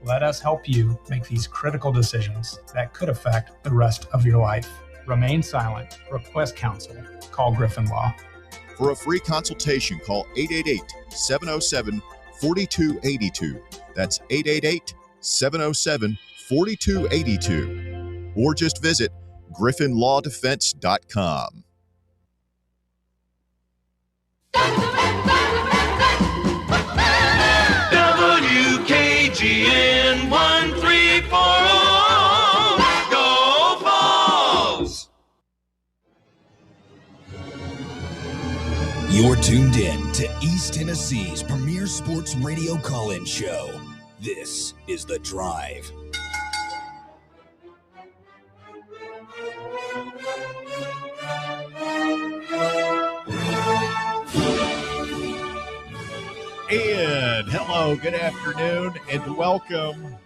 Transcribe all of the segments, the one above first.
Let us help you make these critical decisions that could affect the rest of your life. Remain silent. Request counsel. Call Griffin Law. For a free consultation, call 888-707-4282. That's 888-707-4282. Or just visit griffinlawdefense.com. WKGN 1340. Go Vols! You're tuned in to East Tennessee's premier sports radio call-in show. This is The Drive. And hello, good afternoon, and welcome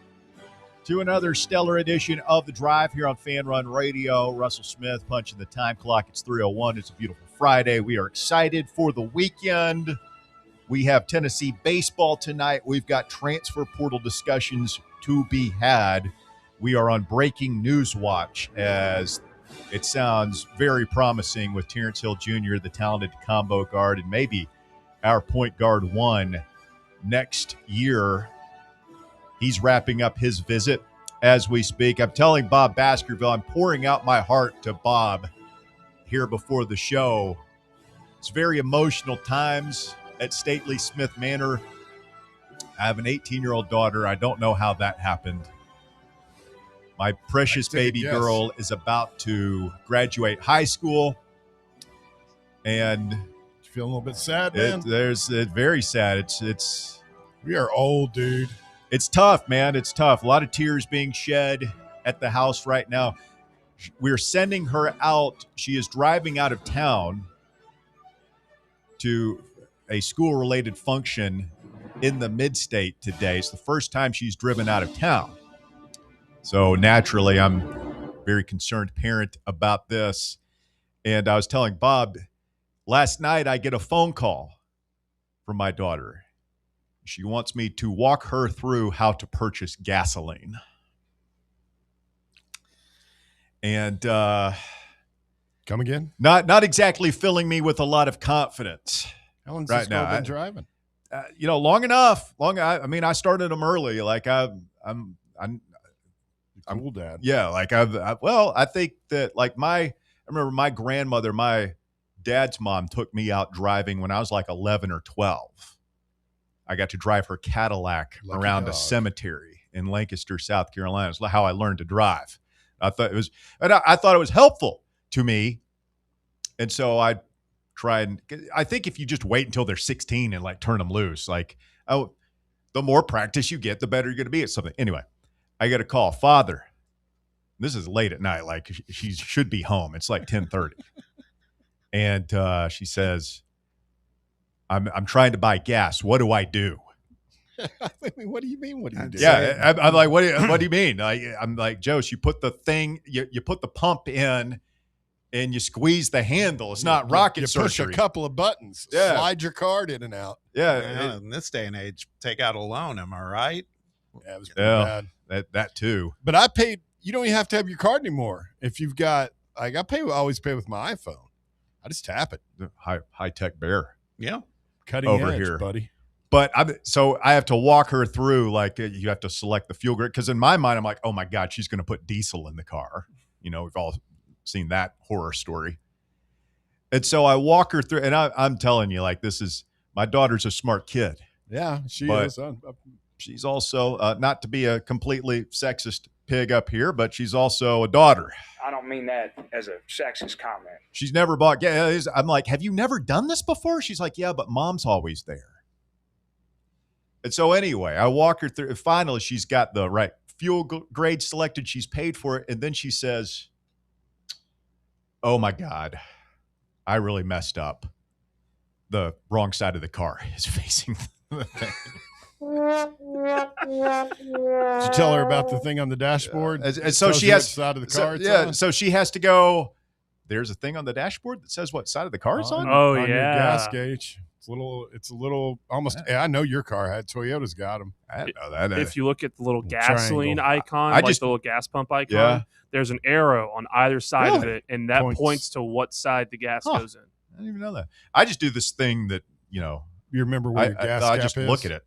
to another stellar edition of The Drive here on Fan Run Radio. Russell Smith punching the time clock. It's 3:01. It's a beautiful Friday. We are excited for the weekend. We have Tennessee baseball tonight. We've got transfer portal discussions to be had. We are on breaking news watch, as it sounds very promising with Terrence Hill Jr., the talented combo guard, and maybe our point guard one next year. He's wrapping up his visit as we speak. I'm telling Bob Baskerville, I'm pouring out my heart to Bob here before the show. It's very emotional times at Stately Smith Manor. I have an 18-year-old daughter. I don't know how that happened. My precious baby girl is about to graduate high school, and feel a little bit sad, man. It's very sad. It's we are old, dude. It's tough, man. It's tough. A lot of tears being shed at the house right now. We're sending her out. She is driving out of town to a school-related function in the mid-state today. It's the first time she's driven out of town. So naturally, I'm a very concerned parent about this. And I was telling Bob, last night, I get a phone call from my daughter. She wants me to walk her through how to purchase gasoline. And come again? Not exactly filling me with a lot of confidence. How long's right this now? girl been driving? Long enough. I mean, I started them early. Like I'm cool, Dad. Yeah, like I think that like I remember my grandmother, my dad's mom took me out driving when I was like 11 or 12. I got to drive her Cadillac around a cemetery in Lancaster, South Carolina. It's how I learned to drive. I thought it was helpful to me. And so I tried. I think if you just wait until they're 16 and like turn them loose, like the more practice you get, the better you're going to be at something. Anyway, I get a call, Father. This is late at night. Like she should be home. It's like 10:30. And she says, I'm trying to buy gas. What do I do? I mean, what do you mean? What do you do? Yeah, I'm like, what do you mean? I'm like, Joe, you put the thing, you put the pump in and you squeeze the handle. It's not rocket surgery. You push a couple of buttons. Yeah. Slide your card in and out. Yeah. In this day and age, take out a loan. Am I right? Yeah, it was pretty bad. That too. But I paid. You don't even have to have your card anymore. If you've got, like, I always pay with my iPhone. I just tap it. High tech bear. Yeah. Cutting over edge, here, buddy. But so I have to walk her through, like you have to select the fuel grid. Because in my mind, I'm like, oh my God, she's going to put diesel in the car. We've all seen that horror story. And so I walk her through, and I'm telling you, like, my daughter's a smart kid. Yeah, she is. She's also, not to be a completely sexist pig up here, but she's also a daughter. I don't mean that as a sexist comment. She's never bought gas. I'm like, have you never done this before? She's like, yeah, but Mom's always there. And so anyway, I walk her through. And finally, she's got the right fuel grade selected. She's paid for it. And then she says, oh my God, I really messed up. The wrong side of the car is facing the thing. Did you tell her about the thing on the dashboard? And so she has side of the car. So she has to go. There's a thing on the dashboard that says what side of the car it's on. Oh, on your gas gauge. It's a little almost. Yeah, I know your car had Toyota's got them. I didn't know that. If you look at the little gasoline triangle. icon, I like just- the little gas pump icon, Yeah. there's an arrow on either side of Really? it, and that Points. points to what side the gas Huh. goes in. I didn't even know that. I just do this thing that, you know, You remember where your gas I cap just is? look at it.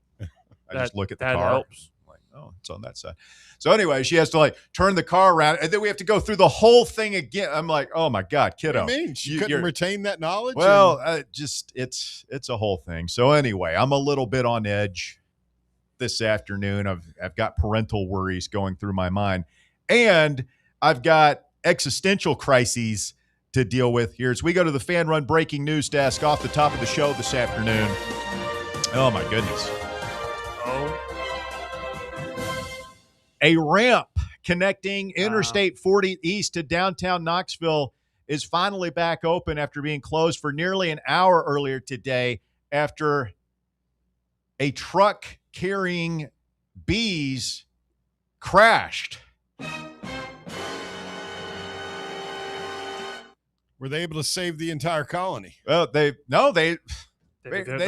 I just look at the that car. helps. Like, oh, it's on that side. So anyway, she has to like turn the car around, and then we have to go through the whole thing again. I'm like, oh my God, What kiddo. do you mean? She You- couldn't you're- retain that knowledge? Well, it's a whole thing. So anyway, I'm a little bit on edge this afternoon. I've got parental worries going through my mind, and I've got existential crises to deal with here as we go to the Fan Run breaking news desk off the top of the show this afternoon. Oh my goodness. Oh, A ramp connecting Interstate 40 east to downtown Knoxville is finally back open after being closed for nearly an hour earlier today after a truck carrying bees crashed. Were they able to save the entire colony? Well, they they're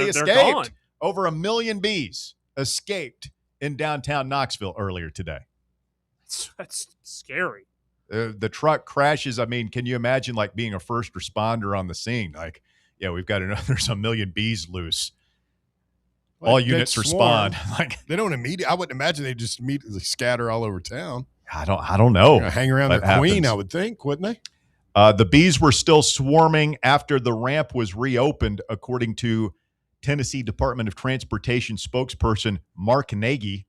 escaped. gone. Over 1 million bees escaped in downtown Knoxville earlier today. That's scary. The truck crashes. I mean, can you imagine like being a first responder on the scene? Like, yeah, we've got there's 1 million bees loose. Like, All they'd units swarm. respond. Like, They don't immediately. I wouldn't imagine they just immediately scatter all over town. I don't know. Hang around That the queen, happens. I would think, wouldn't they? The bees were still swarming after the ramp was reopened, according to Tennessee Department of Transportation spokesperson Mark Nagy,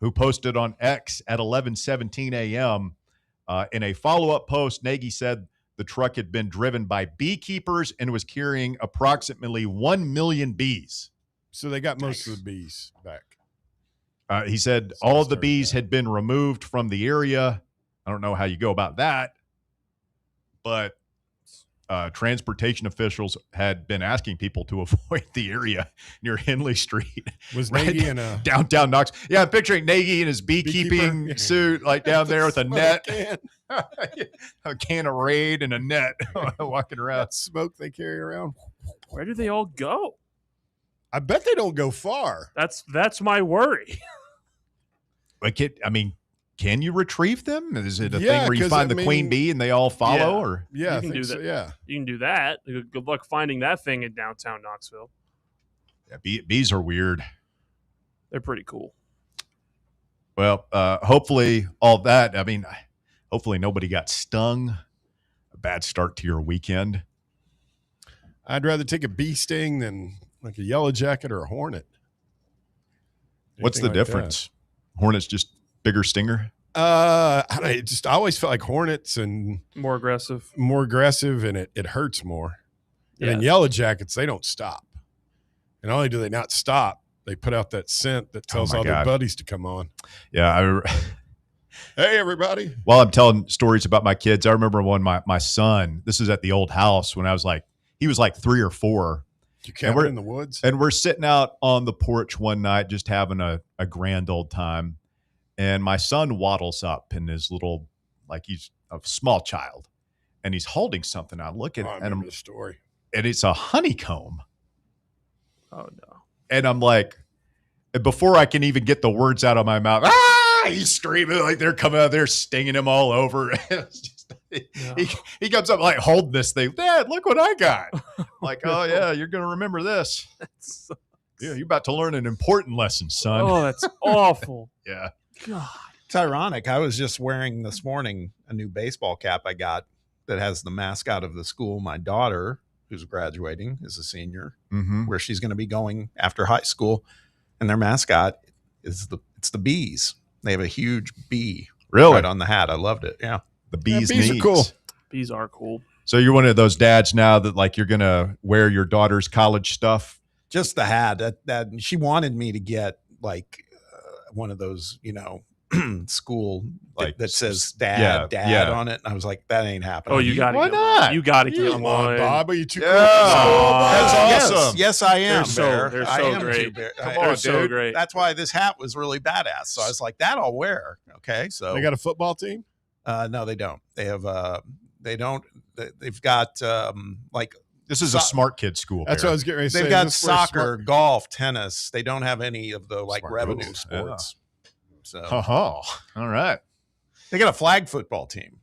who posted on X at 11:17 a.m. In a follow-up post, Nagy said the truck had been driven by beekeepers and was carrying approximately 1 million bees. So they got most of the bees back. He said So all of the start bees that. had been removed from the area. I don't know how you go about that, but transportation officials had been asking people to avoid the area near Henley Street. Was Right. Nagy in a Downtown Knox. Yeah, I'm picturing Nagy in his beekeeping Beekeeper? suit, like down there with a smoke net, can? a can of Raid and a net walking around. That smoke they carry around? Where do they all go? I bet they don't go far. That's my worry. Like can you retrieve them? Is it a Yeah, thing where you 'cause, find I the queen mean- bee and they all follow? Yeah. Or Yeah, You I can think do so. that. Yeah. You can do that. Good luck finding that thing in downtown Knoxville. yeah, bees are weird. They're pretty cool. Well, hopefully all that. I mean, hopefully nobody got stung. A bad start to your weekend. I'd rather take a bee sting than like a yellow jacket or a hornet. What's the Anything like that. difference? Hornet's just bigger stinger. I don't know, I always felt like hornets and More aggressive. more aggressive, and it hurts more. And then Yeah. yellow jackets, they don't stop. And not only do they not stop, they put out that scent that tells my all their God. buddies to come on. Yeah. Hey, everybody! While I'm telling stories about my kids, I remember when my son. This is at the old house when he was like 3 or 4. You And cabin we're- in the woods. And we're sitting out on the porch one night, just having a grand old time. And my son waddles up in his little, like he's a small child, and he's holding something. I look at I it, remember the story. and it's a honeycomb. Oh no. And I'm like, before I can even get the words out of my mouth, ah! He's screaming like they're coming out there, stinging him all over. It's just, he comes up like, hold this thing, Dad. Look what I got. Like, oh yeah, you're gonna remember this. Yeah, you're about to learn an important lesson, son. Oh, that's awful. Yeah. God. It's ironic. I was just wearing this morning a new baseball cap I got that has the mascot of the school. My daughter, who's graduating, is a senior, Mm-hmm. where she's going to be going after high school, and their mascot is the bees. They have a huge bee Really? right on the hat. I loved it. Yeah. The bees, bees are knees. cool. Bees are cool. So you're one of those dads now that like you're gonna wear your daughter's college stuff. Just the hat that she wanted me to get like one of those, school Like, that says yeah, dad yeah. on it. And I was like, that ain't happening. Oh, you got to Why get not? one. You got to get Come one. on, Bob. Are you too Yeah. cool? That's awesome. Yes, I am. They're Bear. so I am great. too, Bear. Come I- on, They're so dude. great. That's why this hat was really badass. So I was like, that I'll wear. Okay. So They got a football team? no, they don't. They have they've got like This is a smart kid school. That's Bear. what I was getting ready to say. They've got Is this where soccer, golf, tennis. They don't have any of the like Smart revenue moves, sports. So Oh, all right. they got a flag football team,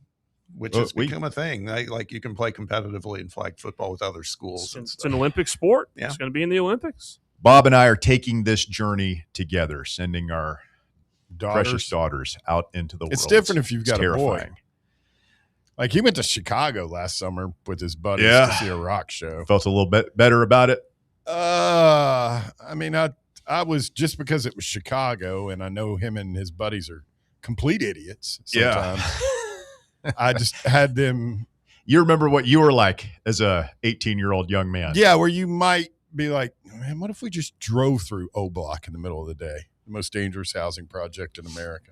which Well, has become a thing. Like you can play competitively in flag football with other schools. It's an Olympic sport. Yeah. It's going to be in the Olympics. Bob and I are taking this journey together, sending our daughters. precious daughters out into the world. It's different if you've got a boy. terrifying. Like he went to Chicago last summer with his buddies Yeah. to see a rock show. Felt a little bit better about it. I mean, I was just because it was Chicago, and I know him and his buddies are complete idiots sometimes. I just had them. You remember what you were like as a 18-year-old young man. Yeah, where you might be like, man, what if we just drove through O Block in the middle of the day? The most dangerous housing project in America.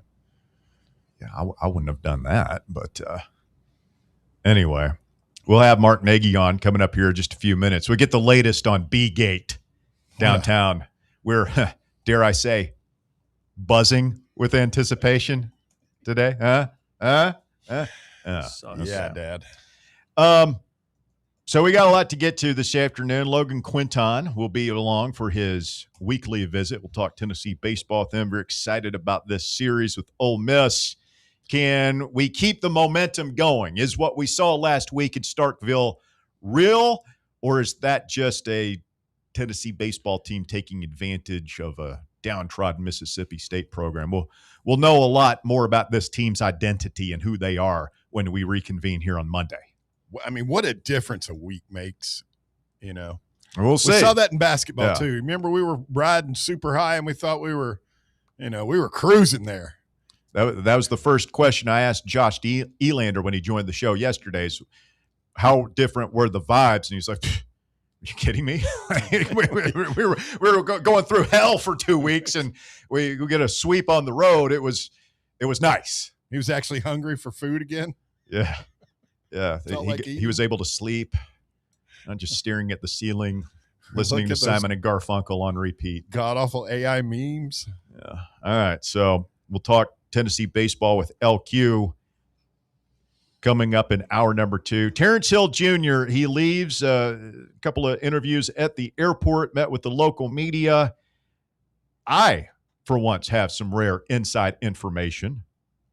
Yeah, I wouldn't have done that. But anyway, we'll have Mark Nagy on coming up here in just a few minutes. We'll get the latest on B-Gate downtown. We're, dare I say, buzzing with anticipation today. Yeah, Okay. Dad. So we got a lot to get to this afternoon. Logan Quinton will be along for his weekly visit. We'll talk Tennessee baseball with him. We're excited about this series with Ole Miss. Can we keep the momentum going? Is what we saw last week in Starkville real, or is that just a Tennessee baseball team taking advantage of a downtrodden Mississippi State program? We'll know a lot more about this team's identity and who they are when we reconvene here on Monday. I mean, what a difference a week makes, you know. We'll see. We saw that in basketball, Yeah. too. Remember, we were riding super high, and we thought we were cruising there. That was the first question I asked Josh Elander when he joined the show yesterday. Is how different were the vibes? And he's like, "Are you kidding me? we were going through hell for 2 weeks, and we get a sweep on the road. It was nice." He was actually hungry for food again. Yeah. Felt like He was able to sleep, not just staring at the ceiling, listening to at those Simon and Garfunkel on repeat. God awful AI memes. Yeah. All right. So we'll talk Tennessee baseball with LQ coming up in hour number 2. Terrence Hill Jr., he leaves a couple of interviews at the airport, met with the local media. I, for once, have some rare inside information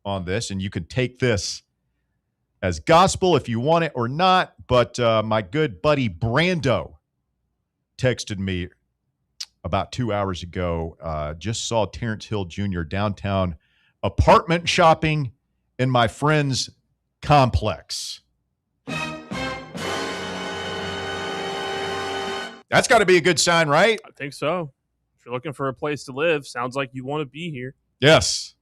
on this, and you can take this as gospel if you want it or not. But my good buddy Brando texted me about 2 hours ago. Just saw Terrence Hill Jr. downtown apartment shopping in my friend's complex. That's got to be a good sign, right? I think so. If you're looking for a place to live, sounds like you want to be here. Yes.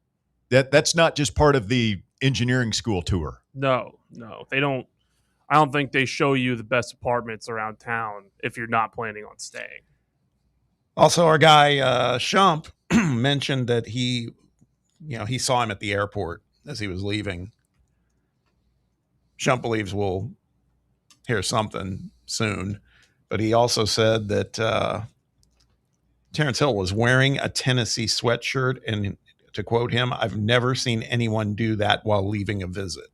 That's not just part of the engineering school tour. No, they don't. I don't think they show you the best apartments around town if you're not planning on staying. Also, our guy Shump mentioned that he saw him at the airport as he was leaving. Shump believes we'll hear something soon, but he also said that Terrence Hill was wearing a Tennessee sweatshirt, and to quote him, "I've never seen anyone do that while leaving a visit."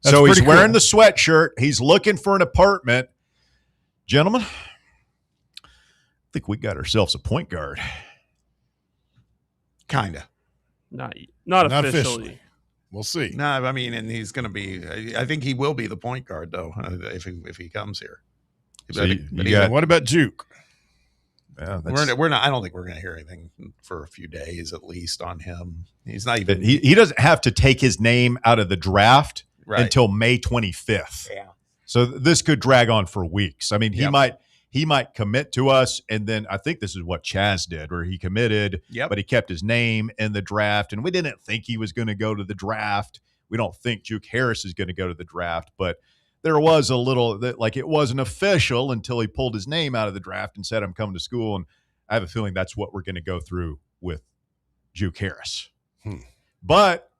So he's wearing the sweatshirt. He's looking for an apartment. Gentlemen, I think we got ourselves a point guard. Kind of. Not officially. We'll see. No, I mean, and he's going to be. I think he will be the point guard, though, if he comes here. So what about Juke? Yeah, we're not. I don't think we're going to hear anything for a few days at least on him. He's not even. He doesn't have to take his name out of the draft until May 25th. Yeah. So this could drag on for weeks. I mean, he might commit to us, and then I think this is what Chaz did, where he committed, but he kept his name in the draft, and we didn't think he was going to go to the draft. We don't think Juke Harris is going to go to the draft, but there was a little that like it wasn't official until he pulled his name out of the draft and said, "I'm coming to school," and I have a feeling that's what we're going to go through with Juke Harris. But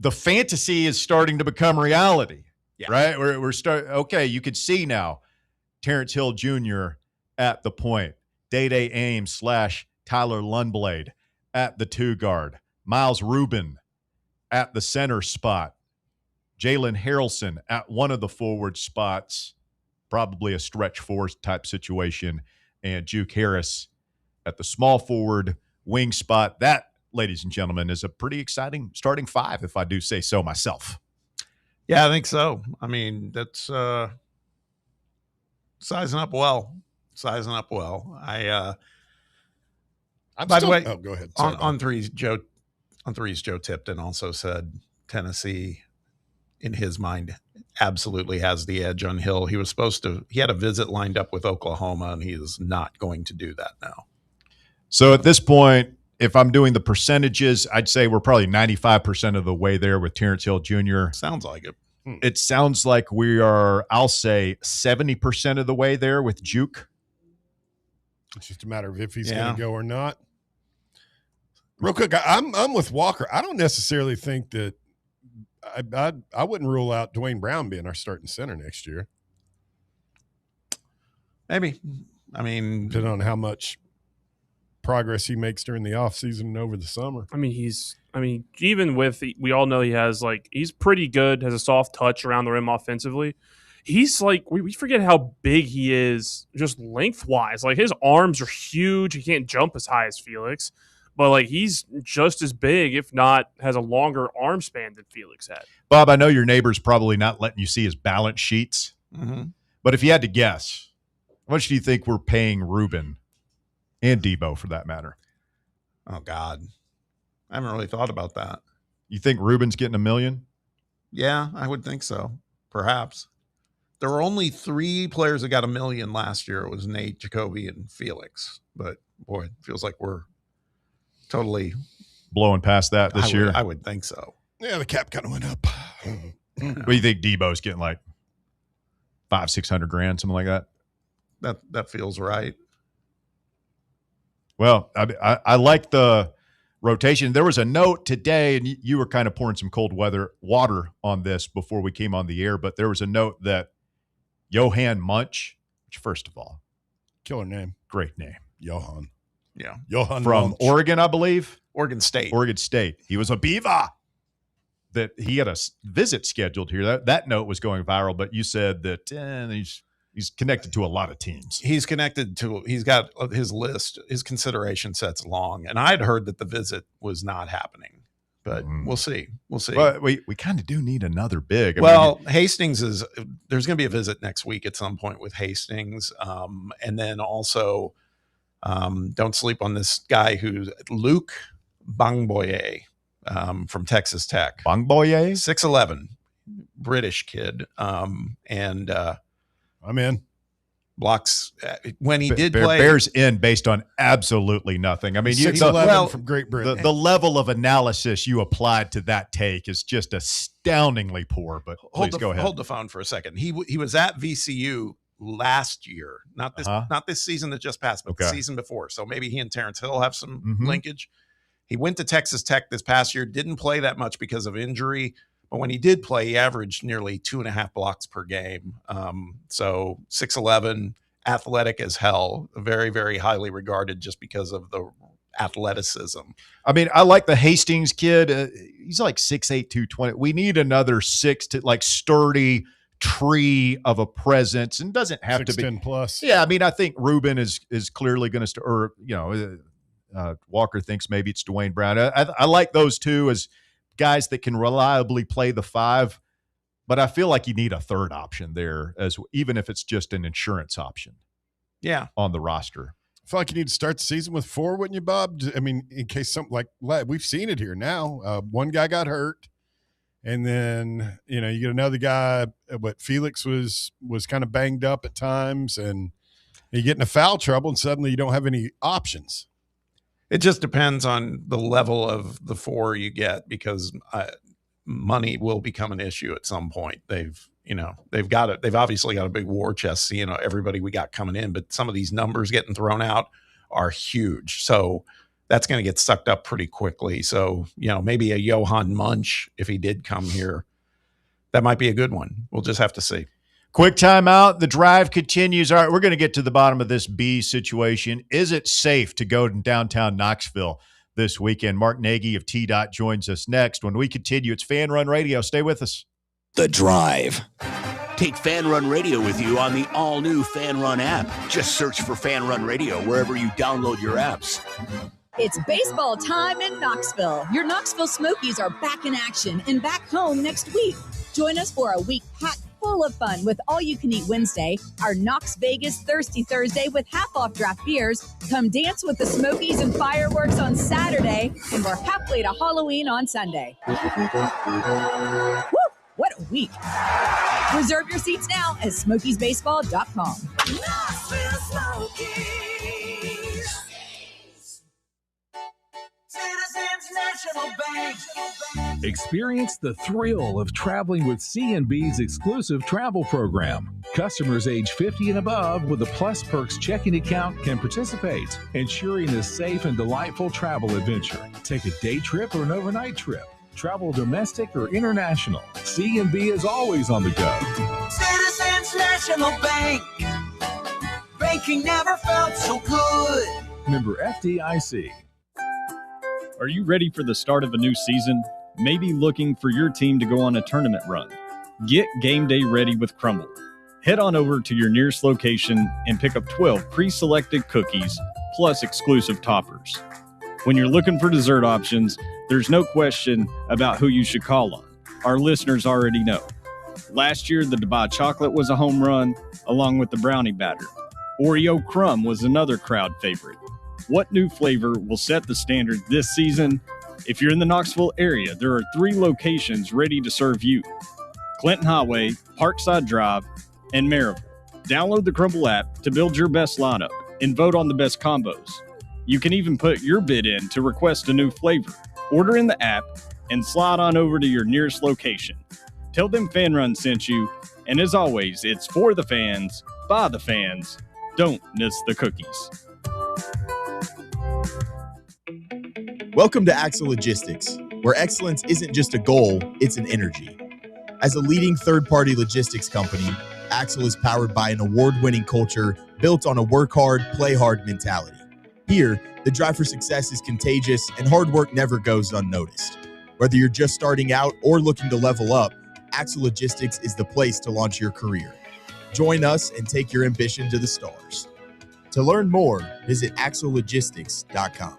the fantasy is starting to become reality, right? Okay, you could see now Terrence Hill Jr. at the point, Day-Day Ames / Tyler Lundblade at the 2 guard, Miles Rubin at the center spot. Jalen Harrelson at one of the forward spots, probably a stretch four type situation, and Juke Harris at the small forward wing spot. That, ladies and gentlemen, is a pretty exciting starting five, if I do say so myself. Yeah, I think so. I mean, that's sizing up well. By the way, go ahead. On threes, Joe Tipton also said Tennessee, in his mind, absolutely has the edge on Hill. He had a visit lined up with Oklahoma, and he is not going to do that now. So at this point, if I'm doing the percentages, I'd say we're probably 95% of the way there with Terrence Hill Jr. Sounds like it. It sounds like we are, I'll say, 70% of the way there with Juke. It's just a matter of if he's going to go or not. Real quick, I'm with Walker. I don't necessarily think that I wouldn't rule out Dwayne Brown being our starting center next year. Maybe. I mean, depending on how much progress he makes during the offseason and over the summer. I mean, even with, we all know he's pretty good, has a soft touch around the rim offensively. He's like, we forget how big he is just lengthwise. Like, his arms are huge. He can't jump as high as Felix, but like, he's just as big, if not has a longer arm span than Felix had. Bob, I know your neighbor's probably not letting you see his balance sheets, but if you had to guess, how much do you think we're paying Ruben and Debo for that matter? Oh, God. I haven't really thought about that. You think Ruben's getting $1 million? Yeah, I would think so. Perhaps. There were only 3 players that got $1 million last year. It was Nate, Jacoby, and Felix. But, boy, it feels like we're totally blowing past that this year. I would think so. Yeah, the cap kind of went up. What do you think Debo's getting, like $500,000-$600,000, something like that? That feels right. Well, I like the rotation. There was a note today, and you were kind of pouring some cold water on this before we came on the air, but there was a note that Johan Munch, which, first of all, killer name. Great name. Johan. Yeah. Johan from Munch. Oregon, I believe. Oregon State. He was a Beaver. That he had a visit scheduled here. That note was going viral, but you said that he's connected to a lot of teams. He's got his list, his consideration set's long. And I'd heard that the visit was not happening, but we'll see. But we kind of do need another big. Hastings there's going to be a visit next week at some point with Hastings. And then also don't sleep on this guy who's Luke Bangboye from Texas Tech. Bangboye? 6'11", British kid. I'm in. Blocks when he did play. Bears in based on absolutely nothing. I mean, 6'11" from Great Britain. The level of analysis you applied to that take is just astoundingly poor. But please go ahead. Hold the phone for a second. He was at VCU last year, not this season that just passed, but the season before. So maybe he and Terrence Hill have some linkage. He went to Texas Tech this past year, didn't play that much because of injury. But when he did play, he averaged nearly 2.5 blocks per game. So 6'11", athletic as hell, very, very highly regarded just because of the athleticism. I mean, I like the Hastings kid. He's like 6'8", 220. We need another sturdy tree of a presence, and doesn't have to be 6'10" plus. Yeah, I mean, I think Ruben is clearly going to Walker thinks maybe it's Dwayne Brown. I like those two as guys that can reliably play the 5, but I feel like you need a third option there, even if it's just an insurance option. Yeah, on the roster. I feel like you need to start the season with 4, wouldn't you, Bob? I mean, in case something like we've seen it here now. One guy got hurt, and then you get another guy. But Felix was kind of banged up at times, and you get into foul trouble, and suddenly you don't have any options. It just depends on the level of the 4 you get, because money will become an issue at some point. They've obviously got a big war chest, seeing everybody we got coming in, but some of these numbers getting thrown out are huge. So that's going to get sucked up pretty quickly. So, maybe a Johan Munch, if he did come here, that might be a good one. We'll just have to see. Quick timeout. The drive continues. All right, we're going to get to the bottom of this B situation. Is it safe to go to downtown Knoxville this weekend? Mark Nagy of TDOT joins us next. When we continue, it's Fan Run Radio. Stay with us. The Drive. Take Fan Run Radio with you on the all-new Fan Run app. Just search for Fan Run Radio wherever you download your apps. It's baseball time in Knoxville. Your Knoxville Smokies are back in action and back home next week. Join us for a week packed full of fun with All-You-Can-Eat Wednesday, our Knox Vegas Thirsty Thursday with half-off draft beers. Come dance with the Smokies and fireworks on Saturday, and we're halfway to Halloween on Sunday. Woo! What a week. Reserve your seats now at smokiesbaseball.com. Knoxville Smokies. Citizens National Bank. Experience the thrill of traveling with C&B's exclusive travel program. Customers age 50 and above with a Plus Perks checking account can participate, ensuring a safe and delightful travel adventure. Take a day trip or an overnight trip. Travel domestic or international. C&B is always on the go. Citizens National Bank. Banking never felt so good. Member FDIC. Are you ready for the start of a new season? Maybe looking for your team to go on a tournament run? Get game day ready with Crumble. Head on over to your nearest location and pick up 12 pre-selected cookies plus exclusive toppers. When you're looking for dessert options, there's no question about who you should call on. Our listeners already know. Last year, the Dubai chocolate was a home run, along with the brownie batter. Oreo crumb was another crowd favorite. What new flavor will set the standard this season? If you're in the Knoxville area, there are 3 locations ready to serve you: Clinton Highway, Parkside Drive, and Maryville. Download the Crumble app to build your best lineup and vote on the best combos. You can even put your bid in to request a new flavor. Order in the app and slide on over to your nearest location. Tell them Fan Run sent you, and as always, it's for the fans, by the fans. Don't miss the cookies. Welcome to Axle Logistics, where excellence isn't just a goal, it's an energy. As a leading third-party logistics company, Axle is powered by an award-winning culture built on a work hard, play hard mentality. Here, the drive for success is contagious and hard work never goes unnoticed. Whether you're just starting out or looking to level up, Axle Logistics is the place to launch your career. Join us and take your ambition to the stars. To learn more, visit axlelogistics.com.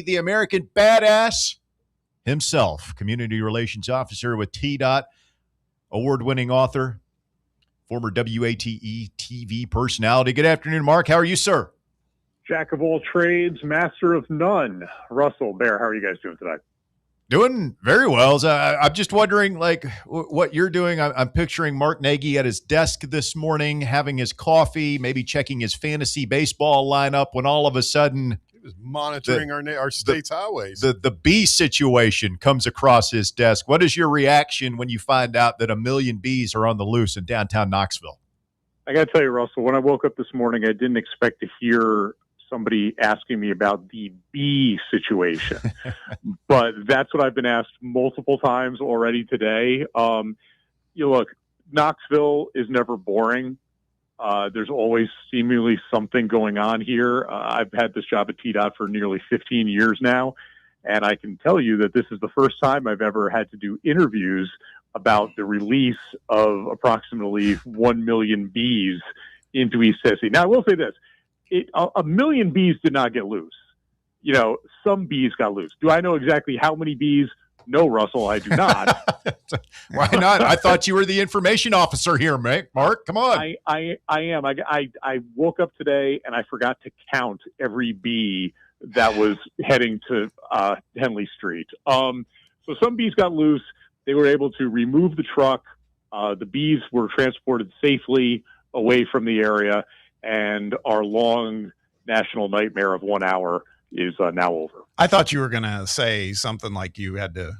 The American Badass himself, Community Relations Officer with TDOT, award-winning author, former WATE TV personality. Good afternoon, Mark. How are you, sir? Jack of all trades, master of none. Russell, Bear, how are you guys doing tonight? Doing very well. I'm just wondering, like, what you're doing. I'm picturing Mark Nagy at his desk this morning, having his coffee, maybe checking his fantasy baseball lineup, when all of a sudden was monitoring our state's highways. The bee situation comes across his desk. What is your reaction when you find out that 1 million bees are on the loose in downtown Knoxville? I got to tell you, Russell, when I woke up this morning, I didn't expect to hear somebody asking me about the bee situation. But that's what I've been asked multiple times already today. Look, Knoxville is never boring. There's always seemingly something going on here. I've had this job at TDOT for nearly 15 years now, and I can tell you that this is the first time I've ever had to do interviews about the release of approximately 1 million bees into East Tennessee. Now, I will say this. 1 million bees did not get loose. Some bees got loose. Do I know exactly how many bees? No, Russell, I do not. Why not? I thought you were the information officer here, mate. Mark, come on. I am. I woke up today and I forgot to count every bee that was heading to Henley Street. So some bees got loose. They were able to remove the truck. The bees were transported safely away from the area, and our long national nightmare of 1 hour is now over. I thought you were going to say something like you had to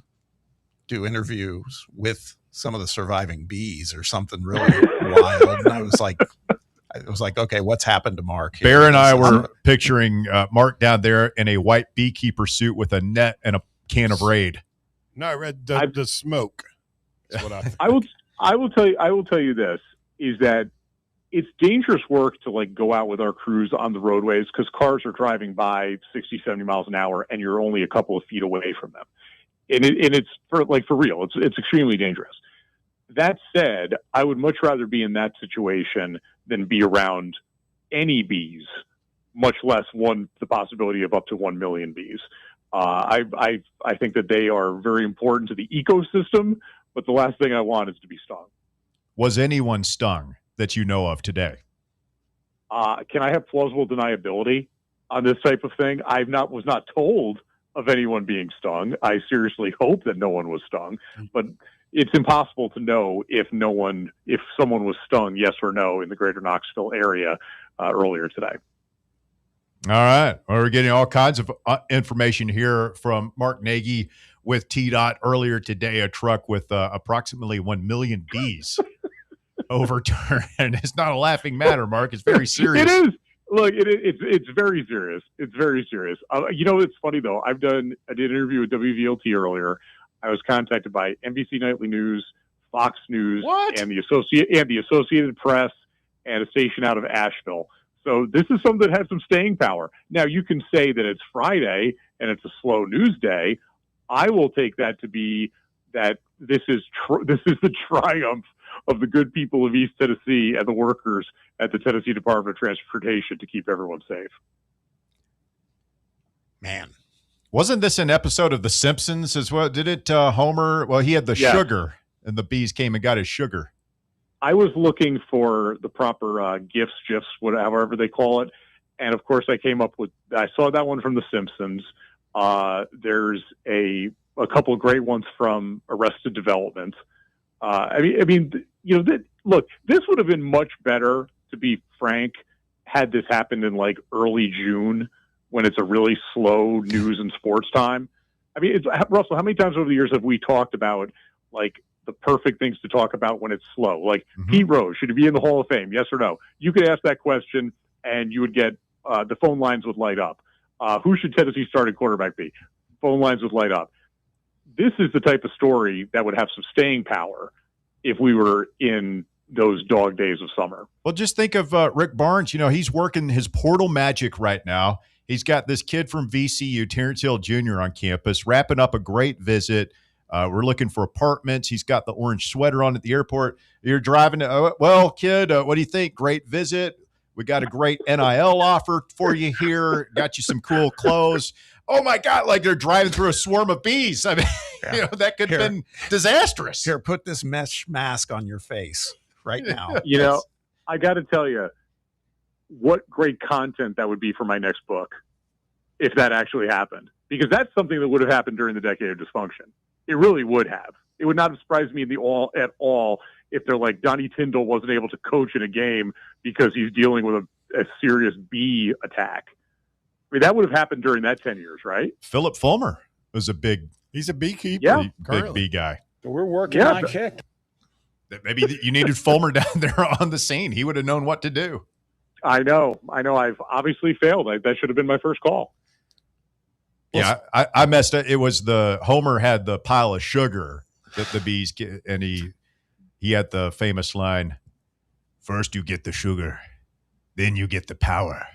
do interviews with some of the surviving bees or something really wild. And I was like, okay, what's happened to Mark here? Bear and I were picturing Mark down there in a white beekeeper suit with a net and a can of Raid. No, I read the smoke. That's what I will tell you this, is that it's dangerous work to like go out with our crews on the roadways because cars are driving by 60, 70 miles an hour and you're only a couple of feet away from them. And it's for real. It's extremely dangerous. That said, I would much rather be in that situation than be around any bees, much less the possibility of up to 1 million bees. I think that they are very important to the ecosystem, but the last thing I want is to be stung. Was anyone stung that you know of today? Can I have plausible deniability on this type of thing? Was not told of anyone being stung. I seriously hope that no one was stung, but it's impossible to know if someone was stung, yes or no, in the greater Knoxville area earlier today. All right. Well, we're getting all kinds of information here from Mark Nagy with TDOT earlier today. A truck with approximately 1 million bees overturned. It's not a laughing matter, Mark. It's very serious. It is. Look, it's very serious. It's very serious. It's funny though. I did an interview with WVLT earlier. I was contacted by NBC Nightly News, Fox News, and the Associated Press, and a station out of Asheville. So this is something that has some staying power. Now you can say that it's Friday and it's a slow news day. I will take that to be that this is the triumph of the good people of East Tennessee and the workers at the Tennessee Department of Transportation to keep everyone safe. Man. Wasn't this an episode of The Simpsons as well? Did it, Homer? Well, he had the sugar, and the bees came and got his sugar. I was looking for the proper GIFs, whatever they call it. And, of course, I saw that one from The Simpsons. There's a couple of great ones from Arrested Development. Look, this would have been much better, to be frank, had this happened in like early June when it's a really slow news and sports time. Russell, how many times over the years have we talked about like the perfect things to talk about when it's slow? Like Pete Rose, should he be in the Hall of Fame? Yes or no? You could ask that question and you would get the phone lines would light up. Who should Tennessee starting quarterback be? Phone lines would light up. This is the type of story that would have some staying power if we were in those dog days of summer. Well, just think of Rick Barnes. He's working his portal magic right now. He's got this kid from VCU, Terrence Hill Jr., on campus, wrapping up a great visit. We're looking for apartments. He's got the orange sweater on at the airport. You're driving to, well, kid, what do you think? Great visit. We got a great NIL offer for you here. Got you some cool clothes. Oh, my God, like they're driving through a swarm of bees. I mean, that could have been disastrous. Here, put this mesh mask on your face right now. I got to tell you, what great content that would be for my next book if that actually happened. Because that's something that would have happened during the decade of dysfunction. It really would have. It would not have surprised me at all if they're like Donnie Tyndall wasn't able to coach in a game because he's dealing with a serious bee attack. That would have happened during that 10 years, right? Philip Fulmer was he's a beekeeper. Big bee guy. We're working on kick. Maybe you needed Fulmer down there on the scene. He would have known what to do. I know. I've obviously failed. That should have been my first call. Yeah, I messed up. It was Homer had the pile of sugar that the bees get, and he had the famous line, "First you get the sugar, then you get the power,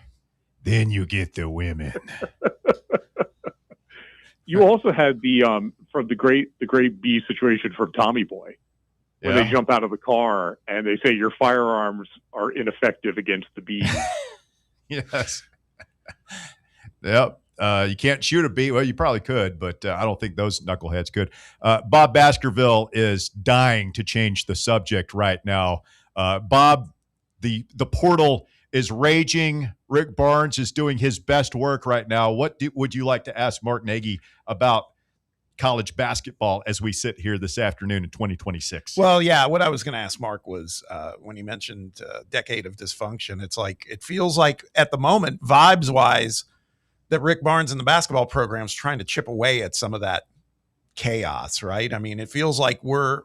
then you get the women." You also had from the great bee situation from Tommy Boy, when they jump out of the car and they say your firearms are ineffective against the bees. Yes. Yep. You can't shoot a bee. Well, you probably could, but I don't think those knuckleheads could. Bob Baskerville is dying to change the subject right now. Bob, the portal is raging. Rick Barnes is doing his best work right now. What would you like to ask Mark Nagy about college basketball as we sit here this afternoon in 2026? Well, yeah, what I was going to ask Mark was when he mentioned decade of dysfunction, it feels like at the moment, vibes wise, that Rick Barnes and the basketball program is trying to chip away at some of that chaos, right? I mean, it feels like we're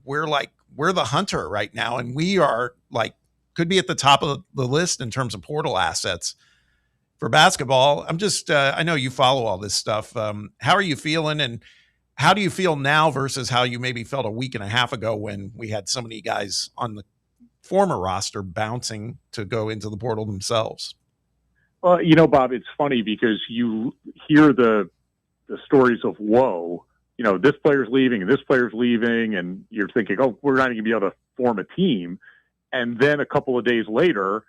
the hunter right now, and we are could be at the top of the list in terms of portal assets for basketball. I'm just, I know you follow all this stuff. How are you feeling, and how do you feel now versus how you maybe felt a week and a half ago when we had so many guys on the former roster bouncing to go into the portal themselves? Well, Bob, it's funny because you hear the stories of woe. This player's leaving and this player's leaving, and you're thinking, oh, we're not going to be able to form a team. And then a couple of days later,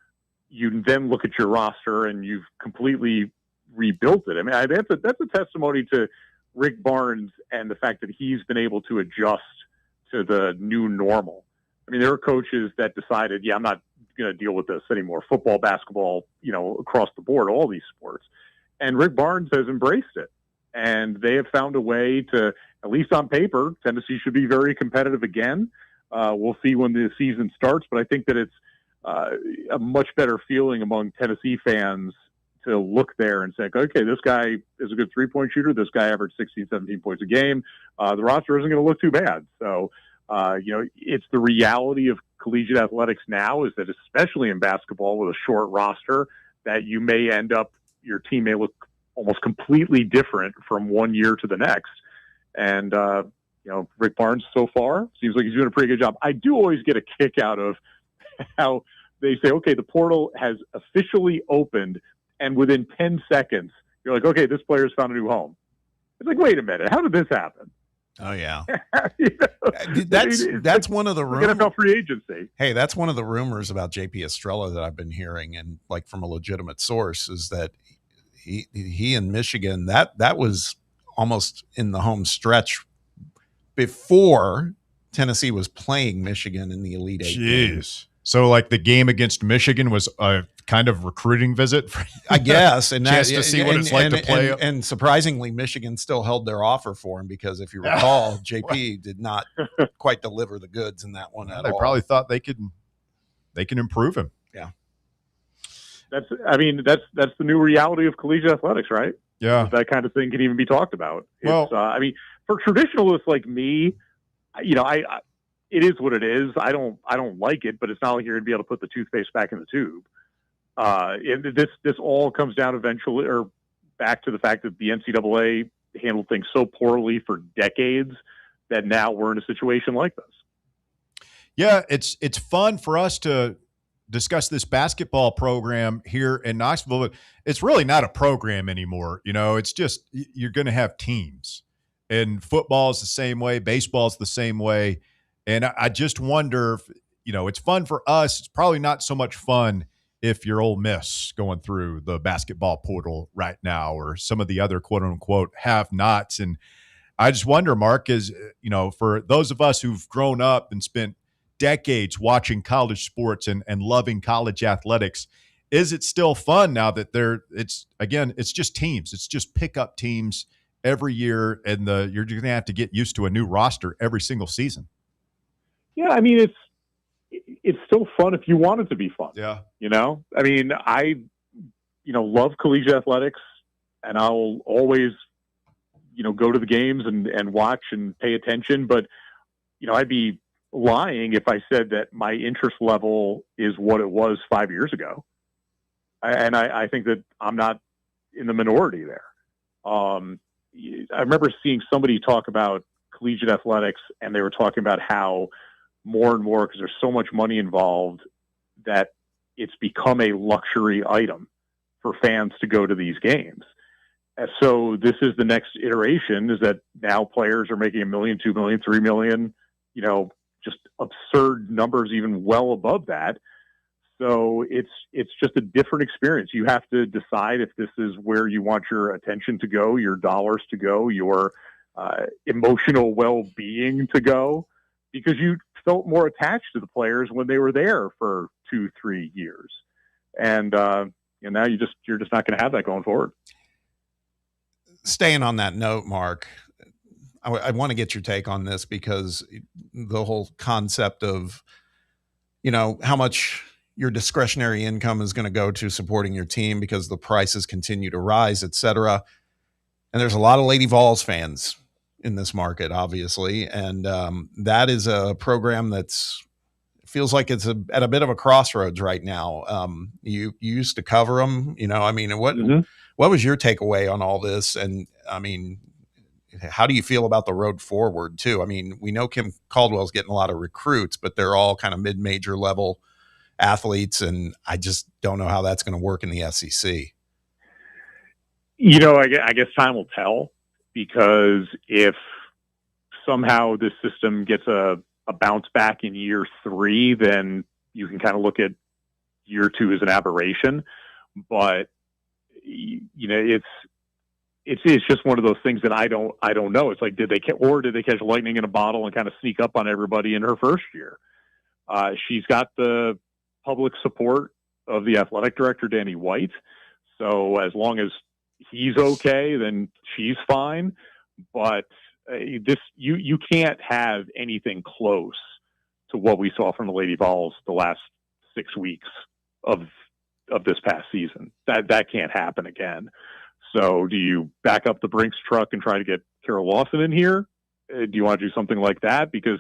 you then look at your roster and you've completely rebuilt it. I mean, that's a testimony to Rick Barnes and the fact that he's been able to adjust to the new normal. I mean, there are coaches that decided, I'm not going to deal with this anymore. Football, basketball, across the board, all these sports. And Rick Barnes has embraced it. And they have found a way to, at least on paper, Tennessee should be very competitive again. We'll see when the season starts, but I think that it's a much better feeling among Tennessee fans to look there and say, okay, this guy is a good three-point shooter. This guy averaged 16, 17 points a game. The roster isn't going to look too bad. So, it's the reality of collegiate athletics now is that, especially in basketball with a short roster, that you may end up, your team may look almost completely different from one year to the next. And, Rick Barnes so far seems like he's doing a pretty good job. I do always get a kick out of how they say, okay, the portal has officially opened, and within 10 seconds, you're like, okay, this player's found a new home. It's like, wait a minute, how did this happen? Oh, yeah. That's one of the rumors. NFL free agency. Hey, that's one of the rumors about JP Estrella that I've been hearing, and from a legitimate source, is that he in Michigan, that was almost in the home stretch before Tennessee was playing Michigan in the Elite Eight. Jeez. So the game against Michigan was a kind of recruiting visit for I guess, and chance to see what it's like to play. And surprisingly, Michigan still held their offer for him because, if you recall, JP did not quite deliver the goods in that one at all. They probably thought they can improve him. Yeah. That's the new reality of collegiate athletics, right? Yeah. That kind of thing can even be talked about. Well, for traditionalists like me, it is what it is. I don't like it, but it's not like you're going to be able to put the toothpaste back in the tube. This all comes down eventually, or back to the fact that the NCAA handled things so poorly for decades that now we're in a situation like this. Yeah, it's fun for us to discuss this basketball program here in Knoxville, but it's really not a program anymore. It's just you're going to have teams, and football is the same way, baseball is the same way. And I just wonder if, it's fun for us. It's probably not so much fun if you're Ole Miss going through the basketball portal right now, or some of the other quote unquote have-nots. And I just wonder, Mark, is, for those of us who've grown up and spent decades watching college sports and loving college athletics, is it still fun now that it's just teams. It's just pickup teams every year, and you're going to have to get used to a new roster every single season. Yeah, it's still fun if you want it to be fun. Yeah. I love collegiate athletics, and I'll always, go to the games and watch and pay attention. But, I'd be lying if I said that my interest level is what it was 5 years ago. And I think that I'm not in the minority there. I remember seeing somebody talk about collegiate athletics, and they were talking about how more and more, because there's so much money involved, that it's become a luxury item for fans to go to these games. And so this is the next iteration, is that now players are making $1 million, $2 million, $3 million, just absurd numbers, even well above that. So it's just a different experience. You have to decide if this is where you want your attention to go, your dollars to go, your emotional well-being to go, because you felt more attached to the players when they were there for 2-3 years, and now you're just not going to have that going forward. Staying on that note, Mark, I want to get your take on this, because the whole concept of, how much your discretionary income is going to go to supporting your team because the prices continue to rise, et cetera. And there's a lot of Lady Vols fans in this market, obviously. And that is a program feels like it's at a bit of a crossroads right now. You used to cover them, what was your takeaway on all this? And how do you feel about the road forward too? We know Kim Caldwell's getting a lot of recruits, but they're all kind of mid-major level athletes, and I just don't know how that's going to work in the SEC. I guess time will tell, because if somehow this system gets a bounce back in year 3, then you can kind of look at year 2 as an aberration. But it's just one of those things that I don't know. It's like, did they catch lightning in a bottle and kind of sneak up on everybody in her first year? She's got the public support of the athletic director, Danny White. So as long as he's okay, then she's fine. But you can't have anything close to what we saw from the Lady Vols the last 6 weeks of this past season. That can't happen again. So do you back up the Brinks truck and try to get Carol Lawson in here? Do you want to do something like that? Because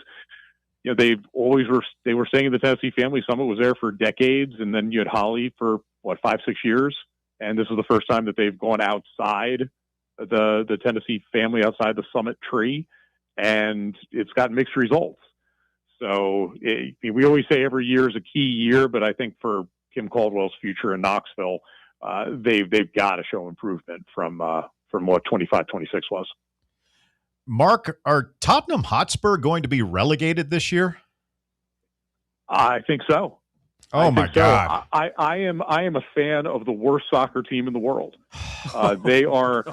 they were saying in the Tennessee Family Summit was there for decades, and then you had Holly for 5-6 years, and this is the first time that they've gone outside the Tennessee family, outside the Summit tree, and it's got mixed results. So we always say every year is a key year, but I think for Kim Caldwell's future in Knoxville, they've got to show improvement from what 25-26 was. Mark, are Tottenham Hotspur going to be relegated this year? I think so. Oh my God! I am a fan of the worst soccer team in the world. They are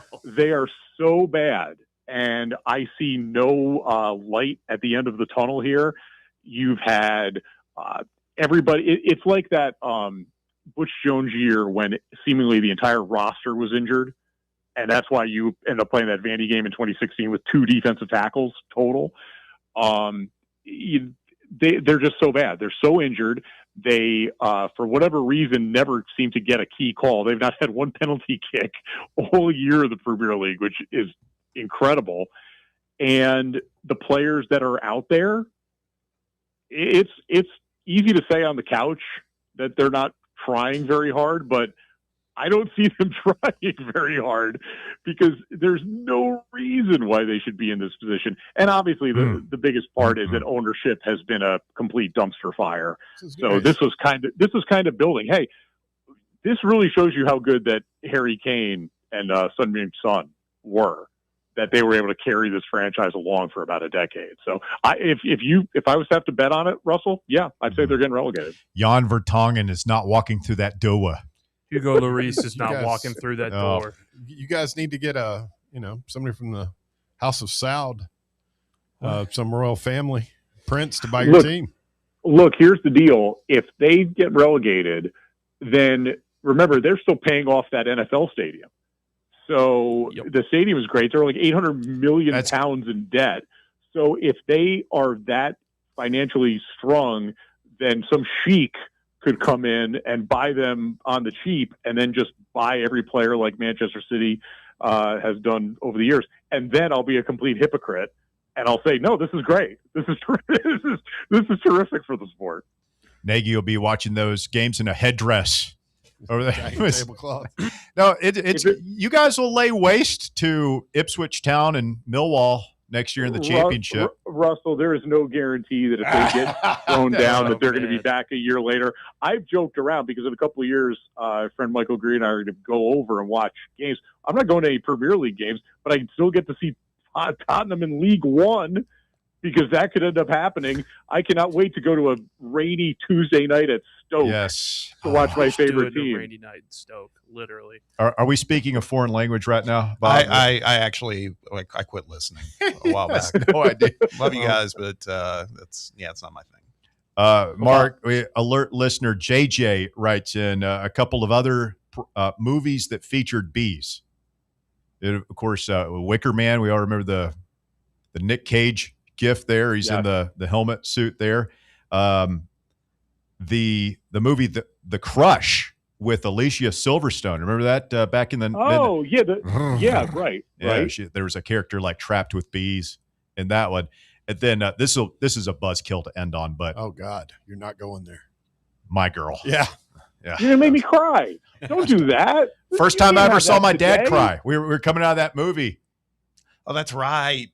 so bad, and I see no light at the end of the tunnel here. You've had everybody. It's like that Butch Jones year when seemingly the entire roster was injured, and that's why you end up playing that Vandy game in 2016 with 2 defensive tackles total. They're just so bad. They're so injured. They, for whatever reason, never seem to get a key call. They've not had one penalty kick all year in the Premier League, which is incredible. And the players that are out there, it's easy to say on the couch that they're not trying very hard, but I don't see them trying very hard, because there's no reason why they should be in this position. And obviously the biggest part is that ownership has been a complete dumpster fire. So this was kind of building. Hey, this really shows you how good that Harry Kane and Sun Son were, that they were able to carry this franchise along for about a decade. So if I was to have to bet on it, Russell, yeah, I'd say they're getting relegated. Jan Vertonghen is not walking through that door. Hugo Lloris is not walking through that door. You guys need to get somebody from the House of Saud, some royal family prince to buy your team. Look, here's the deal. If they get relegated, then remember, they're still paying off that NFL stadium. So the stadium is great. They're like 800 million pounds in debt. So if they are that financially strong, then some sheik could come in and buy them on the cheap, and then just buy every player like Manchester City has done over the years. And then I'll be a complete hypocrite, and I'll say, no, this is great. This is terrific for the sport. Nagy will be watching those games in a headdress over there. Tablecloth. No, you guys will lay waste to Ipswich Town and Millwall next year in the championship. Russell, there is no guarantee that if they get thrown down that they're going to be back a year later. I've joked around because in a couple of years, friend Michael Green and I are going to go over and watch games. I'm not going to any Premier League games, but I can still get to see Tottenham in League One because that could end up happening. I cannot wait to go to a rainy Tuesday night at Stoke to watch my favorite team. Rainy night in Stoke, literally. Are we speaking a foreign language right now, Bob? I actually I quit listening a while back. No idea. Love you guys, but it's not my thing. Mark, alert listener JJ writes in a couple of other movies that featured bees. Of course, Wicker Man. We all remember the Nick Cage gif there. He's in the helmet suit there. The movie The Crush with Alicia Silverstone. Remember that back in the right. There was a character like trapped with bees in that one. And then this is a buzzkill to end on, but oh God, you're not going there. My Girl. Yeah. You're gonna make me cry. Don't do that. First time I ever saw my dad cry. We were coming out of that movie. Oh, that's right.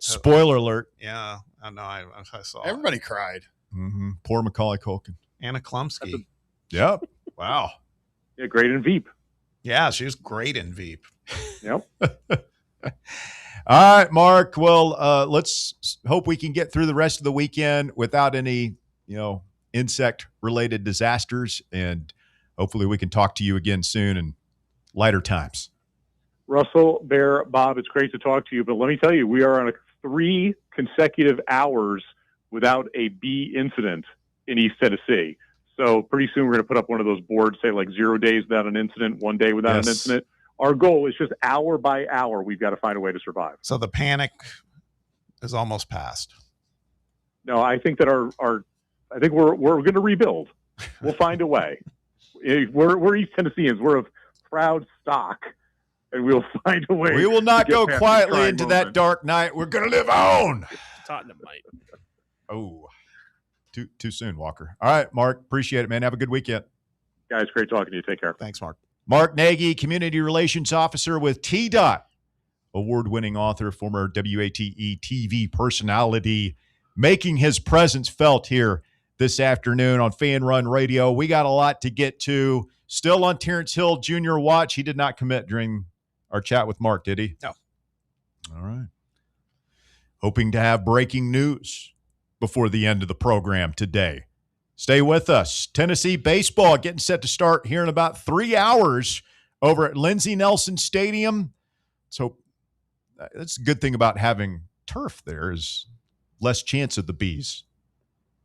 Spoiler alert. Yeah, I know. I saw. Everybody cried. Mm-hmm. Poor Macaulay Culkin. Anna Klumsky. Yep. Wow. Yeah, great in Veep. Yeah, she was great in Veep. Yep. All right, Mark. Well, let's hope we can get through the rest of the weekend without any, insect-related disasters, and hopefully we can talk to you again soon in lighter times. Russell, Bear, Bob, it's great to talk to you, but let me tell you, we are on 3 consecutive hours without a bee incident in East Tennessee. So pretty soon we're going to put up one of those boards, say like 0 days without an incident, 1 day without an incident. Our goal is just hour by hour, we've got to find a way to survive. So the panic is almost past. No, I think that I think we're going to rebuild. We'll find a way. We're East Tennesseans. We're of proud stock, and we'll find a way. We will not go quietly into moment. that dark night. We're going to live on. Tottenham might. Oh, too soon, Walker. All right, Mark. Appreciate it, man. Have a good weekend. Guys, great talking to you. Take care. Thanks, Mark. Mark Nagy, Community Relations Officer with TDOT, award-winning author, former WATE TV personality, making his presence felt here this afternoon on Fan Run Radio. We got a lot to get to. Still on Terrence Hill Jr. watch. He did not commit during our chat with Mark, did he? No. All right. Hoping to have breaking news before the end of the program today. Stay with us. Tennessee baseball getting set to start here in about 3 hours over at Lindsey Nelson Stadium. So that's a good thing about having turf there is less chance of the bees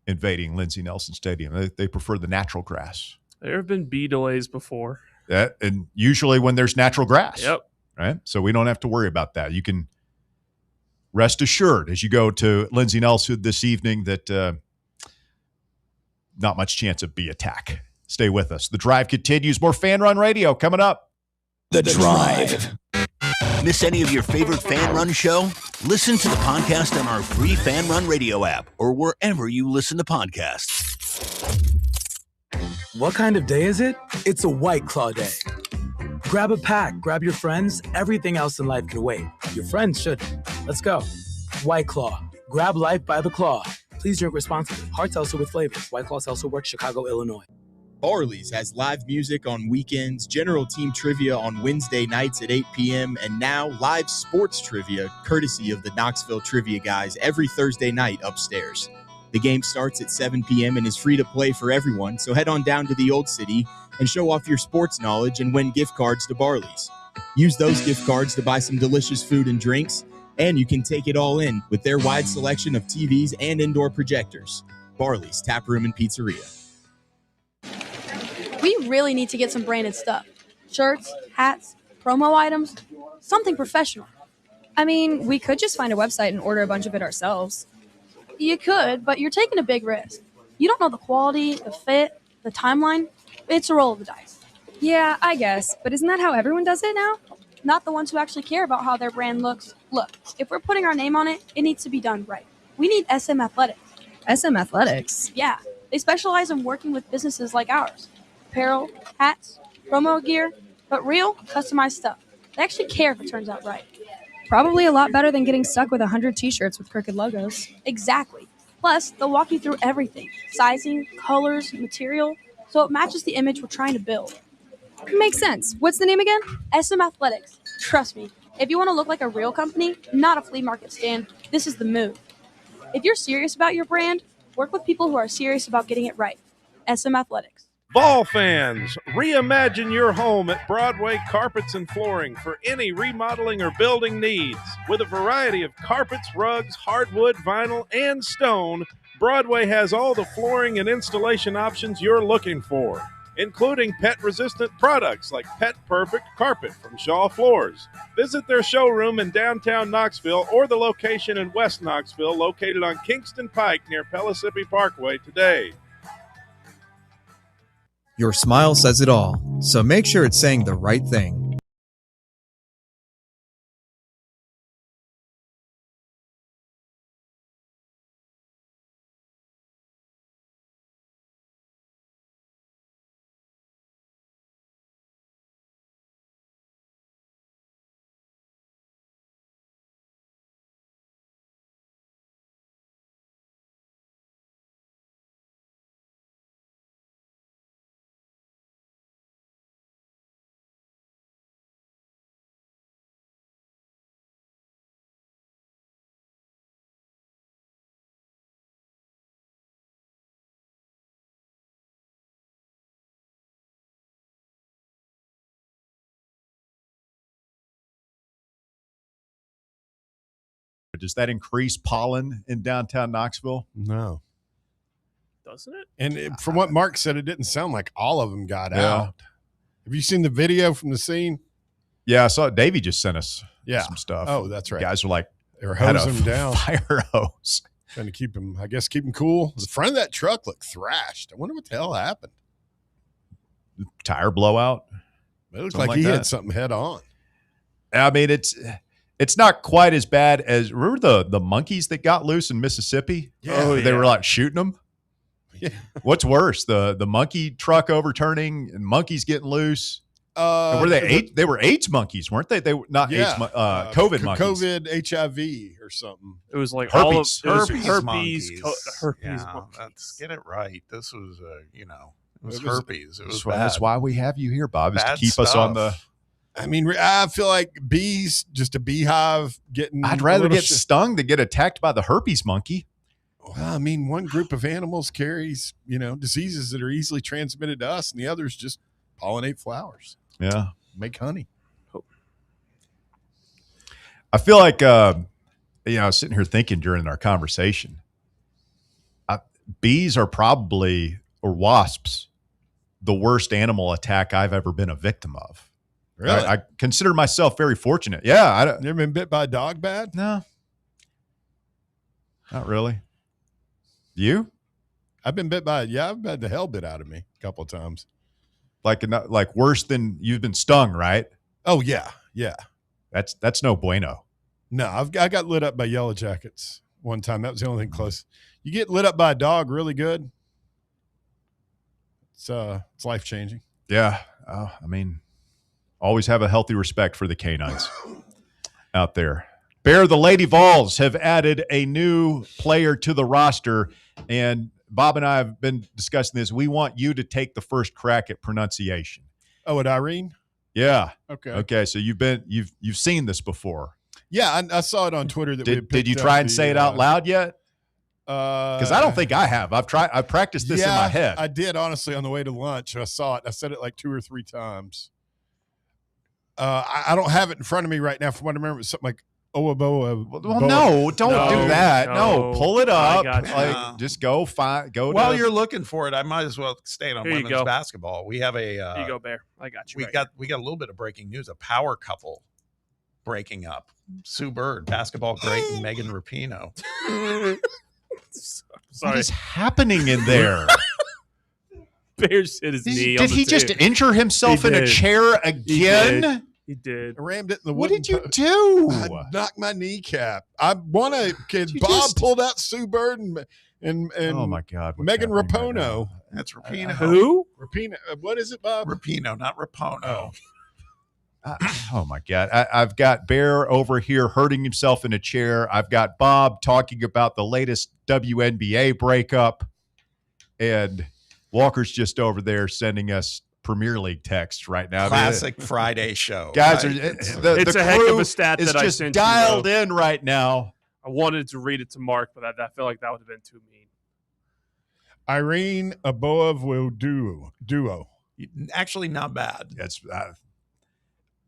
invading Lindsey Nelson Stadium. They prefer the natural grass. There have been bee delays before. And usually when there's natural grass. Yep. Right? So we don't have to worry about that. You can rest assured as you go to Lindsey Nelson this evening that not much chance of bee attack. Stay with us. The Drive continues. More Fan Run Radio coming up. The Drive. Miss any of your favorite Fan Run show? Listen to the podcast on our free Fan Run Radio app or wherever you listen to podcasts. What kind of day is it? It's a White Claw day. Grab a pack, grab your friends. Everything else in life can wait. Your friends shouldn't. Let's go. White Claw. Grab life by the claw. Please drink responsibly. Hard seltzer with flavors. White Claw Seltzer Works, Chicago, Illinois. Barley's has live music on weekends, general team trivia on Wednesday nights at 8 p.m., and now live sports trivia, courtesy of the Knoxville Trivia Guys, every Thursday night upstairs. The game starts at 7 p.m. and is free to play for everyone, so head on down to the Old City and show off your sports knowledge and win gift cards to Barley's. Use those gift cards to buy some delicious food and drinks, and you can take it all in with their wide selection of TVs and indoor projectors. Barley's Tap Room and Pizzeria. We really need to get some branded stuff. Shirts, hats, promo items, something professional. I mean, we could just find a website and order a bunch of it ourselves. You could, but you're taking a big risk. You don't know the quality, the fit, the timeline. It's a roll of the dice. Yeah, I guess, but isn't that how everyone does it now? Not the ones who actually care about how their brand looks. Look, if we're putting our name on it, it needs to be done right. We need SM Athletics. SM Athletics? Yeah, they specialize in working with businesses like ours. Apparel, hats, promo gear, but real, customized stuff. They actually care if it turns out right. Probably a lot better than getting stuck with 100 t-shirts with crooked logos. Exactly. Plus, they'll walk you through everything. Sizing, colors, material, so it matches the image we're trying to build. Makes sense. What's the name again? SM Athletics. Trust me, if you want to look like a real company, not a flea market stand, this is the move. If you're serious about your brand, work with people who are serious about getting it right. SM Athletics. Vol fans, reimagine your home at Broadway Carpets and Flooring for any remodeling or building needs. With a variety of carpets, rugs, hardwood, vinyl, and stone, Broadway has all the flooring and installation options you're looking for, including pet-resistant products like Pet Perfect Carpet from Shaw Floors. Visit their showroom in downtown Knoxville or the location in West Knoxville located on Kingston Pike near Pellissippi Parkway today. Your smile says it all, so make sure it's saying the right thing. Does that increase pollen in downtown Knoxville? No. Doesn't it? And from what Mark said, it didn't sound like all of them got out. Have you seen the video from the scene? Yeah, I saw Davey just sent us some stuff. Oh, that's right. Guys are like, they were hosing him down. Fire hose. Trying to keep him, cool. The front of that truck looked thrashed. I wonder what the hell happened. Tire blowout. It looks like he hit something head on. I mean, it's not quite as bad as, remember the monkeys that got loose in Mississippi? Yeah. They were like shooting them. Yeah. What's worse, the monkey truck overturning and monkeys getting loose? And were they were AIDS monkeys, weren't they? They were not AIDS, COVID monkeys. COVID HIV or something. It was like herpes. herpes monkeys. monkeys. Let's get it right. This was, it was It was- herpes. It was That's bad. why we have you here, Bob, is to Bad keep us on the. stuff. I mean, I feel like bees, just a beehive getting. I'd a rather little get stung than get attacked by the herpes monkey. Well, I mean, one group of animals carries, diseases that are easily transmitted to us, and the others just pollinate flowers, Yeah. make honey. I feel like, I was sitting here thinking during our conversation, bees are probably, or wasps, the worst animal attack I've ever been a victim of. Really? I consider myself very fortunate. Yeah. You ever been bit by a dog bad? No. Not really. You? I've been bit by, I've had the hell bit out of me a couple of times. Like worse than you've been stung, right? Oh, yeah. Yeah. That's no bueno. No, I got lit up by yellow jackets one time. That was the only thing close. You get lit up by a dog really good. It's life changing. Yeah. I mean, always have a healthy respect for the canines out there. Bear, the Lady Vols have added a new player to the roster, and Bob and I have been discussing this. We want you to take the first crack at pronunciation. Oh, at Irene? Yeah. Okay. So you've seen this before. Yeah, I saw it on Twitter. That Did you try and say it out loud yet? Because I don't think I have. I've practiced this in my head. I did, honestly, on the way to lunch. I saw it. I said it like 2 or 3 times. I don't have it in front of me right now. From what I remember, it was something like Owaboa. Well, no, don't do that. No, pull it up. you. Just go find. Go. While to, you're looking for it, I might as well stay on Here you women's go. basketball. We have a. Here you go, Bear. I got you. We got a little bit of breaking news. A power couple breaking up. Sue Bird, basketball great, and Megan Rapinoe. What is happening in there? Bears hit his knee. Did he just injure himself in a chair again? He did. I rammed it in the What wooden did you do? I knocked my kneecap. I want to kid. Bob pulled out Sue Bird and Oh my God! what's Megan happening right Rapinoe. now? That's Rapinoe. Who? Rapinoe. What is it, Bob? Rapinoe, not Rapono. Oh my God. I've got Bear over here hurting himself in a chair. I've got Bob talking about the latest WNBA breakup. And Walker's just over there sending us Premier League texts right now. Classic Friday show. Guys, right? the a heck of crew a stat is that I just sent you, dialed though. in right now I wanted to read it to Mark, but I feel like that would have been too mean. Irene Aboa duo. Actually, not bad. That's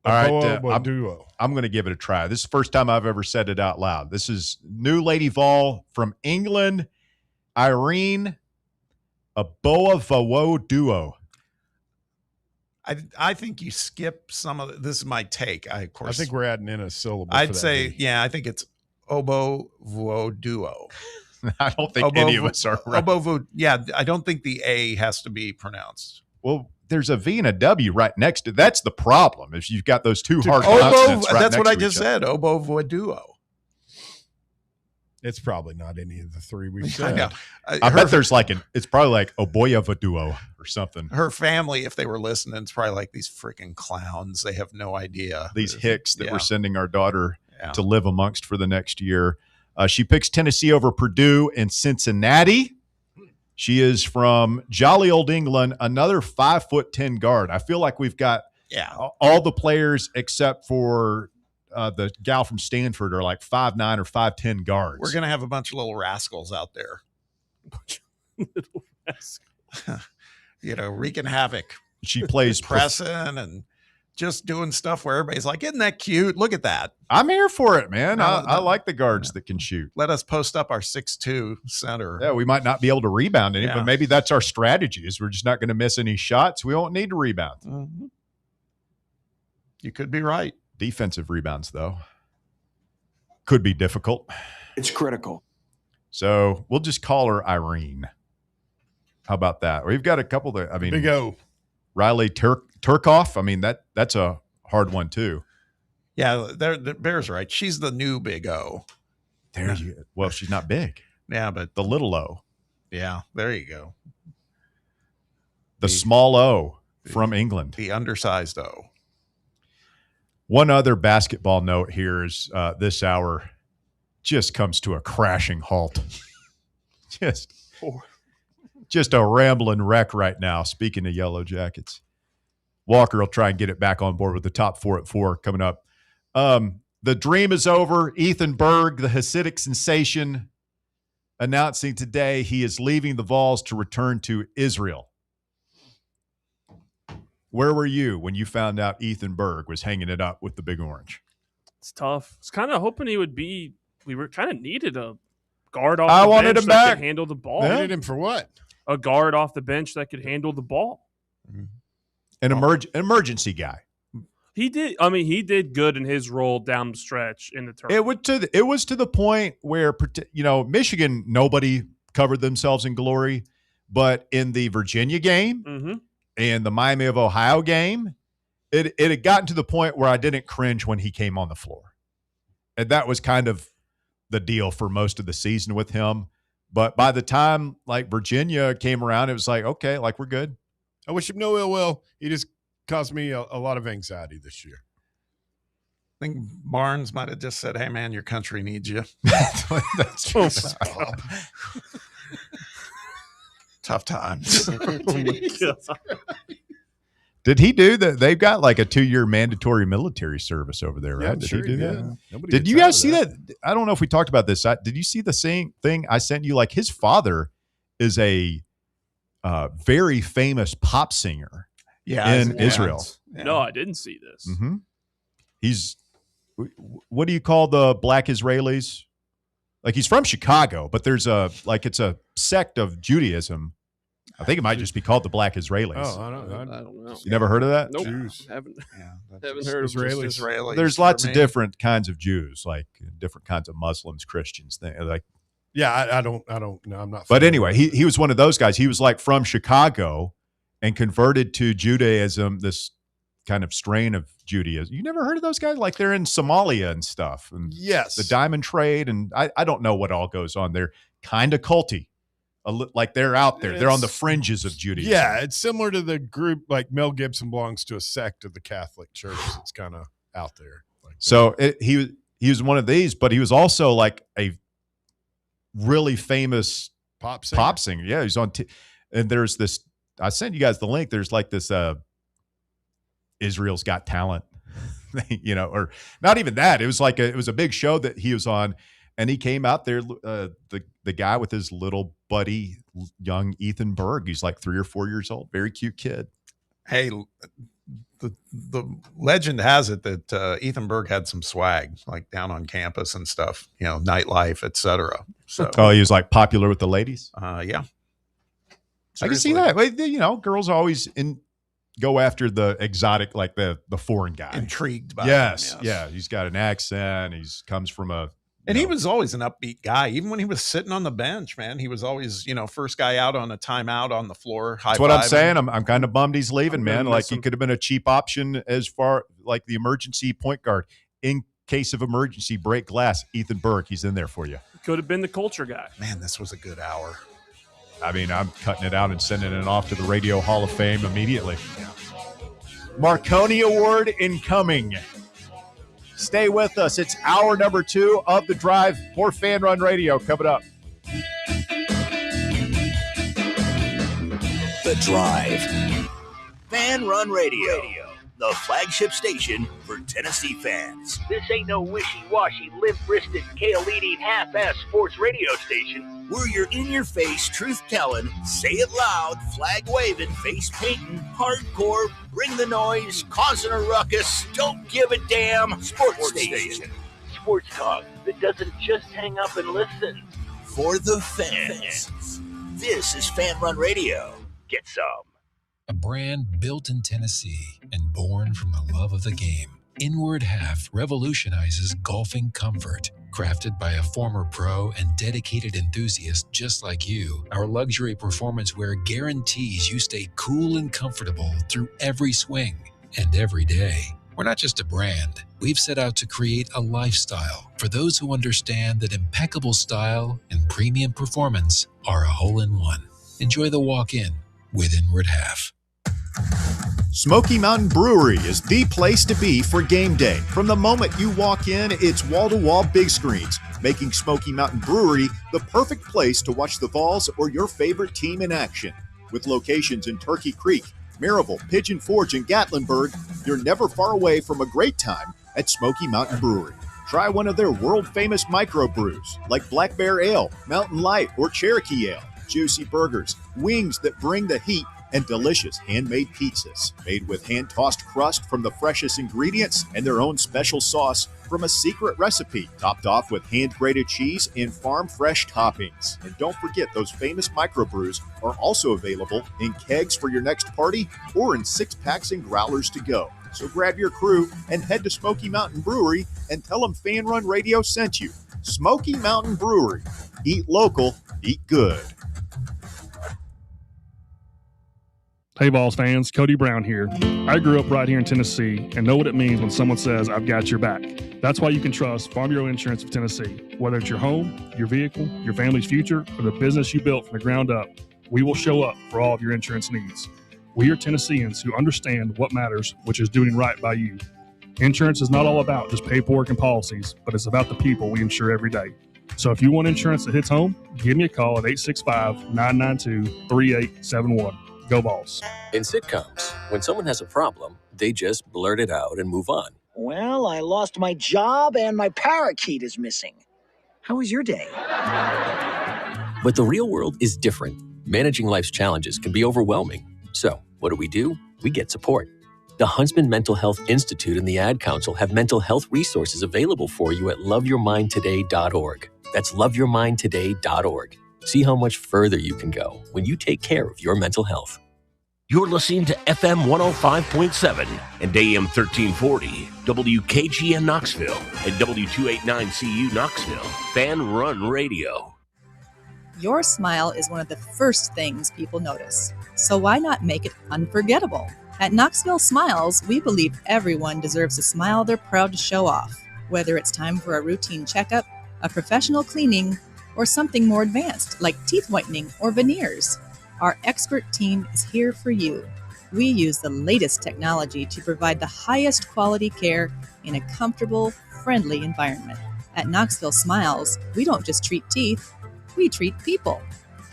all right. Duo. I'm going to give it a try. This is the first time I've ever said it out loud. This is new Lady Vol from England, Irene Aboa duo. I think you skip some of this. Is my take. I think we're adding in a syllable. I'd say, I think it's oboe duo. I don't think any of us are right. I don't think the A has to be pronounced. Well, there's a V and a W right next to. That's the problem. If you've got those two hard consonants right that's next what I to just each other. said. Oboe duo. It's probably not any of the three we've I said. know. I bet there's it's probably like Oboya duo or something. Her family, if they were listening, it's probably like these freaking clowns. They have no idea. These hicks that Yeah. we're sending our daughter to live amongst for the next year. She picks Tennessee over Purdue and Cincinnati. She is from jolly old England, another 5'10" guard. I feel like we've got all the players except for the gal from Stanford are like 5'9" or 5'10" guards. We're going to have a bunch of little rascals out there. Little rascals. Wreaking havoc. She plays pressing and just doing stuff where everybody's like, isn't that cute? Look at that. I'm here for it, man. I like the guards that can shoot. Let us post up our 6'2" center. Yeah, we might not be able to rebound any, Yeah. but maybe that's our strategy is we're just not going to miss any shots. We won't need to rebound. Mm-hmm. You could be right. Defensive rebounds, though, could be difficult. It's critical. So we'll just call her Irene. How about that? We've got a couple that, Big O. Riley Turkoff. I mean, that's a hard one, too. Yeah, the Bear's right. She's the new Big O. Well, she's not big. Yeah, but the little O. Yeah, there you go. The small O from England. The undersized O. One other basketball note here is this hour just comes to a crashing halt. Just a rambling wreck right now. Speaking of Yellow Jackets, Walker will try and get it back on board with the top 4 at 4 coming up. The dream is over. Ethan Berg, the Hasidic sensation, announcing today he is leaving the Vols to return to Israel. Where were you when you found out Ethan Berg was hanging it up with the Big Orange? It's tough. I was kind of hoping he would be. We were kind of needed a guard off. I the wanted bench him that back. could handle the ball. Yeah. Needed him for what? A guard off the bench that could handle the ball. An emergency guy. He did. I mean, he did good in his role down the stretch in the tournament. It was to the point where Michigan, nobody covered themselves in glory, but in the Virginia game and the Miami of Ohio game, it had gotten to the point where I didn't cringe when he came on the floor, and that was kind of the deal for most of the season with him. But by the time Virginia came around, it was like, okay, we're good. I wish him no ill will. He just caused me a lot of anxiety this year. I think Barnes might have just said, hey, man, your country needs you. That's true. Tough times. Did he do that? They've got a 2-year mandatory military service over there, right? Yeah, Did sure he do did. that? Nobody Did gets you out guys of see that? I don't know if we talked about this. Did you see the same thing I sent you? His father is a very famous pop singer in Israel. Yeah. No, I didn't see this. Mm-hmm. He's, what do you call the black Israelis? He's from Chicago, but there's it's a sect of Judaism. I think it might just be called the Black Israelis. Oh, I don't know. You never heard of that? Nope. Jews. Haven't Just heard of Israelis. Israelis. There's lots of different kinds of Jews, different kinds of Muslims, Christians. Yeah, I don't know. I'm not. But anyway, he was one of those guys. He was from Chicago and converted to Judaism, this kind of strain of Judaism. You never heard of those guys? They're in Somalia and stuff. And yes. The diamond trade. And I don't know what all goes on there. Kind of culty. They're out there. They're on the fringes of Judaism. Yeah, it's similar to the group. Mel Gibson belongs to a sect of the Catholic Church. It's kind of out there. So he was one of these, but he was also a really famous pop singer. Yeah, he's on. And there's this. I sent you guys the link. There's this Israel's Got Talent, or not even that. It was it was a big show that he was on, And he came out there, the guy with his little buddy, young Ethan Berg. He's like 3 or 4 years old. Very cute kid. Hey, the legend has it that Ethan Berg had some swag, like down on campus and stuff, nightlife, etc. So, he was like popular with the ladies. Yeah, seriously. I can see that. Girls always go after the exotic, like the foreign guy. Intrigued by him, yes. Yeah. He's got an accent. Comes from and he was always an upbeat guy. Even when he was sitting on the bench, man, he was always, first guy out on a timeout on the floor. That's what I'm saying. I'm kind of bummed he's leaving, man. Like he could have been a cheap option as far like the emergency point guard. In case of emergency, break glass, Ethan Berg, he's in there for you. Could have been the culture guy. Man, this was a good hour. I mean, I'm cutting it out and sending it off to the Radio Hall of Fame immediately. Yeah. Marconi Award incoming. Stay with us. It's hour number 2 of The Drive. More Fan Run Radio coming up. The Drive. Fan Run Radio. The flagship station for Tennessee fans. This ain't no wishy-washy, limp-wristed, kale-eating, half-ass sports radio station. We're your in-your-face, truth-telling, say it loud, flag-waving, face-painting, hardcore, bring the noise, causing a ruckus, don't give a damn sports station. Sports talk that doesn't just hang up and listen. For the fans. This is Fan Run Radio. Get some. A brand built in Tennessee and born from the love of the game. Inward Half revolutionizes golfing comfort. Crafted by a former pro and dedicated enthusiast just like you, our luxury performance wear guarantees you stay cool and comfortable through every swing and every day. We're not just a brand. We've set out to create a lifestyle for those who understand that impeccable style and premium performance are a hole-in-one. Enjoy the walk-in with Inward Half. Smoky Mountain Brewery is the place to be for game day. From the moment you walk in, it's wall-to-wall big screens, making Smoky Mountain Brewery the perfect place to watch the Vols or your favorite team in action. With locations in Turkey Creek, Maryville, Pigeon Forge, and Gatlinburg, you're never far away from a great time at Smoky Mountain Brewery. Try one of their world-famous microbrews like Black Bear Ale, Mountain Light, or Cherokee Ale. Juicy burgers, wings that bring the heat, and delicious handmade pizzas made with hand-tossed crust from the freshest ingredients and their own special sauce from a secret recipe, topped off with hand-grated cheese and farm-fresh toppings. And don't forget, those famous microbrews are also available in kegs for your next party or in 6-packs and growlers to go. So grab your crew and head to Smoky Mountain Brewery and tell them Fan Run Radio sent you. Smoky Mountain Brewery. Eat local, eat good. Hey, Vols fans, Cody Brown here. I grew up right here in Tennessee and know what it means when someone says, I've got your back. That's why you can trust Farm Bureau Insurance of Tennessee. Whether it's your home, your vehicle, your family's future, or the business you built from the ground up, we will show up for all of your insurance needs. We are Tennesseans who understand what matters, which is doing right by you. Insurance is not all about just paperwork and policies, but it's about the people we insure every day. So if you want insurance that hits home, give me a call at 865-992-3871. Go Vols. In sitcoms, when someone has a problem, they just blurt it out and move on. Well, I lost my job and my parakeet is missing. How was your day? But the real world is different. Managing life's challenges can be overwhelming. So, what do? We get support. The Huntsman Mental Health Institute and the Ad Council have mental health resources available for you at loveyourmindtoday.org. That's loveyourmindtoday.org. See how much further you can go when you take care of your mental health. You're listening to FM 105.7 and AM 1340, WKGN Knoxville, and W289CU Knoxville, Fan Run Radio. Your smile is one of the first things people notice, so why not make it unforgettable? At Knoxville Smiles, we believe everyone deserves a smile they're proud to show off, whether it's time for a routine checkup, a professional cleaning, or something more advanced like teeth whitening or veneers. Our expert team is here for you. We use the latest technology to provide the highest quality care in a comfortable, friendly environment. At Knoxville Smiles, we don't just treat teeth, we treat people.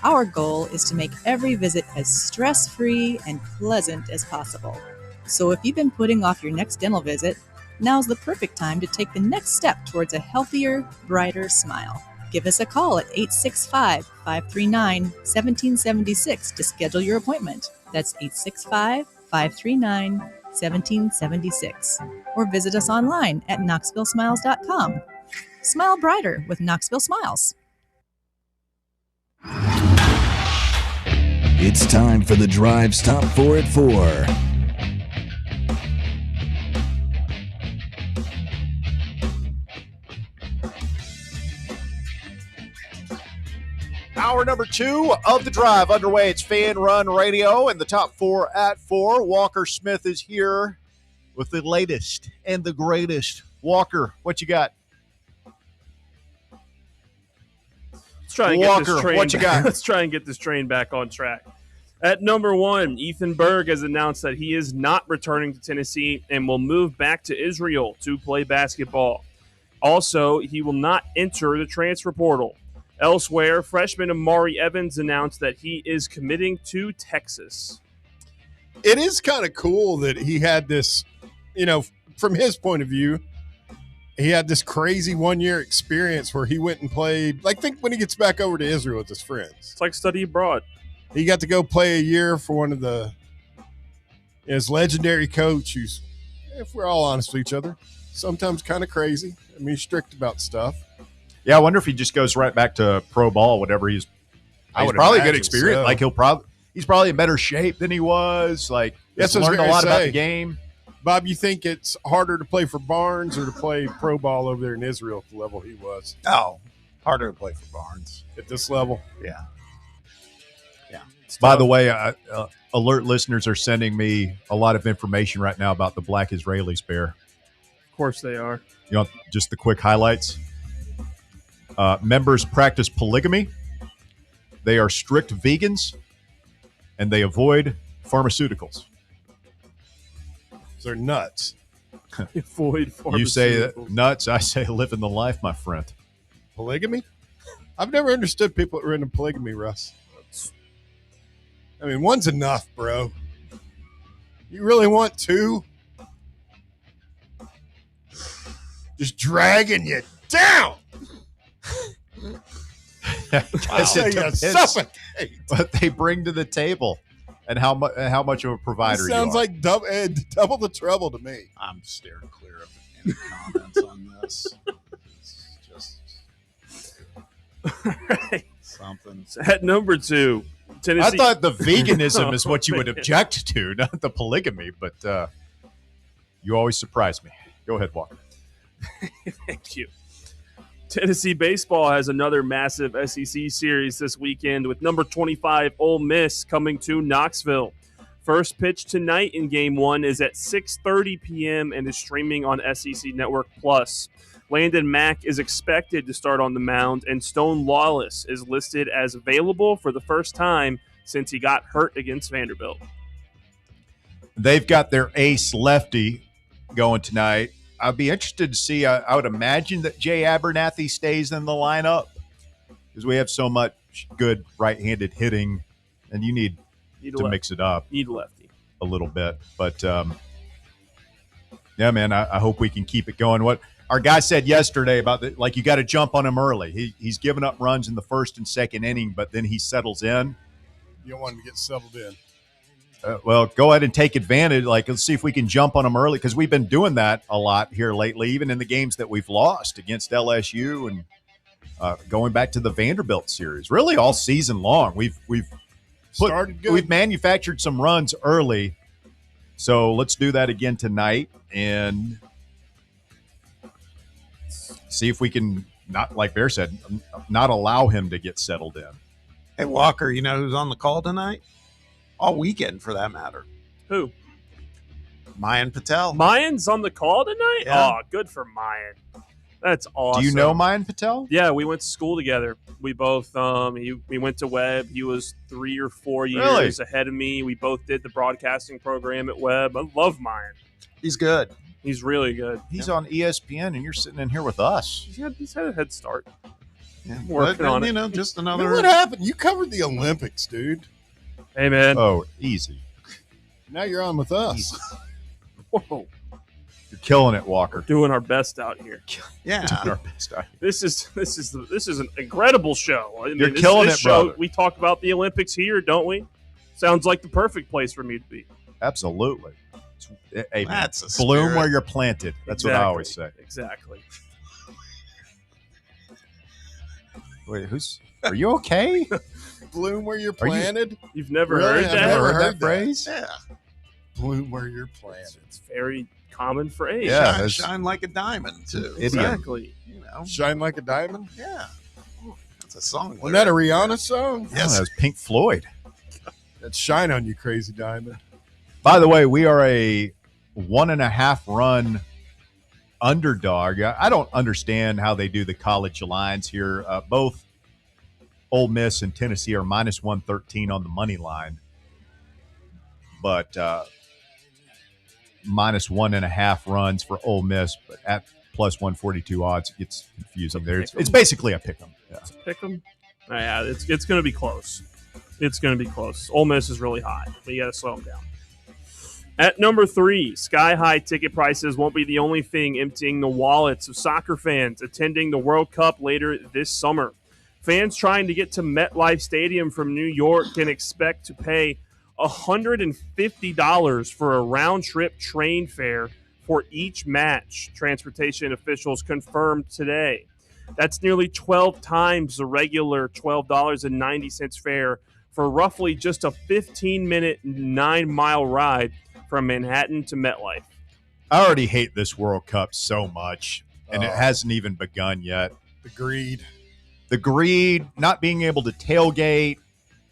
Our goal is to make every visit as stress-free and pleasant as possible. So if you've been putting off your next dental visit, Now's the perfect time to take the next step towards a healthier, brighter smile. Give us a call at 865-539-1776 to schedule your appointment. That's 865-539-1776. Or visit us online at knoxvillesmiles.com. Smile brighter with Knoxville Smiles. It's time for the Drive's Top 4 at 4. Hour number 2 of the Drive underway. It's Fan Run Radio and the Top 4 at 4. Walker Smith is here with the latest and the greatest. Walker, what you got? Let's try and Walker, get this train what you got? Let's try and get this train back on track. At number 1, Ethan Berg has announced that he is not returning to Tennessee and will move back to Israel to play basketball. Also, he will not enter the transfer portal. Elsewhere, freshman Amari Evans announced that he is committing to Texas. It is kind of cool that he had this, from his point of view, he had this crazy 1-year experience where he went and played. Like, think when he gets back over to Israel with his friends. It's like study abroad. He got to go play a year for one of his legendary coach who's, if we're all honest with each other, sometimes kind of crazy. I mean, he's strict about stuff. Yeah, I wonder if he just goes right back to pro ball, whatever he's probably a good experience. So. Like he's probably in better shape than he was. Like, he's learned a lot about the game. Bob, you think it's harder to play for Barnes or to play pro ball over there in Israel at the level he was? Oh, harder to play for Barnes. At this level? Yeah. By the way, alert listeners are sending me a lot of information right now about the Black Israelis, Bear. Of course they are. You know, just the quick highlights. Members practice polygamy. They are strict vegans, and they avoid pharmaceuticals. They're nuts. Avoid pharmaceuticals. You say nuts, I say living the life, my friend. Polygamy? I've never understood people that are into polygamy, Russ. I mean, one's enough, bro. You really want two? Just dragging you down. What they bring to the table and how much of a provider you are. Sounds like double the trouble to me. I'm steering clear of any comments on this. It's just something. At number 2, Tennessee. I thought the veganism is what you would object to, not the polygamy, but you always surprise me. Go ahead, Walker. Thank you. Tennessee baseball has another massive SEC series this weekend with number 25 Ole Miss coming to Knoxville. First pitch tonight in Game 1 is at 6:30 p.m. and is streaming on SEC Network Plus. Landon Mack is expected to start on the mound, and Stone Lawless is listed as available for the first time since he got hurt against Vanderbilt. They've got their ace lefty going tonight. I'd be interested to see. I would imagine that Jay Abernathy stays in the lineup because we have so much good right-handed hitting, and you need to mix it up. Need lefty a little bit, but yeah, man, I hope we can keep it going. What our guy said yesterday about you got to jump on him early. He's given up runs in the first and second inning, but then he settles in. You don't want him to get settled in. Well, go ahead and take advantage. Let's see if we can jump on them early because we've been doing that a lot here lately, even in the games that we've lost against LSU and going back to the Vanderbilt series. Really, all season long, we've manufactured some runs early. So let's do that again tonight and see if we can not, like Bear said, not allow him to get settled in. Hey, Walker, you know who's on the call tonight? All weekend, for that matter. Who? Mayan Patel. Mayan's on the call tonight? Yeah. Oh, good for Mayan. That's awesome. Do you know Mayan Patel? Yeah, we went to school together. We both we went to Webb. He was 3 or 4 years ahead of me. We both did the broadcasting program at Webb. I love Mayan. He's good. He's really good. He's on ESPN, and you're sitting in here with us. He's had a head start. Yeah, working on it. You know, just another. What happened? You covered the Olympics, dude. Hey, man. Oh, easy. Now you're on with us. Whoa. You're killing it, Walker. Doing our best out here. Yeah. Doing our best out here. This is an incredible show. I mean, You're killing it, brother. We talk about the Olympics here, don't we? Sounds like the perfect place for me to be. Absolutely. Hey, That's a bloom spirit. where you're planted. That's what I always say. Exactly. Wait, are you okay? Bloom where you're planted. You've never Really? heard I've that? never that phrase? Yeah. Bloom where you're planted. It's very common phrase. Yeah. Shine like a diamond, too. Exactly. You know. Shine like a diamond. Yeah. That's a song. Wasn't that a Rihanna song? Yes, that was Pink Floyd. That's Shine on You, Crazy Diamond. By the way, we are a 1.5 run underdog. I don't understand how they do the college lines here. Both Ole Miss and Tennessee are minus 113 on the money line, but minus 1.5 runs for Ole Miss, but at plus 142 odds, it gets confusing there. It's basically a pick 'em. Yeah. Pick 'em. Yeah, it's going to be close. It's going to be close. Ole Miss is really high, but you got to slow them down. At number 3, sky-high ticket prices won't be the only thing emptying the wallets of soccer fans attending the World Cup later this summer. Fans trying to get to MetLife Stadium from New York can expect to pay $150 for a round-trip train fare for each match, transportation officials confirmed today. That's nearly 12 times the regular $12.90 fare for roughly just a 15-minute, 9-mile ride from Manhattan to MetLife. I already hate this World Cup so much, and it hasn't even begun yet. The greed. The greed, not being able to tailgate,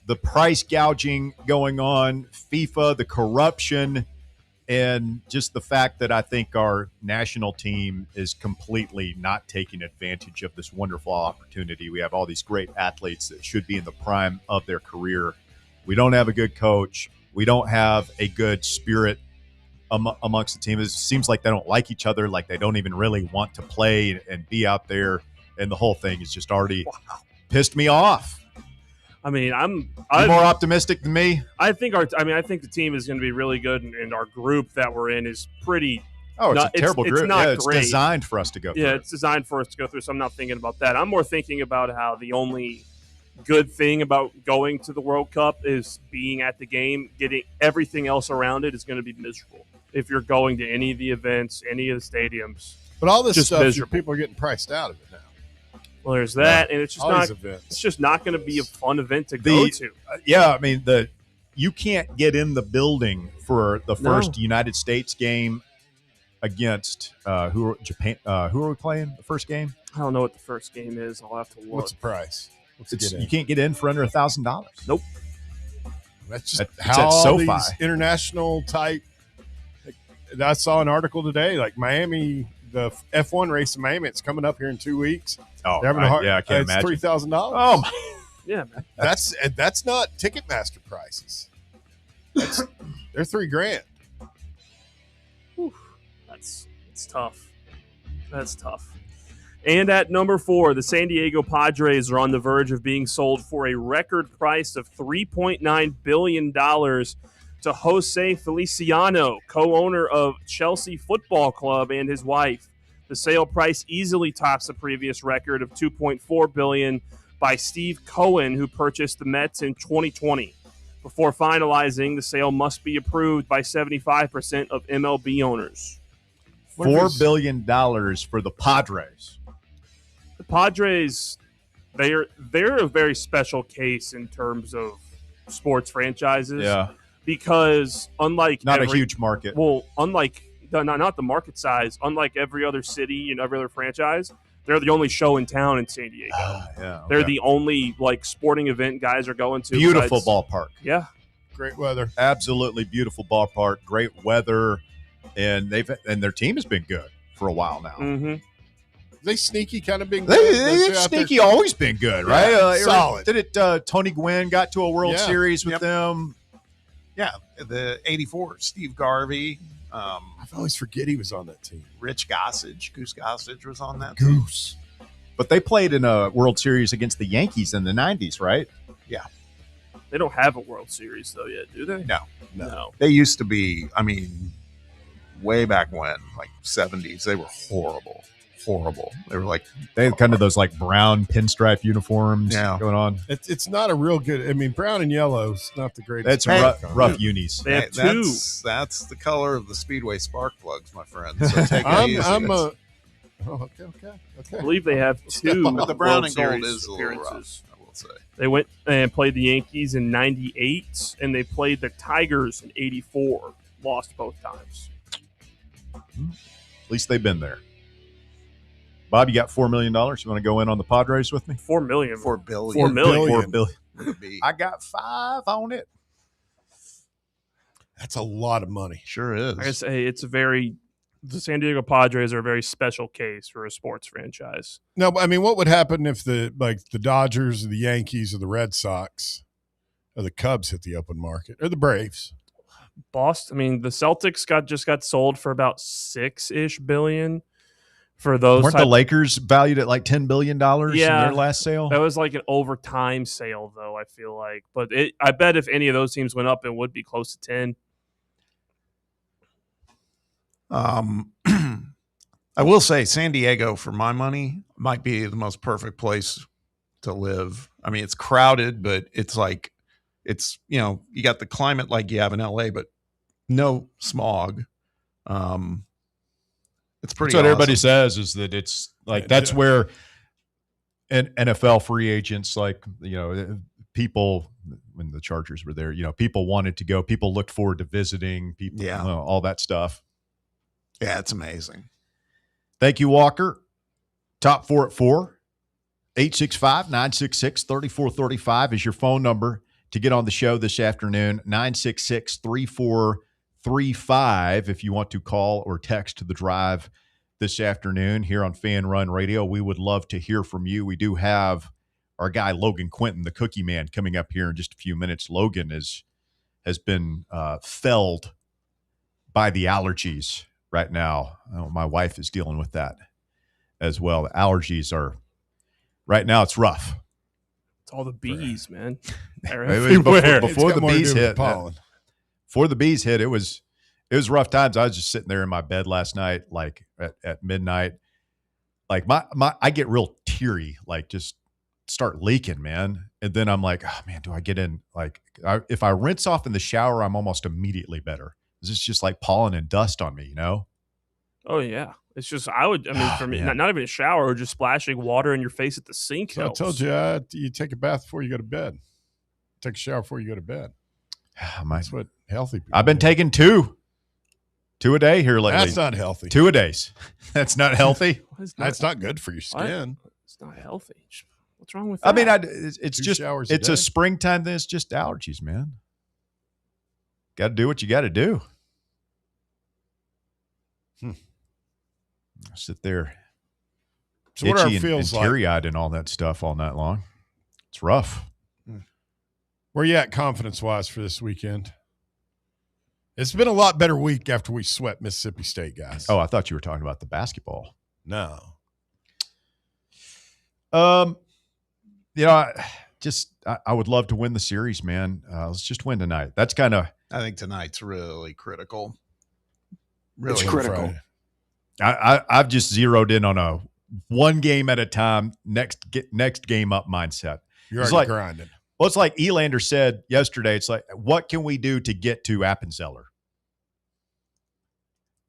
the price gouging going on, FIFA, the corruption, and just the fact that I think our national team is completely not taking advantage of this wonderful opportunity. We have all these great athletes that should be in the prime of their career. We don't have a good coach. We don't have a good spirit amongst the team. It seems like they don't like each other, like they don't even really want to play and be out there. And the whole thing is just already pissed me off. I mean, I'm more optimistic than me. I think the team is going to be really good, and our group that we're in is pretty. Oh, it's a terrible group. It's not it's great. Designed for us to go through. Yeah, it's designed for us to go through. So I'm not thinking about that. I'm more thinking about how the only good thing about going to the World Cup is being at the game. Getting everything else around it is going to be miserable if you're going to any of the events, any of the stadiums. But all this just stuff, miserable. people are getting priced out of it now. Well, there's that, and it's just all not. these events. It's just not going to be a fun event to go to. Yeah, I mean you can't get in the building for the first United States game against who are we playing the first game? I don't know what the first game is. I'll have to look. What's the price? You can't get in for under $1,000. Nope. That's just It's how at all SoFi. these international type. I saw an article today, like Miami, the F1 race in Miami. It's coming up here in 2 weeks. Oh, they're having a hard. I can't it's imagine. $3,000. Oh my! Yeah, man. That's not Ticketmaster prices. They're $3,000. It's tough. That's tough. And at number 4, the San Diego Padres are on the verge of being sold for a record price of $3.9 billion to Jose Feliciano, co-owner of Chelsea Football Club, and his wife. The sale price easily tops the previous record of $2.4 billion by Steve Cohen, who purchased the Mets in 2020. Before finalizing, the sale must be approved by 75% of MLB owners. $4 billion for the Padres. The Padres, they're a very special case in terms of sports franchises. Yeah. Because unlike a huge market. Well, unlike not the market size, unlike every other city and every other franchise, they're the only show in town in San Diego. They're the only sporting event guys are going to. Beautiful ballpark. Yeah. Great weather. Absolutely beautiful ballpark. Great weather, and their team has been good for a while now. Mm-hmm. They sneaky kind of been good. They've sneaky always been good, right? Yeah, solid. Did it? Tony Gwynn got to a World Series with them. Yeah, the '84 Steve Garvey. I always forget he was on that team. Rich Gossage, Goose Gossage was on that. Goose. But they played in a World Series against the Yankees in the '90s, right? Yeah. They don't have a World Series though yet, do they? No. They used to be. I mean, way back when, like 70s. They were horrible. They were like they had kind of those like brown pinstripe uniforms going on. It's not a real good. I mean, brown and yellow is not the greatest. That's rough unis. They have two. That's the color of the Speedway spark plugs, my friend. So take it easy. Okay. I believe they have two. But the brown World and gold Series is a little rough, appearances. I will say. They went and played the Yankees in '98, and they played the Tigers in '84. Lost both times. At least they've been there. Bob, you got $4 million. You want to go in on the Padres with me? $4 million. $4 billion. $4 million. $4 billion. I got 5 on it. That's a lot of money. Sure is. I guess the San Diego Padres are a very special case for a sports franchise. No, I mean, what would happen if the Dodgers or the Yankees or the Red Sox or the Cubs hit the open market or the Braves? Boston. I mean, the Celtics just got sold for about $6-ish billion. For those, weren't the Lakers valued at like $10 billion in their last sale? That was like an overtime sale, though, I feel like. But I bet if any of those teams went up, it would be close to 10. I will say San Diego, for my money, might be the most perfect place to live. I mean, it's crowded, but it's like you got the climate like you have in LA, but no smog. It's pretty. That's what everybody awesome. says is that it's like that's where NFL free agents, like people when the Chargers were there, people wanted to go. People looked forward to visiting. People, all that stuff. Yeah, it's amazing. Thank you, Walker. Top 4 at 4. 865-966-3435 is your phone number to get on the show this afternoon. 966-3435 if you want to call or text the drive this afternoon here on Fan Run Radio. We would love to hear from you. We do have our guy Logan Quinton, the Cookie Man, coming up here in just a few minutes. Logan has been felled by the allergies right now. My wife is dealing with that as well. The allergies are right now. It's rough. It's all the bees, man. Before the bees hit, before the bees hit, it was rough times. I was just sitting there in my bed last night, like at midnight. Like I get real teary, like just start leaking, man. And then I'm like, oh man, do I get in? Like if I rinse off in the shower, I'm almost immediately better. It's just like pollen and dust on me, Oh yeah, it's just for me, not even a shower or just splashing water in your face at the sink. So I told you, you take a bath before you go to bed. Take a shower before you go to bed. That's what healthy people I've been taking 2 a day here lately. That's not healthy. 2 a days. That's not healthy. That's not good for your skin. It's not healthy. What's wrong with that? I mean, it's just it's a springtime thing. It's just allergies, man. Got to do what you got to do. Sit there, so what itchy feels and teary-eyed and all that stuff all night long. It's rough. Where you at confidence-wise for this weekend? It's been a lot better week after we swept Mississippi State, guys. Oh, I thought you were talking about the basketball. No. I would love to win the series, man. Let's just win tonight. That's kind of. I think tonight's really critical. It's critical. I've just zeroed in on a one game at a time, next game up mindset. You're already grinding. Well, it's like Elander said yesterday. It's like, what can we do to get to Appenzeller?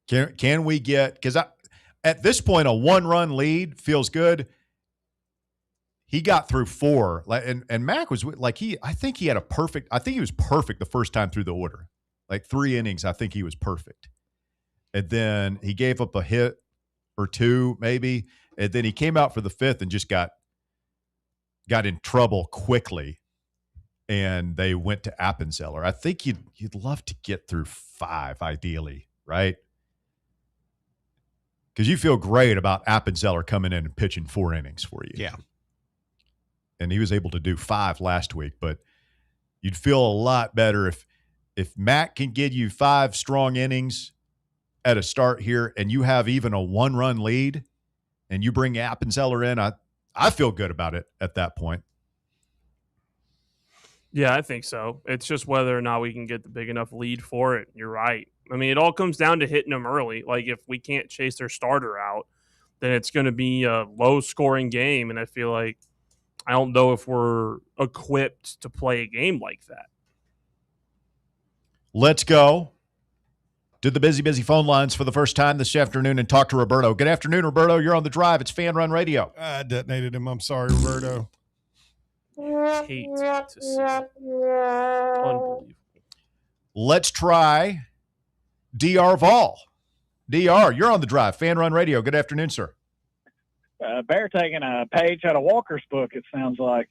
Can we get, because at this point, a 1-run lead feels good. He got through 4, and Mac was like I think he was perfect the first time through the order, like 3 innings. I think he was perfect. And then he gave up a hit or 2, maybe. And then he came out for the 5th and just got in trouble quickly. And they went to Appenzeller. I think you'd love to get through 5, ideally, right? Because you feel great about Appenzeller coming in and pitching 4 innings for you. Yeah. And he was able to do 5 last week. But you'd feel a lot better if Mac can give you 5 strong innings at a start here, and you have even a 1-run lead, and you bring Appenzeller in, I feel good about it at that point. Yeah, I think so. It's just whether or not we can get the big enough lead for it. You're right. I mean, it all comes down to hitting them early. Like, if we can't chase their starter out, then it's going to be a low-scoring game, and I feel like I don't know if we're equipped to play a game like that. Let's go to the busy phone lines for the first time this afternoon and talk to Roberto. Good afternoon, Roberto. You're on the drive. It's Fan Run Radio. I detonated him. I'm sorry, Roberto. Hate to see it. Unbelievable. Let's try DR Vol. DR, you're on the drive. Fan Run Radio. Good afternoon, sir. Bear taking a page out of Walker's book, it sounds like.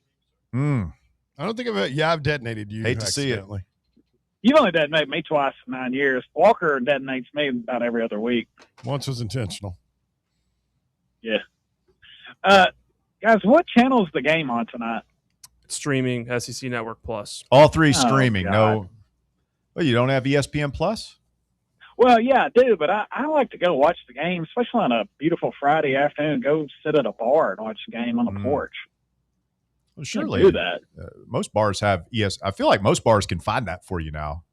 I don't think I've detonated you. Hate to see it. You've only detonated me twice in 9 years. Walker detonates me about every other week. Once was intentional. Yeah. Guys, what channel is the game on tonight? It's streaming, SEC Network Plus. All three streaming. God. No. Well, you don't have ESPN Plus? Well, yeah, I do, but I like to go watch the game, especially on a beautiful Friday afternoon. Go sit at a bar and watch the game on the porch. Well, surely do that. Most bars have I feel like most bars can find that for you now.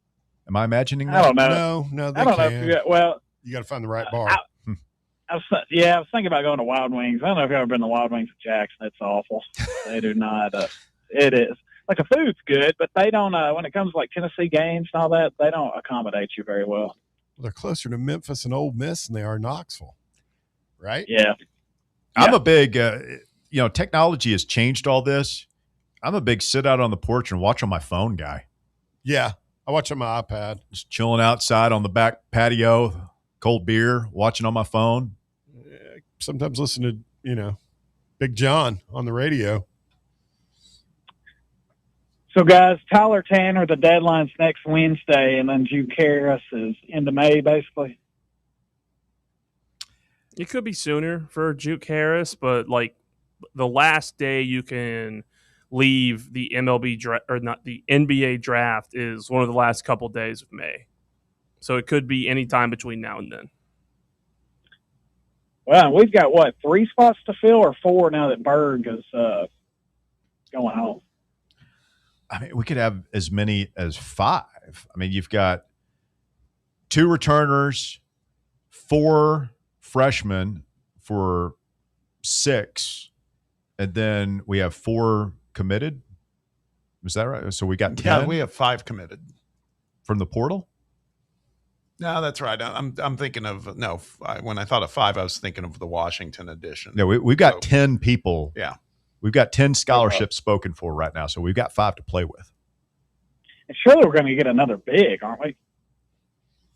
Am I imagining that? I don't know. No, they I don't can. know. Well, you got to find the right bar. I was thinking about going to Wild Wings. I don't know if you've ever been to Wild Wings at Jackson. It's awful. They do not. It is. Like, the food's good, but they don't, when it comes to, like, Tennessee games and all that, they don't accommodate you very well. They're closer to Memphis and Ole Miss than they are Knoxville, right? Yeah. I'm a big, technology has changed all this. I'm a big sit out on the porch and watch on my phone guy. Yeah. I watch on my iPad. Just chilling outside on the back patio, cold beer, watching on my phone. Sometimes listen to, Big John on the radio. So, guys, Tyler Tanner, the deadline's next Wednesday, and then Juke Harris is into May, basically. It could be sooner for Juke Harris, but, like, the last day you can leave the the NBA draft is one of the last couple days of May. So it could be any time between now and then. Well, we've got, 3 spots to fill or 4 now that Berg is going home? I mean, we could have as many as 5. I mean, you've got 2 returners, 4 freshmen for 6, and then we have 4 committed. Is that right? So we got 10? Yeah, we have 5 committed. From the portal? No, that's right. I'm thinking of, when I thought of 5, I was thinking of the Washington edition. Yeah, we've got 10 people. Yeah. We've got 10 scholarships spoken for right now, so we've got 5 to play with. And surely we're going to get another big, aren't we?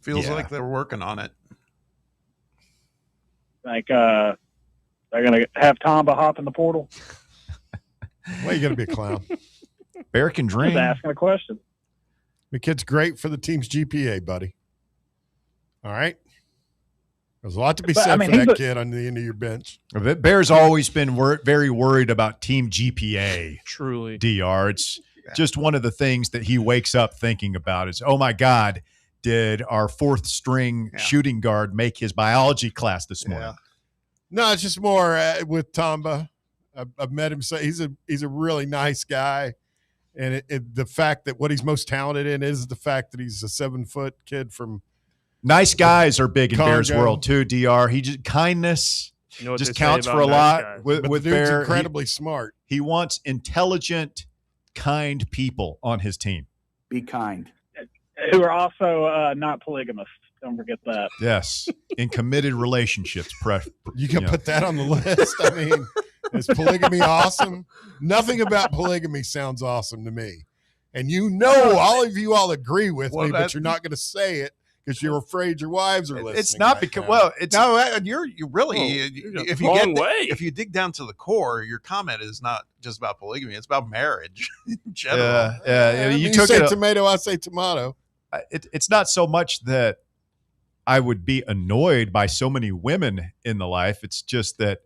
Feels like they're working on it. Like they're going to have Tomba hop in the portal? Well, you got to be a clown. Bear can dream. Just asking a question. The kid's great for the team's GPA, buddy. All right? There's a lot to be said for that kid on the end of your bench. Bear's always been very worried about team GPA. Truly. DR. It's just one of the things that he wakes up thinking about is, oh, my God, did our 4th string shooting guard make his biology class this morning? No, it's just more with Tomba. I've met him. So he's a really nice guy. And the fact that what he's most talented in is the fact that he's a 7-foot kid from nice guys are big in Congo. Bear's world too, DR. He just kindness just counts for a lot with the dude's Bear. Incredibly smart. He wants intelligent, kind people on his team. Be kind. Who are also not polygamous. Don't forget that. Yes, in committed relationships. You can put that on the list. I mean, is polygamy awesome? Nothing about polygamy sounds awesome to me. And all of you all agree with me, but you're not going to say it because you're afraid your wives are listening. It's not because you really if you dig down to the core, your comment is not just about polygamy; it's about marriage in general. Yeah. You say tomato, I say tomato. It's not so much that I would be annoyed by so many women in the life. It's just that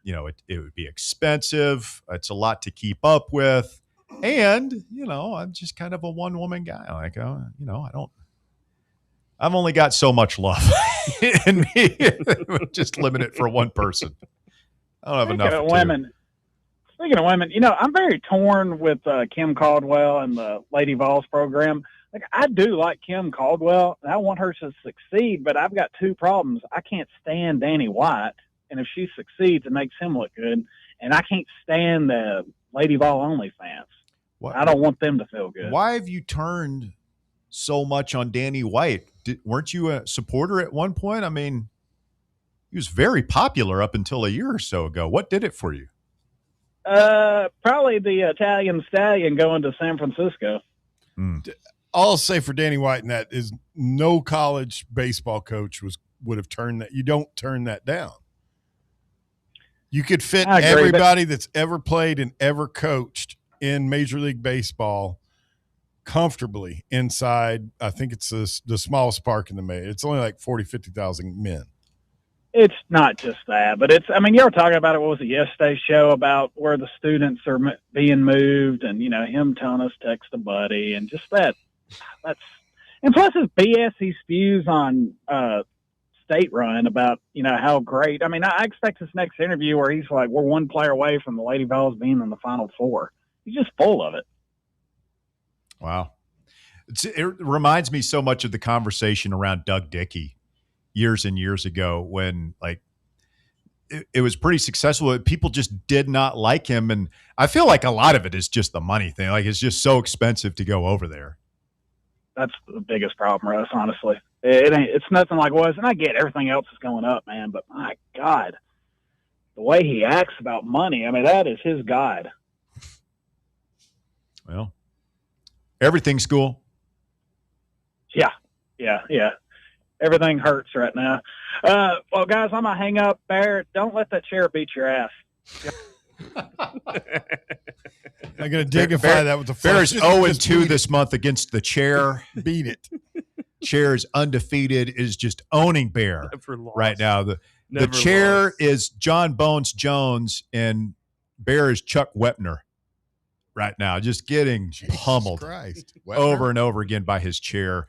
it would be expensive. It's a lot to keep up with, and I'm just kind of a one-woman guy. Like, I've only got so much love in me. Just limit it for one person. I don't have enough. Women. Speaking of women, I'm very torn with Kim Caldwell and the Lady Vols program. Like, I do like Kim Caldwell, and I want her to succeed, but I've got two problems. I can't stand Danny White, and if she succeeds, it makes him look good. And I can't stand the Lady Vol only fans. I don't want them to feel good. Why have you turned so much on Danny White? Weren't you a supporter at one point? I mean, he was very popular up until a year or so ago. What did it for you? Probably the Italian Stallion going to San Francisco. All I'll say for Danny White and that is no college baseball coach would have turned that. You don't turn that down. You could fit everybody that's ever played and ever coached in Major League Baseball comfortably inside. I think it's the smallest park in the May. It's only like 40, 50,000 men. It's not just that, but you were talking about it. What was it, yesterday's show about where the students are being moved and, him telling us text a buddy and just and plus his BS he spews on State Run about, how great. I expect this next interview where he's like, we're one player away from the Lady Vols being in the Final Four. He's just full of it. Wow. It reminds me so much of the conversation around Doug Dickey years and years ago when it was pretty successful. People just did not like him. And I feel like a lot of it is just the money thing. Like, it's just so expensive to go over there. That's the biggest problem, Russ, honestly. It's nothing like it was. And I get everything else is going up, man. But my God, the way he acts about money, that is his God. Well, everything's cool. Yeah. Everything hurts right now. Well, guys, I'm going to hang up. Bear, don't let that chair beat your ass. I'm going to dignify that with the Bear is 0-2 this month against the chair. Beat it. Chair is undefeated, is just owning Bear right now. The chair is John Bones Jones, and Bear is Chuck Wepner right now, just getting pummeled over and over again by his chair.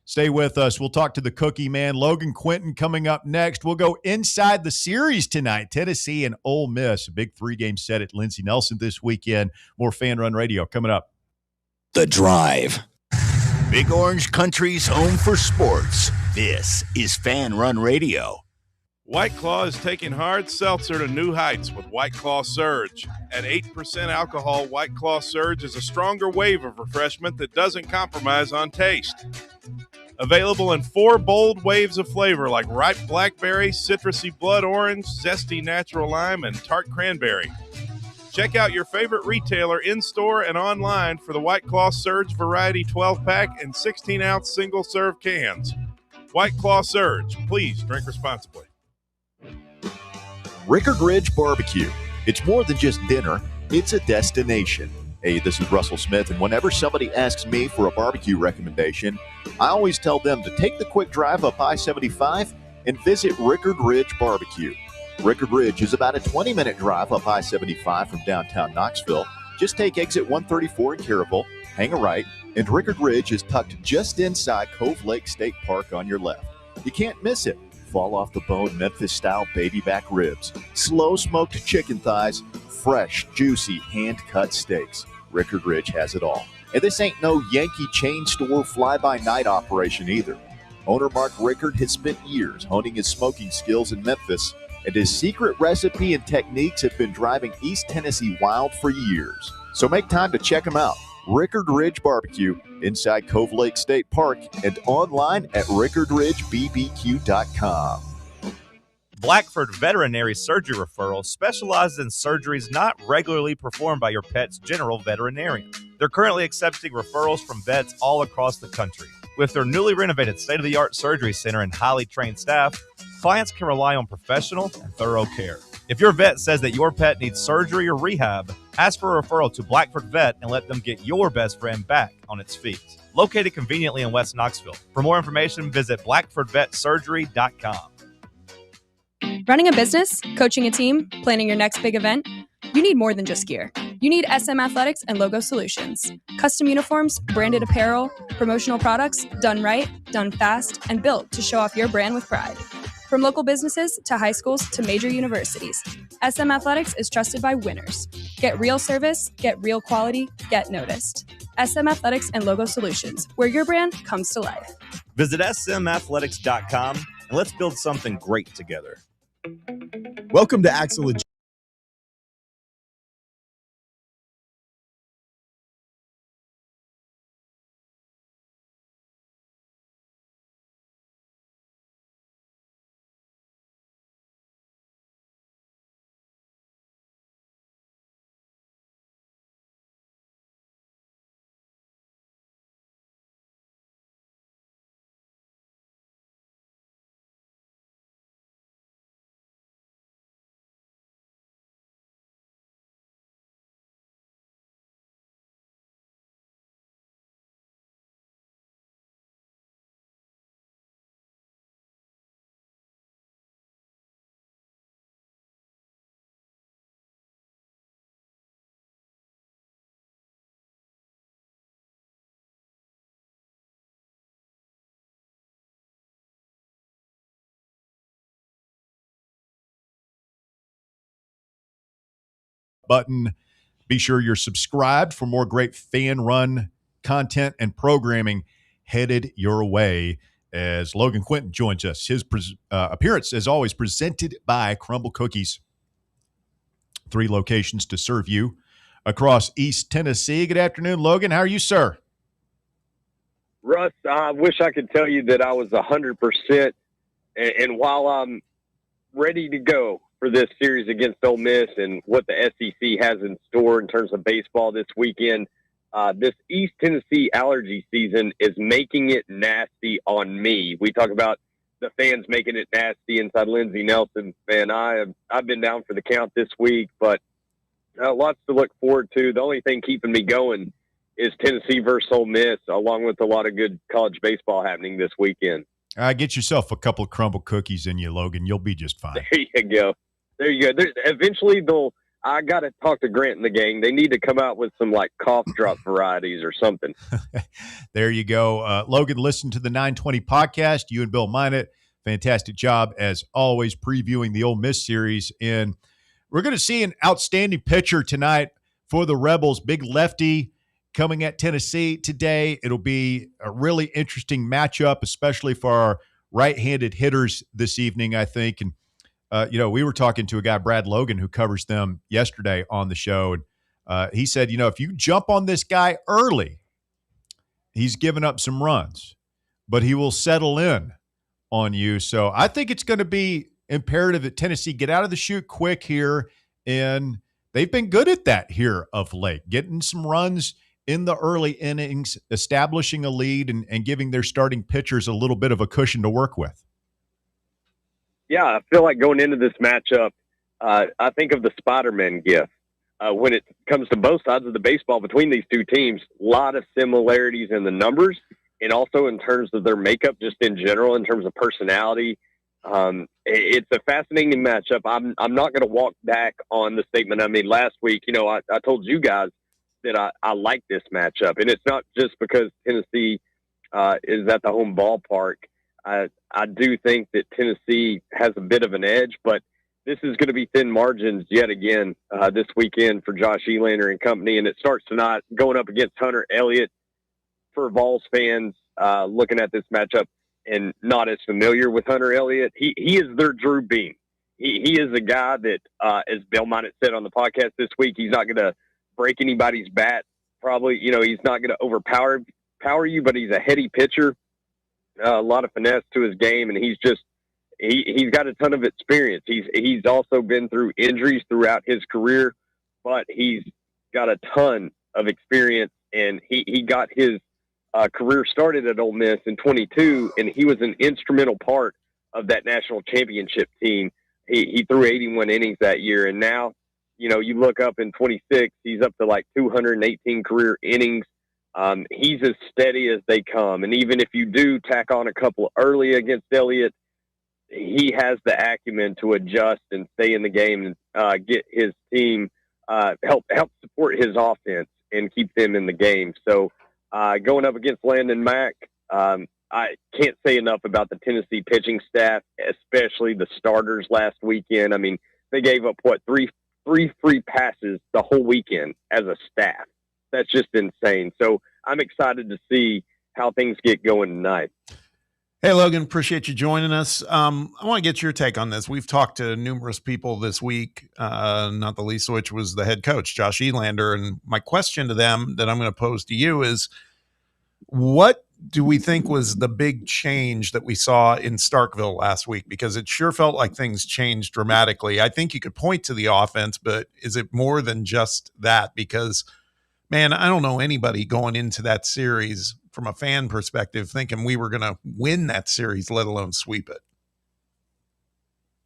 Stay with us. We'll talk to the Cookie Man, Logan Quinton, coming up next. We'll go inside the series tonight, Tennessee and Ole Miss. A big 3-game set at Lindsey Nelson this weekend. More Fan Run Radio coming up. The Drive. Big Orange Country's home for sports. This is Fan Run Radio. White Claw is taking hard seltzer to new heights with White Claw Surge. At 8% alcohol, White Claw Surge is a stronger wave of refreshment that doesn't compromise on taste. Available in 4 bold waves of flavor like ripe blackberry, citrusy blood orange, zesty natural lime, and tart cranberry. Check out your favorite retailer in-store and online for the White Claw Surge Variety 12-pack and 16-ounce single-serve cans. White Claw Surge. Please drink responsibly. Rickard Ridge Barbecue. It's more than just dinner, it's a destination. Hey, this is Russell Smith, and whenever somebody asks me for a barbecue recommendation, I always tell them to take the quick drive up I-75 and visit Rickard Ridge Barbecue. Rickard Ridge is about a 20-minute drive up I-75 from downtown Knoxville. Just take exit 134 in Caryville, hang a right, and Rickard Ridge is tucked just inside Cove Lake State Park on your left. You can't miss it. Fall off the bone Memphis-style baby back ribs, slow-smoked chicken thighs, fresh, juicy, hand-cut steaks. Rickard Ridge has it all. And this ain't no Yankee chain store fly-by-night operation either. Owner Mark Rickard has spent years honing his smoking skills in Memphis, and his secret recipe and techniques have been driving East Tennessee wild for years. So make time to check him out. Rickard Ridge Barbecue inside Cove Lake State Park and online at rickardridgebbq.com. Blackford Veterinary Surgery Referral specializes in surgeries not regularly performed by your pet's general veterinarian. They're currently accepting referrals from vets all across the country. With their newly renovated state-of-the-art surgery center and highly trained staff, clients can rely on professional and thorough care. If your vet says that your pet needs surgery or rehab, ask for a referral to Blackford Vet and let them get your best friend back on its feet. Located conveniently in West Knoxville. For more information, visit blackfordvetsurgery.com. Running a business, coaching a team, planning your next big event, you need more than just gear. You need SM Athletics and Logo Solutions. Custom uniforms, branded apparel, promotional products, done right, done fast, and built to show off your brand with pride. From local businesses to high schools to major universities, SM Athletics is trusted by winners. Get real service, get real quality, get noticed. SM Athletics and Logo Solutions, where your brand comes to life. Visit smathletics.com and let's build something great together. Welcome to Axel. Button. Be sure you're subscribed for more great fan-run content and programming headed your way as Logan Quinton joins us. His appearance, as always, presented by Crumble Cookies. 3 locations to serve you across East Tennessee. Good afternoon, Logan. How are you, sir? Russ, I wish I could tell you that I was 100%. And while I'm ready to go for this series against Ole Miss and what the SEC has in store in terms of baseball this weekend, this East Tennessee allergy season is making it nasty on me. We talk about the fans making it nasty inside Lindsey Nelson. Man, I've been down for the count this week, but lots to look forward to. The only thing keeping me going is Tennessee versus Ole Miss, along with a lot of good college baseball happening this weekend. Get yourself a couple of Crumble Cookies in you, Logan. You'll be just fine. There you go. Eventually, I got to talk to Grant and the gang. They need to come out with some like cough drop varieties or something. There you go. Logan, listen to the 920 podcast. You and Bill Minot, fantastic job as always previewing the Ole Miss series. And we're going to see an outstanding pitcher tonight for the Rebels. Big lefty coming at Tennessee today. It'll be a really interesting matchup, especially for our right-handed hitters this evening, I think. And we were talking to a guy, Brad Logan, who covers them yesterday on the show. And he said, if you jump on this guy early, he's given up some runs, but he will settle in on you. So I think it's going to be imperative that Tennessee get out of the chute quick here. And they've been good at that here of late, getting some runs in the early innings, establishing a lead and giving their starting pitchers a little bit of a cushion to work with. Yeah, I feel like going into this matchup, I think of the Spider-Man gif. When it comes to both sides of the baseball between these two teams, a lot of similarities in the numbers and also in terms of their makeup just in general, in terms of personality. It's a fascinating matchup. I'm not going to walk back on the statement I made last week. I told you guys that I like this matchup, and it's not just because Tennessee is at the home ballpark. I do think that Tennessee has a bit of an edge, but this is going to be thin margins yet again this weekend for Josh Elander and company, and it starts tonight going up against Hunter Elliott. For Vols fans looking at this matchup and not as familiar with Hunter Elliott, he is their Drew Beam. He is a guy that, as Bill Minot said on the podcast this week, he's not going to break anybody's bat. Probably, he's not going to overpower you, but he's a heady pitcher. A lot of finesse to his game, and he's got a ton of experience. He's also been through injuries throughout his career, but he's got a ton of experience, and he got his career started at Ole Miss in 22, and he was an instrumental part of that national championship team. He threw 81 innings that year, and now, you look up in 26, he's up to like 218 career innings. He's as steady as they come. And even if you do tack on a couple early against Elliott, he has the acumen to adjust and stay in the game and get his team, help support his offense and keep them in the game. So going up against Landon Mack, I I can't say enough about the Tennessee pitching staff, especially the starters last weekend. I mean, they gave up, three free passes the whole weekend as a staff. That's just insane. So I'm excited to see how things get going tonight. Hey, Logan, appreciate you joining us. I want to get your take on this. We've talked to numerous people this week, not the least of which was the head coach, Josh Elander. And my question to them that I'm going to pose to you is, what do we think was the big change that we saw in Starkville last week? Because it sure felt like things changed dramatically. I think you could point to the offense, but is it more than just that? Because, man, I don't know anybody going into that series from a fan perspective thinking we were going to win that series, let alone sweep it.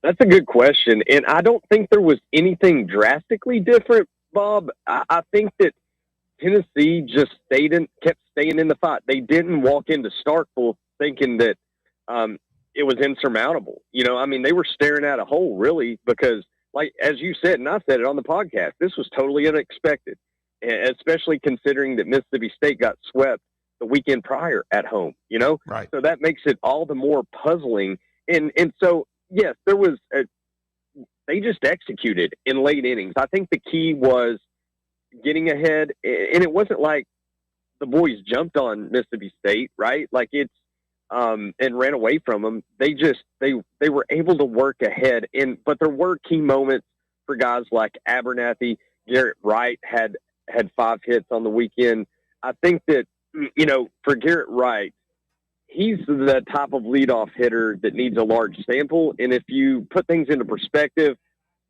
That's a good question. And I don't think there was anything drastically different, Bob. I think that Tennessee just kept staying in the fight. They didn't walk into Starkville thinking that it was insurmountable. You know, I mean, they were staring at a hole, really, because, like, as you said, and I said it on the podcast, this was totally unexpected, especially considering that Mississippi State got swept the weekend prior at home, you know? Right. So that makes it all the more puzzling. And so, yes, they just executed in late innings. I think the key was getting ahead, and it wasn't like the boys jumped on Mississippi State, right? Like and ran away from them. They were able to work ahead, but there were key moments for guys like Abernathy. Garrett Wright had 5 hits on the weekend. I think that, you know, for Garrett Wright, he's the type of leadoff hitter that needs a large sample. And if you put things into perspective,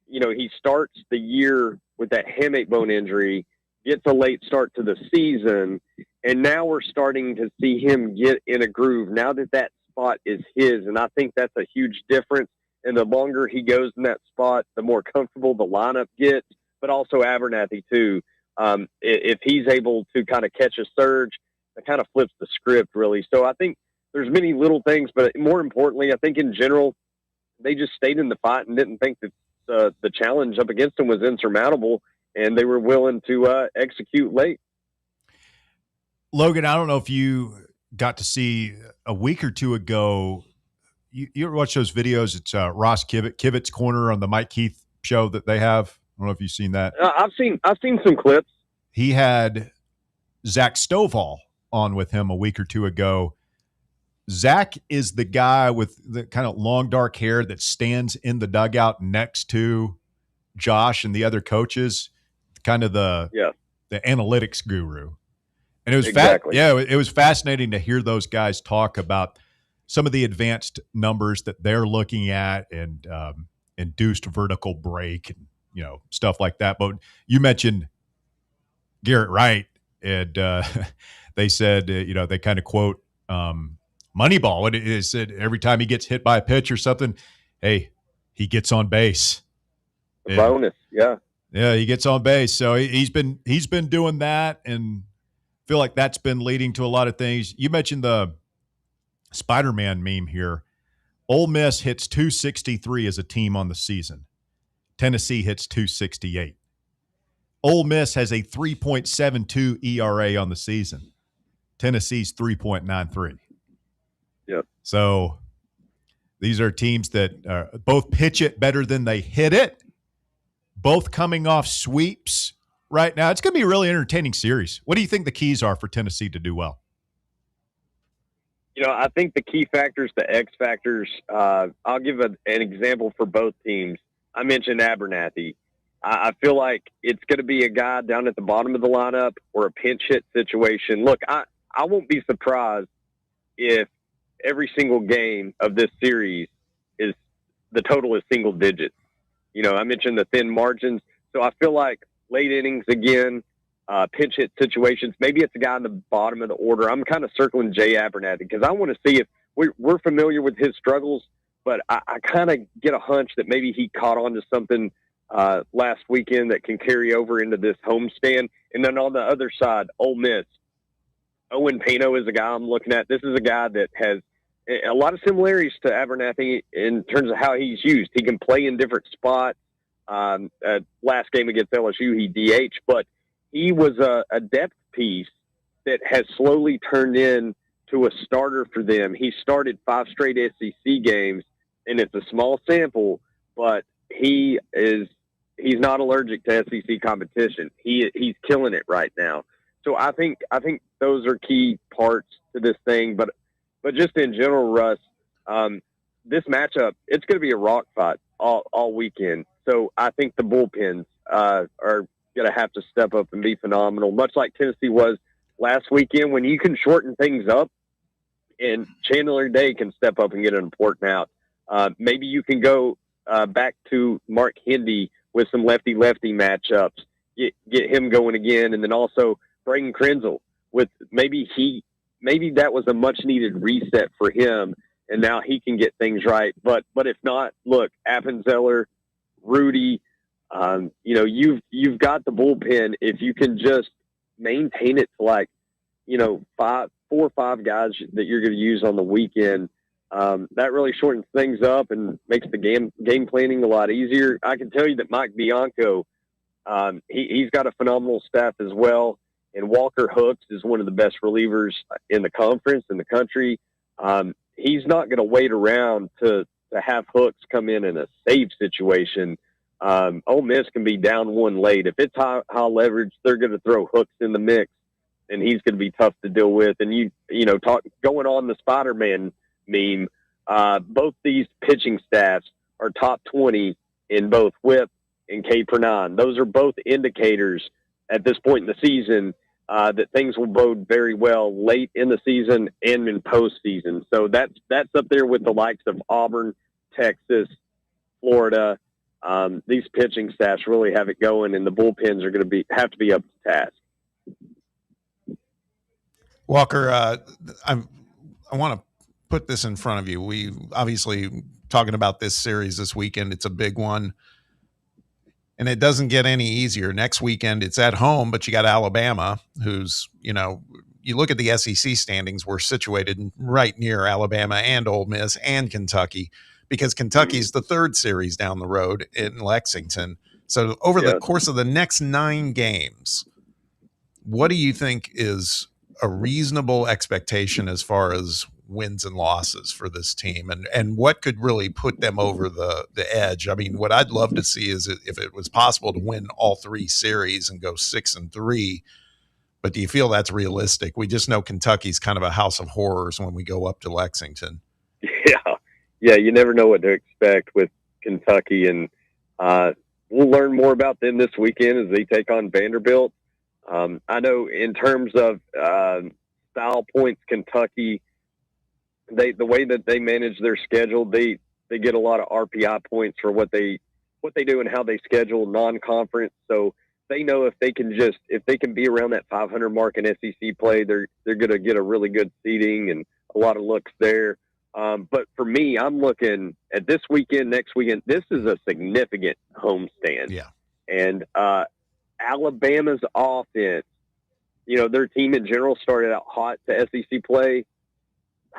you know, he starts the year with that hamate bone injury, gets a late start to the season, and now we're starting to see him get in a groove now that spot is his. And I think that's a huge difference. And the longer he goes in that spot, the more comfortable the lineup gets, but also Abernathy too. If he's able to kind of catch a surge, it kind of flips the script, really. So I think there's many little things, but more importantly, I think in general, they just stayed in the fight and didn't think that the challenge up against them was insurmountable, and they were willing to execute late. Logan, I don't know if you got to see a week or two ago, you ever watch those videos? It's Ross Kivett's Corner on the Mike Keith show that they have. I don't know if you've seen that. I've seen some clips. He had Zach Stovall on with him a week or two ago. Zach is the guy with the kind of long dark hair that stands in the dugout next to Josh and the other coaches, kind of the analytics guru. And it was it was fascinating to hear those guys talk about some of the advanced numbers that they're looking at and induced vertical break and, you know, stuff like that. But you mentioned Garrett Wright, and they said, you know, they kind of quote Moneyball. And it said every time he gets hit by a pitch or something, hey, he gets on base. Bonus, yeah, he gets on base. So he's been doing that, and I feel like that's been leading to a lot of things. You mentioned the Spider-Man meme here. Ole Miss hits 263 as a team on the season. Tennessee hits 268. Ole Miss has a 3.72 ERA on the season. Tennessee's 3.93. Yep. So these are teams that both pitch it better than they hit it, both coming off sweeps right now. It's going to be a really entertaining series. What do you think the keys are for Tennessee to do well? You know, I think the key factors, the X factors, I'll give an example for both teams. I mentioned Abernathy. I feel like it's going to be a guy down at the bottom of the lineup or a pinch hit situation. Look, I won't be surprised if every single game of this series is the total is single digits. You know, I mentioned the thin margins. So I feel like late innings again, pinch hit situations. Maybe it's a guy in the bottom of the order. I'm kind of circling Jay Abernathy because I want to see if we're familiar with his struggles, but I kind of get a hunch that maybe he caught on to something last weekend that can carry over into this homestand. And then on the other side, Ole Miss. Owen Pino is a guy I'm looking at. This is a guy that has a lot of similarities to Abernathy in terms of how he's used. He can play in different spots. Last game against LSU, he DH, but he was a depth piece that has slowly turned in to a starter for them. He started 5 straight SEC games, and it's a small sample, but he's not allergic to SEC competition. He's killing it right now. So I think those are key parts to this thing. But just in general, Russ, this matchup, it's going to be a rock fight all weekend. So I think the bullpens are going to have to step up and be phenomenal, much like Tennessee was last weekend. When you can shorten things up, and Chandler Day can step up and get an important out. Maybe you can go back to Mark Hindy with some lefty-lefty matchups, get him going again, and then also Braden Krenzel with maybe that was a much-needed reset for him, and now he can get things right. But if not, look, Appenzeller, Rudy, you've got the bullpen. If you can just maintain it to like, 4 or 5 guys that you're going to use on the weekend, that really shortens things up and makes the game planning a lot easier. I can tell you that Mike Bianco, he's got a phenomenal staff as well, and Walker Hooks is one of the best relievers in the conference, in the country. He's not going to wait around to have Hooks come in a save situation. Ole Miss can be down 1 late. If it's high leverage, they're going to throw Hooks in the mix, and he's going to be tough to deal with. And going on the Spider-Man meme, both these pitching staffs are top 20 in both WHIP and K per 9. Those are both indicators at this point in the season that things will bode very well late in the season and in postseason. So that's up there with the likes of Auburn, Texas, Florida. These pitching staffs really have it going, and the bullpens are going to have to be up to task. Walker, I want to put this in front of you. We obviously talking about this series this weekend. It's a big one, and it doesn't get any easier. Next weekend, it's at home, but you got Alabama, who's, you look at the SEC standings, we're situated right near Alabama and Ole Miss and Kentucky, because Kentucky's the 3rd series down the road in Lexington. So over the course of the next 9 games, what do you think is a reasonable expectation as far as wins and losses for this team, and what could really put them over the edge? I mean, what I'd love to see is if it was possible to win all 3 series and go 6-3, but do you feel that's realistic? We just know Kentucky's kind of a house of horrors when we go up to Lexington. Yeah, you never know what to expect with Kentucky, and we'll learn more about them this weekend as they take on Vanderbilt. I know in terms of style points, Kentucky, the way that they manage their schedule, they get a lot of RPI points for what they do and how they schedule non-conference. So they know if they can be around that 500 mark in SEC play, they're going to get a really good seeding and a lot of looks there. But for me, I'm looking at this weekend, next weekend. This is a significant homestand. Yeah. And Alabama's offense, their team in general started out hot to SEC play.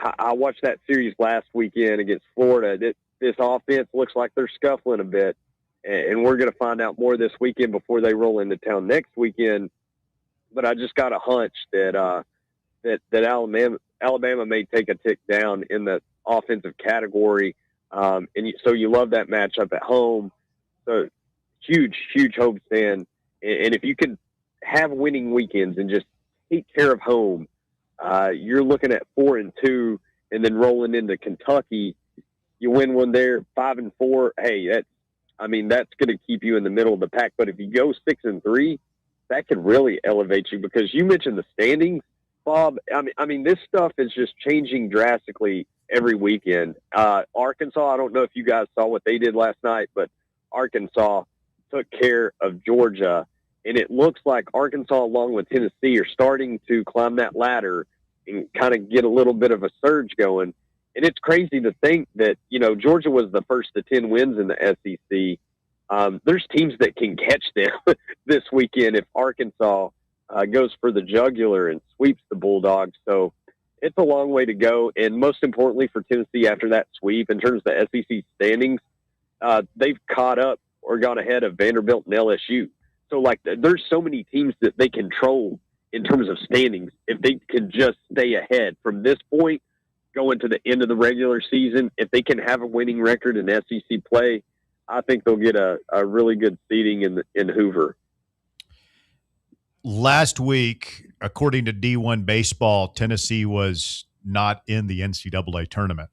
I watched that series last weekend against Florida. This offense looks like they're scuffling a bit, and we're going to find out more this weekend before they roll into town next weekend. But I just got a hunch that Alabama may take a tick down in the offensive category, so you love that matchup at home. So huge homestand. And if you can have winning weekends and just take care of home, you're looking at 4-2, and then rolling into Kentucky. You win one there, 5-4. Hey, that's going to keep you in the middle of the pack. But if you go 6-3, that could really elevate you, because you mentioned the standings, Bob. I mean, this stuff is just changing drastically every weekend. Arkansas, I don't know if you guys saw what they did last night, but Arkansas took care of Georgia, and it looks like Arkansas, along with Tennessee, are starting to climb that ladder and kind of get a little bit of a surge going. And it's crazy to think that, Georgia was the first to 10 wins in the SEC. There's teams that can catch them this weekend if Arkansas goes for the jugular and sweeps the Bulldogs. So it's a long way to go. And most importantly for Tennessee, after that sweep, in terms of the SEC standings, they've caught up or gone ahead of Vanderbilt and LSU. So, there's so many teams that they control in terms of standings, if they can just stay ahead from this point going to the end of the regular season, if they can have a winning record in SEC play, I think they'll get a really good seeding in Hoover. Last week, according to D1 Baseball, Tennessee was not in the NCAA tournament.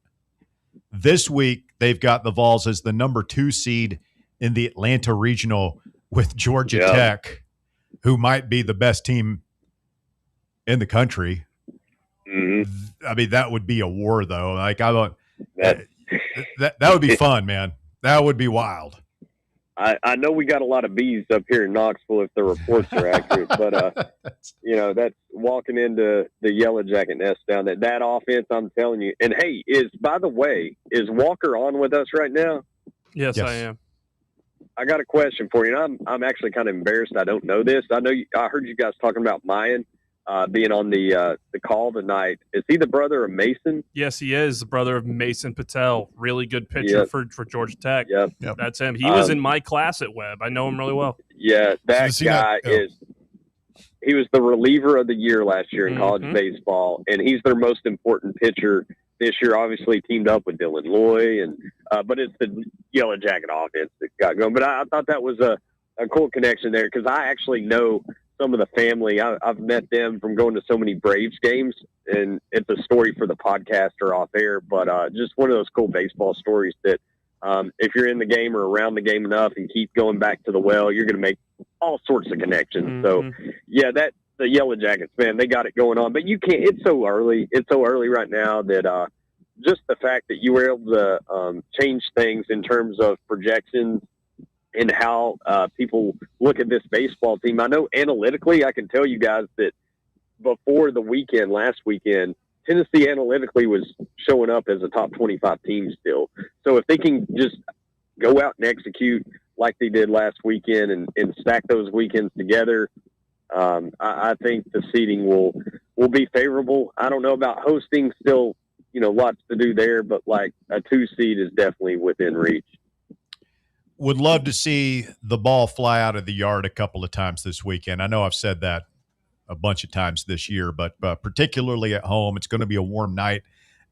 This week, they've got the Vols as the number 2 seed in the Atlanta Regional with Georgia Tech, who might be the best team in the country. I mean, that would be a war, though. Like, I don't. That would be fun, man. That would be wild. I know we got a lot of bees up here in Knoxville if the reports are accurate, but that's walking into the Yellow Jacket nest down there. That offense, I'm telling you. And hey, by the way, is Walker on with us right now? Yes. I am. I got a question for you. And I'm actually kind of embarrassed I don't know this. I heard you guys talking about Mayan being on the call tonight. Is he the brother of Mason? Yes, he is the brother of Mason Patel. Really good pitcher for Georgia Tech. Yep. That's him. He was in my class at Webb. I know him really well. Yeah, that guy he was the reliever of the year last year in college baseball, and he's their most important pitcher this year. Obviously teamed up with Dylan Loy, but it's the Yellow Jacket offense that got going. But I thought that was a cool connection there because I actually know some of the family. I've met them from going to so many Braves games, and it's a story for the podcast or off air, but just one of those cool baseball stories that if you're in the game or around the game enough and keep going back to the well, you're going to make all sorts of connections. So, yeah, the Yellow Jackets, man, they got it going on. But you can't – it's so early. It's so early right now that just the fact that you were able to change things in terms of projections and how people look at this baseball team. I know analytically I can tell you guys that before the weekend, last weekend, Tennessee analytically was showing up as a top 25 team still. So if they can just go out and execute like they did last weekend and stack those weekends together, I think the seeding will be favorable. I don't know about hosting, still, lots to do there, but like a 2 seed is definitely within reach. Would love to see the ball fly out of the yard a couple of times this weekend. I know I've said that a bunch of times this year, but particularly at home, it's going to be a warm night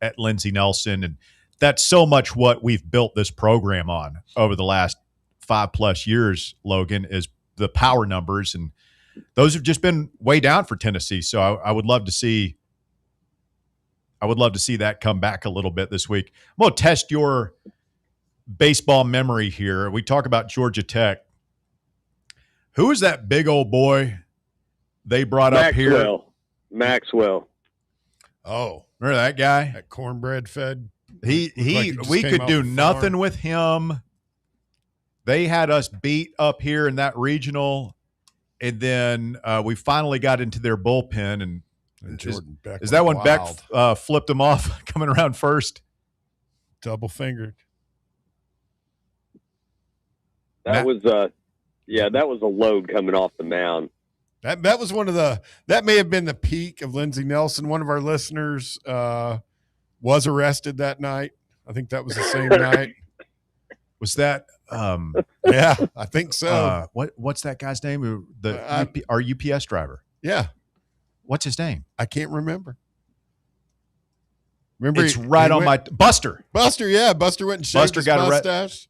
at Lindsey Nelson. And that's so much what we've built this program on over the last 5+ years, Logan, is the power numbers. And those have just been way down for Tennessee. So I would love to see that come back a little bit this week. I'm going to test your baseball memory here. We talk about Georgia Tech. Who is that big old boy they brought up here? Maxwell. Oh, remember that guy? That cornbread fed. We could do nothing with him. They had us beat up here in that regional, and then we finally got into their bullpen. And Jordan Beck is that when wild. Beck flipped him off coming around first? Double fingered. That was a load coming off the mound. That was that may have been the peak of Lindsey Nelson. One of our listeners was arrested that night. I think that was the same night. Was that? Yeah, I think so. What's that guy's name? Our UPS driver. Yeah. What's his name? I can't remember. It's right on my Buster. Buster, yeah. Buster went and shaved his mustache.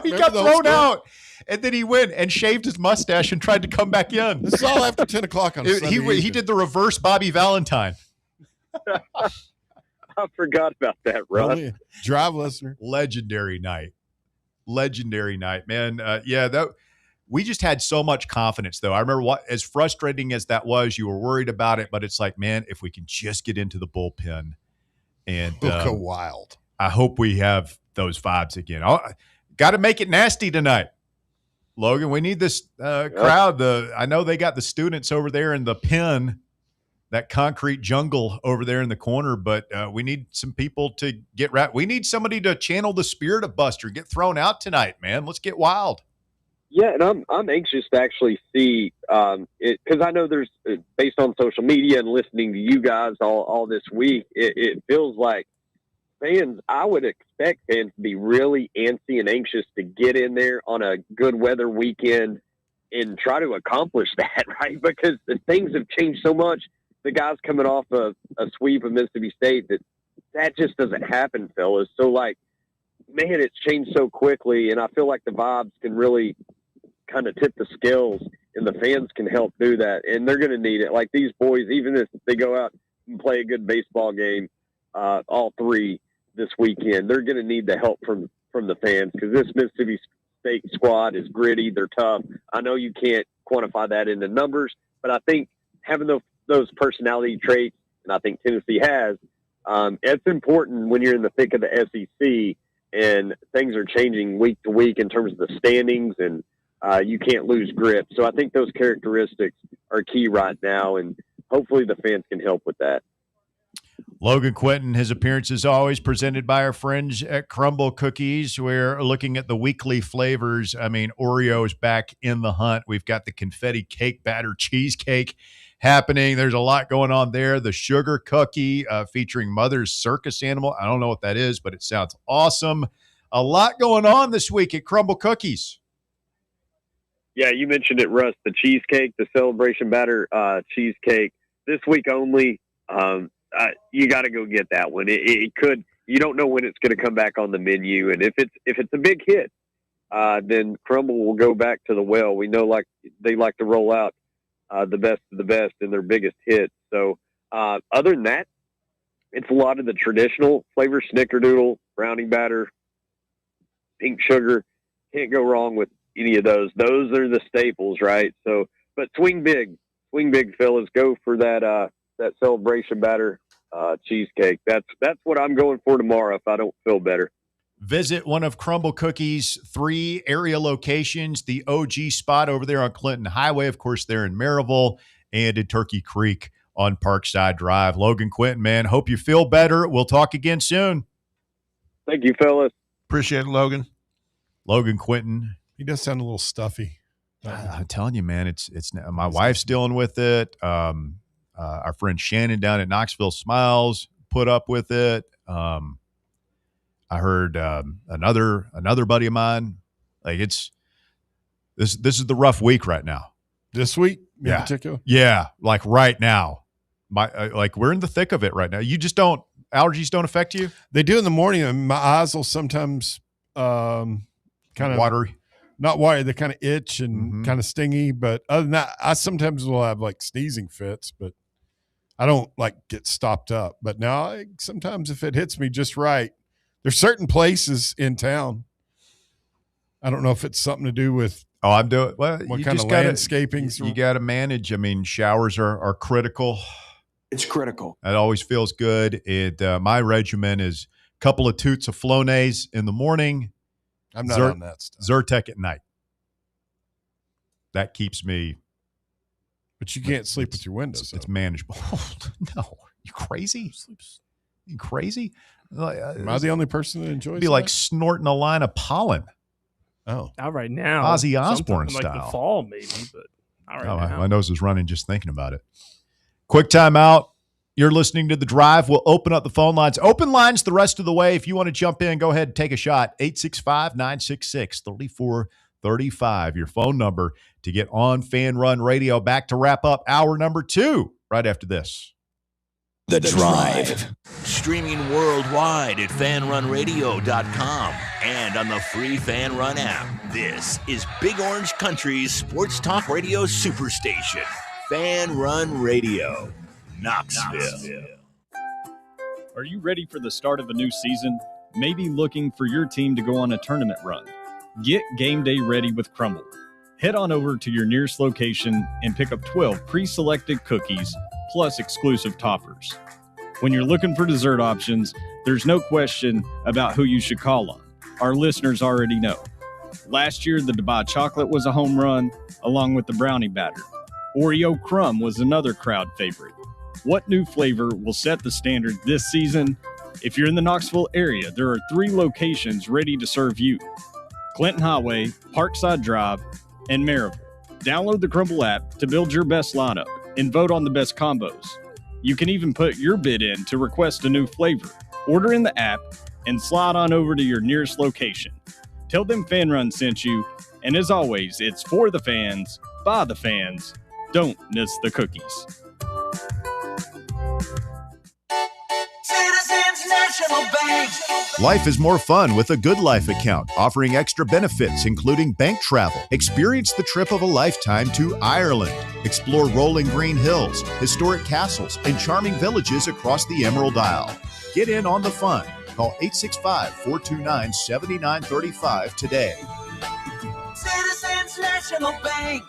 He got thrown out. And then he went and shaved his mustache and tried to come back in. This is all after 10 o'clock on Sunday. He did the reverse Bobby Valentine. I forgot about that, Russ. Drive listener. Legendary night, man. We just had so much confidence, though. I remember as frustrating as that was, you were worried about it, but it's like, man, if we can just get into the bullpen and we'll go wild. I hope we have those vibes again. Got to make it nasty tonight. Logan, we need this crowd. I know they got the students over there in the pen, that concrete jungle over there in the corner, but we need some people to get right. We need somebody to channel the spirit of Buster, get thrown out tonight, man. Let's get wild. Yeah, and I'm anxious to actually see it, because I know there's, based on social media and listening to you guys all this week, it feels like I would expect fans to be really antsy and anxious to get in there on a good weather weekend and try to accomplish that, right? Because the things have changed so much. The guys coming off a sweep of Mississippi State, that just doesn't happen, fellas. So, like, man, it's changed so quickly, and I feel like the vibes can really kind of tip the scales, and the fans can help do that, and they're going to need it. Like, these boys, even if they go out and play a good baseball game, all three this weekend, they're going to need the help from the fans, because this Mississippi State squad is gritty. They're tough. I know you can't quantify that into numbers, but I think having those personality traits, and I think Tennessee has, it's important when you're in the thick of the SEC and things are changing week to week in terms of the standings, and you can't lose grip. So I think those characteristics are key right now, and hopefully the fans can help with that. Logan Quinton, his appearance is always presented by our friends at Crumble Cookies. We're looking at the weekly flavors. I mean, Oreo's back in the hunt. We've got the confetti cake batter cheesecake happening. There's a lot going on there. The sugar cookie featuring Mother's Circus Animal. I don't know what that is, but it sounds awesome. A lot going on this week at Crumble Cookies. Yeah, you mentioned it, Russ. The cheesecake, the celebration batter cheesecake, this week only. You got to go get that one. It could. You don't know when it's going to come back on the menu, and if it's a big hit, then Crumble will go back to the well. We know they like to roll out the best of the best in their biggest hits. So other than that, it's a lot of the traditional flavors: snickerdoodle, brownie batter, pink sugar. Can't go wrong with any of those. Those are the staples, right? So, but swing big, fellas. Go for that celebration batter cheesecake. That's what I'm going for tomorrow if I don't feel better. Visit one of Crumble Cookies' 3 area locations, the OG spot over there on Clinton Highway, of course, there in Maryville, and in Turkey Creek on Parkside Drive. Logan Quinton, man, hope you feel better. We'll talk again soon. Thank you, fellas. Appreciate it, Logan. Logan Quinton. He does sound a little stuffy. I'm telling you, man, it's my wife's dealing with it. Our friend Shannon down at Knoxville Smiles put up with it. I heard another buddy of mine. Like this is the rough week right now. This week, in yeah, particular, yeah, like right now. Like we're in the thick of it right now. You just allergies don't affect you. They do in the morning, and my eyes will sometimes kind of watery. Not watery, they kind of itch and kind of stingy. But other than that, I sometimes will have like sneezing fits, but I don't like get stopped up. But now sometimes if it hits me just right, there's certain places in town. I don't know if it's something to do with I'm doing well. What kind of landscaping? You got to manage. I mean, showers are critical. It's critical. It always feels good. My regimen is a couple of toots of Flonase in the morning. I'm not on that stuff. Zyrtec at night. That keeps me. But you can't sleep with your windows. It's manageable. No, you crazy? You crazy? Am I the only person that enjoys? It'd be like snorting a line of pollen. Oh, not right now. Ozzy Osbourne Sometime, style. Like the fall, maybe, but not right now. My nose is running just thinking about it. Quick time out. You're listening to The Drive. We'll open up the phone lines. Open lines the rest of the way. If you want to jump in, go ahead and take a shot. 865-966-3435. Your phone number to get on Fan Run Radio. Back to wrap up hour number 2 right after this. The Drive. Streaming worldwide at fanrunradio.com and on the free Fan Run app. This is Big Orange Country's sports talk radio superstation. Fan Run Radio. Knoxville. Are you ready for the start of a new season? Maybe looking for your team to go on a tournament run? Get game day ready with Crumble. Head on over to your nearest location and pick up 12 pre-selected cookies plus exclusive toppers. When you're looking for dessert options, there's no question about who you should call on. Our listeners already know. Last year, the Dubai chocolate was a home run, along with the brownie batter. Oreo crumb was another crowd favorite. What new flavor will set the standard this season? If you're in the Knoxville area, there are 3 locations ready to serve you: Clinton Highway, Parkside Drive, and Maryville. Download the Crumble app to build your best lineup and vote on the best combos. You can even put your bid in to request a new flavor. Order in the app and slide on over to your nearest location. Tell them Fan Run sent you. And as always, it's for the fans, by the fans. Don't miss the cookies. Citizens National Bank. Life is more fun with a Good Life account, offering extra benefits, including bank travel. Experience the trip of a lifetime to Ireland. Explore rolling green hills, historic castles, and charming villages across the Emerald Isle. Get in on the fun. Call 865-429-7935 today. Citizens National Bank.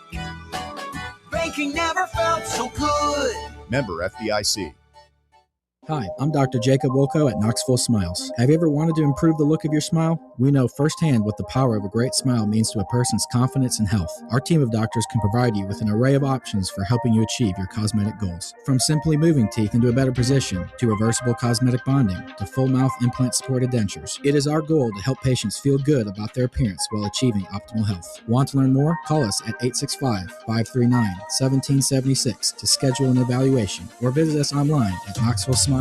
Banking never felt so good. Member FDIC. Hi, I'm Dr. Jacob Wilco at Knoxville Smiles. Have you ever wanted to improve the look of your smile? We know firsthand what the power of a great smile means to a person's confidence and health. Our team of doctors can provide you with an array of options for helping you achieve your cosmetic goals. From simply moving teeth into a better position, to reversible cosmetic bonding, to full mouth implant-supported dentures. It is our goal to help patients feel good about their appearance while achieving optimal health. Want to learn more? Call us at 865-539-1776 to schedule an evaluation, or visit us online at knoxvillesmiles.com.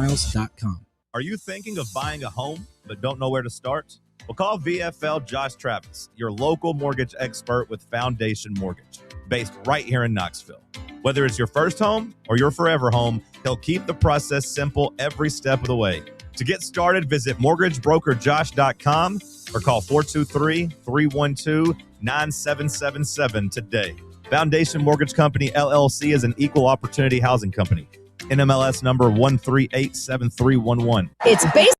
Are you thinking of buying a home but don't know where to start? Well, call VFL Josh Travis, your local mortgage expert with Foundation Mortgage, based right here in Knoxville. Whether it's your first home or your forever home, he'll keep the process simple every step of the way. To get started, visit mortgagebrokerjosh.com or call 423-312-9777 today. Foundation Mortgage Company, LLC is an equal opportunity housing company. NMLS number 1387311. It's based.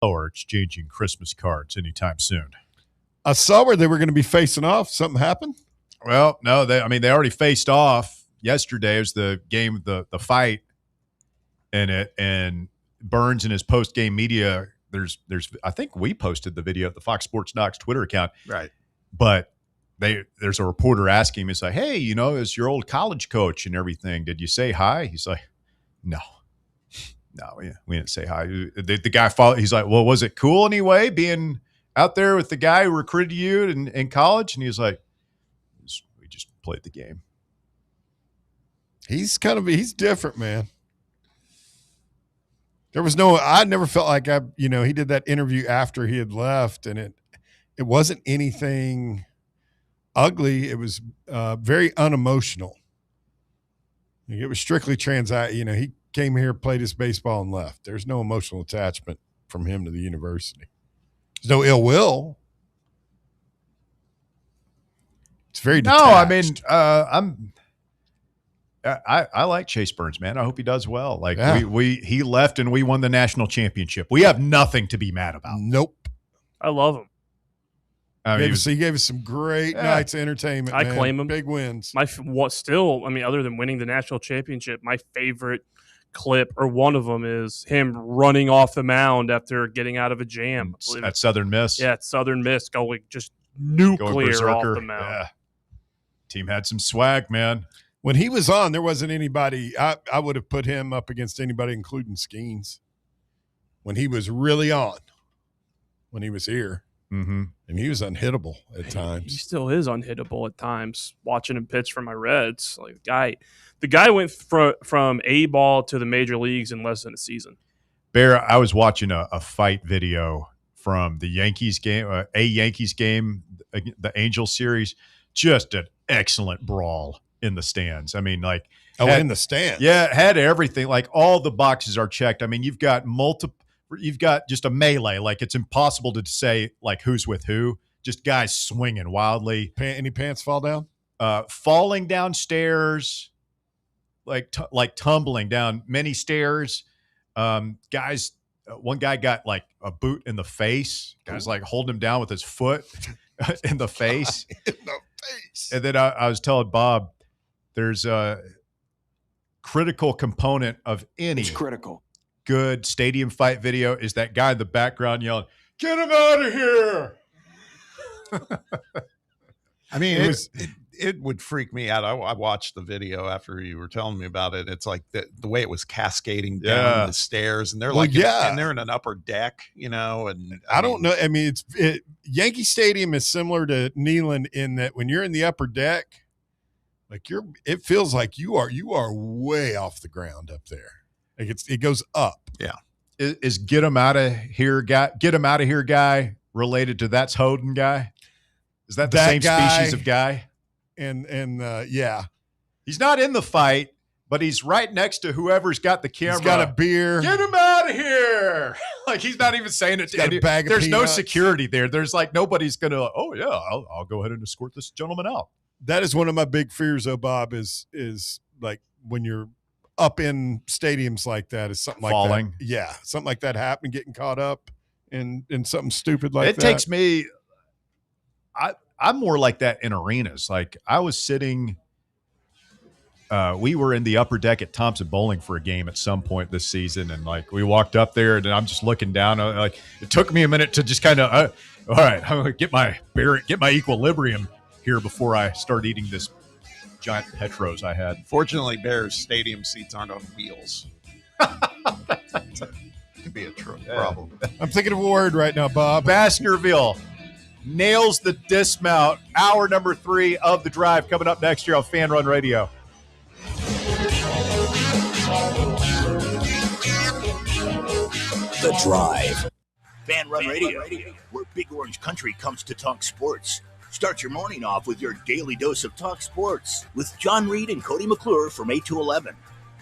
Or exchanging Christmas cards anytime soon. I saw where they were going to be facing off. Something happened? Well, no, they already faced off yesterday. It was the game, the fight in it, and Burns in his post-game media, there's I think we posted the video at the Fox Sports Knox Twitter account. Right. But there's a reporter asking him, he's like, hey, as your old college coach and everything, did you say hi? He's like, no, we didn't say hi. The guy followed. He's like, well, was it cool anyway being out there with the guy who recruited you in college? And he was like, we just played the game. He's different, man. I never felt like he did that interview after he had left, and it wasn't anything ugly. It was very unemotional. It was strictly he came here, played his baseball, and left. There's no emotional attachment from him to the university. There's no ill will. It's very detached. I like Chase Burns, man. I hope he does well. He left and we won the national championship. We have nothing to be mad about. Nope. I love him. He gave us some great nights of entertainment. I claim him. Big wins. Other than winning the national championship, my favorite clip, or one of them, is him running off the mound after getting out of a jam at Southern Miss. Yeah, at Southern Miss, going just nuclear off the mound. Yeah. Team had some swag, man. When he was on, there wasn't anybody. I would have put him up against anybody, including Skeens, when he was really on, when he was here. Mm-hmm. And he was unhittable at times. He still is unhittable at times. Watching him pitch for my Reds, the guy went from A ball to the major leagues in less than a season. Bear, I was watching a fight video from the Yankees game, the Angels series. Just an excellent brawl in the stands. I mean, in the stands. Yeah, had everything. All the boxes are checked. I mean, you've got just a melee. It's impossible to say who's with who. Just guys swinging wildly. Any pants fall down? Falling downstairs. like tumbling down many stairs. Guys, one guy got like a boot in the face. Guys like holding him down with his foot in the face. In the face. And then I was telling Bob, there's a critical component of any good stadium fight video is that guy in the background yelling, "Get him out of here!" I mean, it would freak me out. I watched the video after you were telling me about it. It's like the way it was cascading down the stairs, and they're and they're in an upper deck, and I don't know. I mean, Yankee Stadium is similar to Neyland in that when you're in the upper deck, like it feels like you are way off the ground up there. Like it goes up. Yeah. Is get him out of here guy related to That's Hoden guy? Is that the same species of guy? And yeah, he's not in the fight, but he's right next to whoever's got the camera. He's got a beer. Get him out of here! Like he's not even saying it. There's no security there. There's like nobody's gonna. Oh yeah, I'll go ahead and escort this gentleman out. That is one of my big fears, though, Bob. Is like when you're up in stadiums like that, is something like falling. That. Yeah, something like that happening, getting caught up in something stupid like that. It takes me. I'm more like that in arenas. Like I was sitting, we were in the upper deck at Thompson Bowling for a game at some point this season. And like, we walked up there and I'm just looking down. Like it took me a minute to just kind of, all right, I'm going to get my equilibrium here before I start eating this giant Petros I had. Fortunately, Bears stadium seats aren't on wheels. Could be a problem. I'm thinking of a word right now, Bob. Baskerville nails the dismount. Hour number 3 of the drive coming up next year on Fan Run Radio. The Drive. Fan Run Radio, where Big Orange Country comes to talk sports. Start your morning off with your daily dose of talk sports with John Reed and Cody McClure from 8 to 11.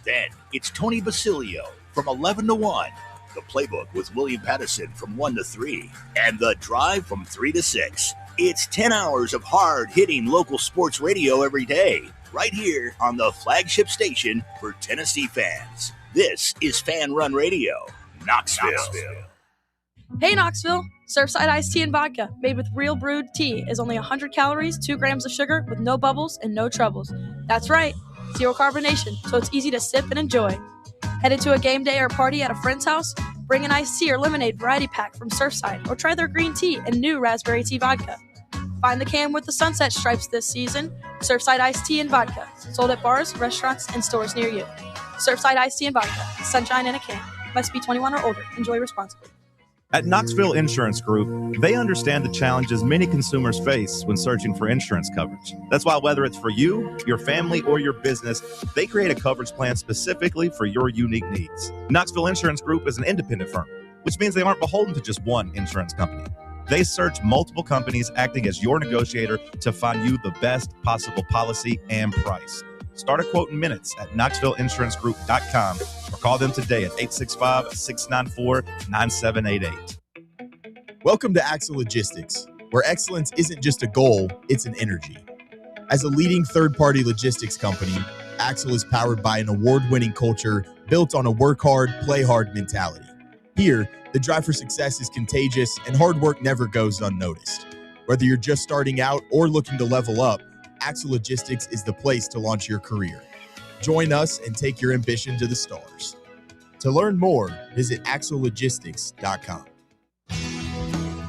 Then it's Tony Basilio from 11 to 1. The Playbook with William Pattison from 1 to 3, and The Drive from 3 to 6. It's 10 hours of hard-hitting local sports radio every day, right here on the flagship station for Tennessee fans. This is Fan Run Radio, Knoxville. Hey Knoxville! Surfside iced tea and vodka, made with real brewed tea, is only 100 calories, 2 grams of sugar, with no bubbles and no troubles. That's right, zero carbonation, so it's easy to sip and enjoy. Headed to a game day or party at a friend's house? Bring an iced tea or lemonade variety pack from Surfside, or try their green tea and new raspberry tea vodka. Find the can with the sunset stripes this season. Surfside iced tea and vodka, sold at bars, restaurants, and stores near you. Surfside iced tea and vodka, sunshine in a can. Must be 21 or older. Enjoy responsibly. At Knoxville Insurance Group, they understand the challenges many consumers face when searching for insurance coverage. That's why whether it's for you, your family, or your business, they create a coverage plan specifically for your unique needs. Knoxville Insurance Group is an independent firm, which means they aren't beholden to just one insurance company. They search multiple companies, acting as your negotiator to find you the best possible policy and price. Start a quote in minutes at KnoxvilleInsuranceGroup.com or call them today at 865-694-9788. Welcome to Axle Logistics, where excellence isn't just a goal, it's an energy. As a leading third-party logistics company, Axle is powered by an award-winning culture built on a work hard, play hard mentality. Here, the drive for success is contagious and hard work never goes unnoticed. Whether you're just starting out or looking to level up, Axle Logistics is the place to launch your career. Join us and take your ambition to the stars. To learn more, visit axlelogistics.com.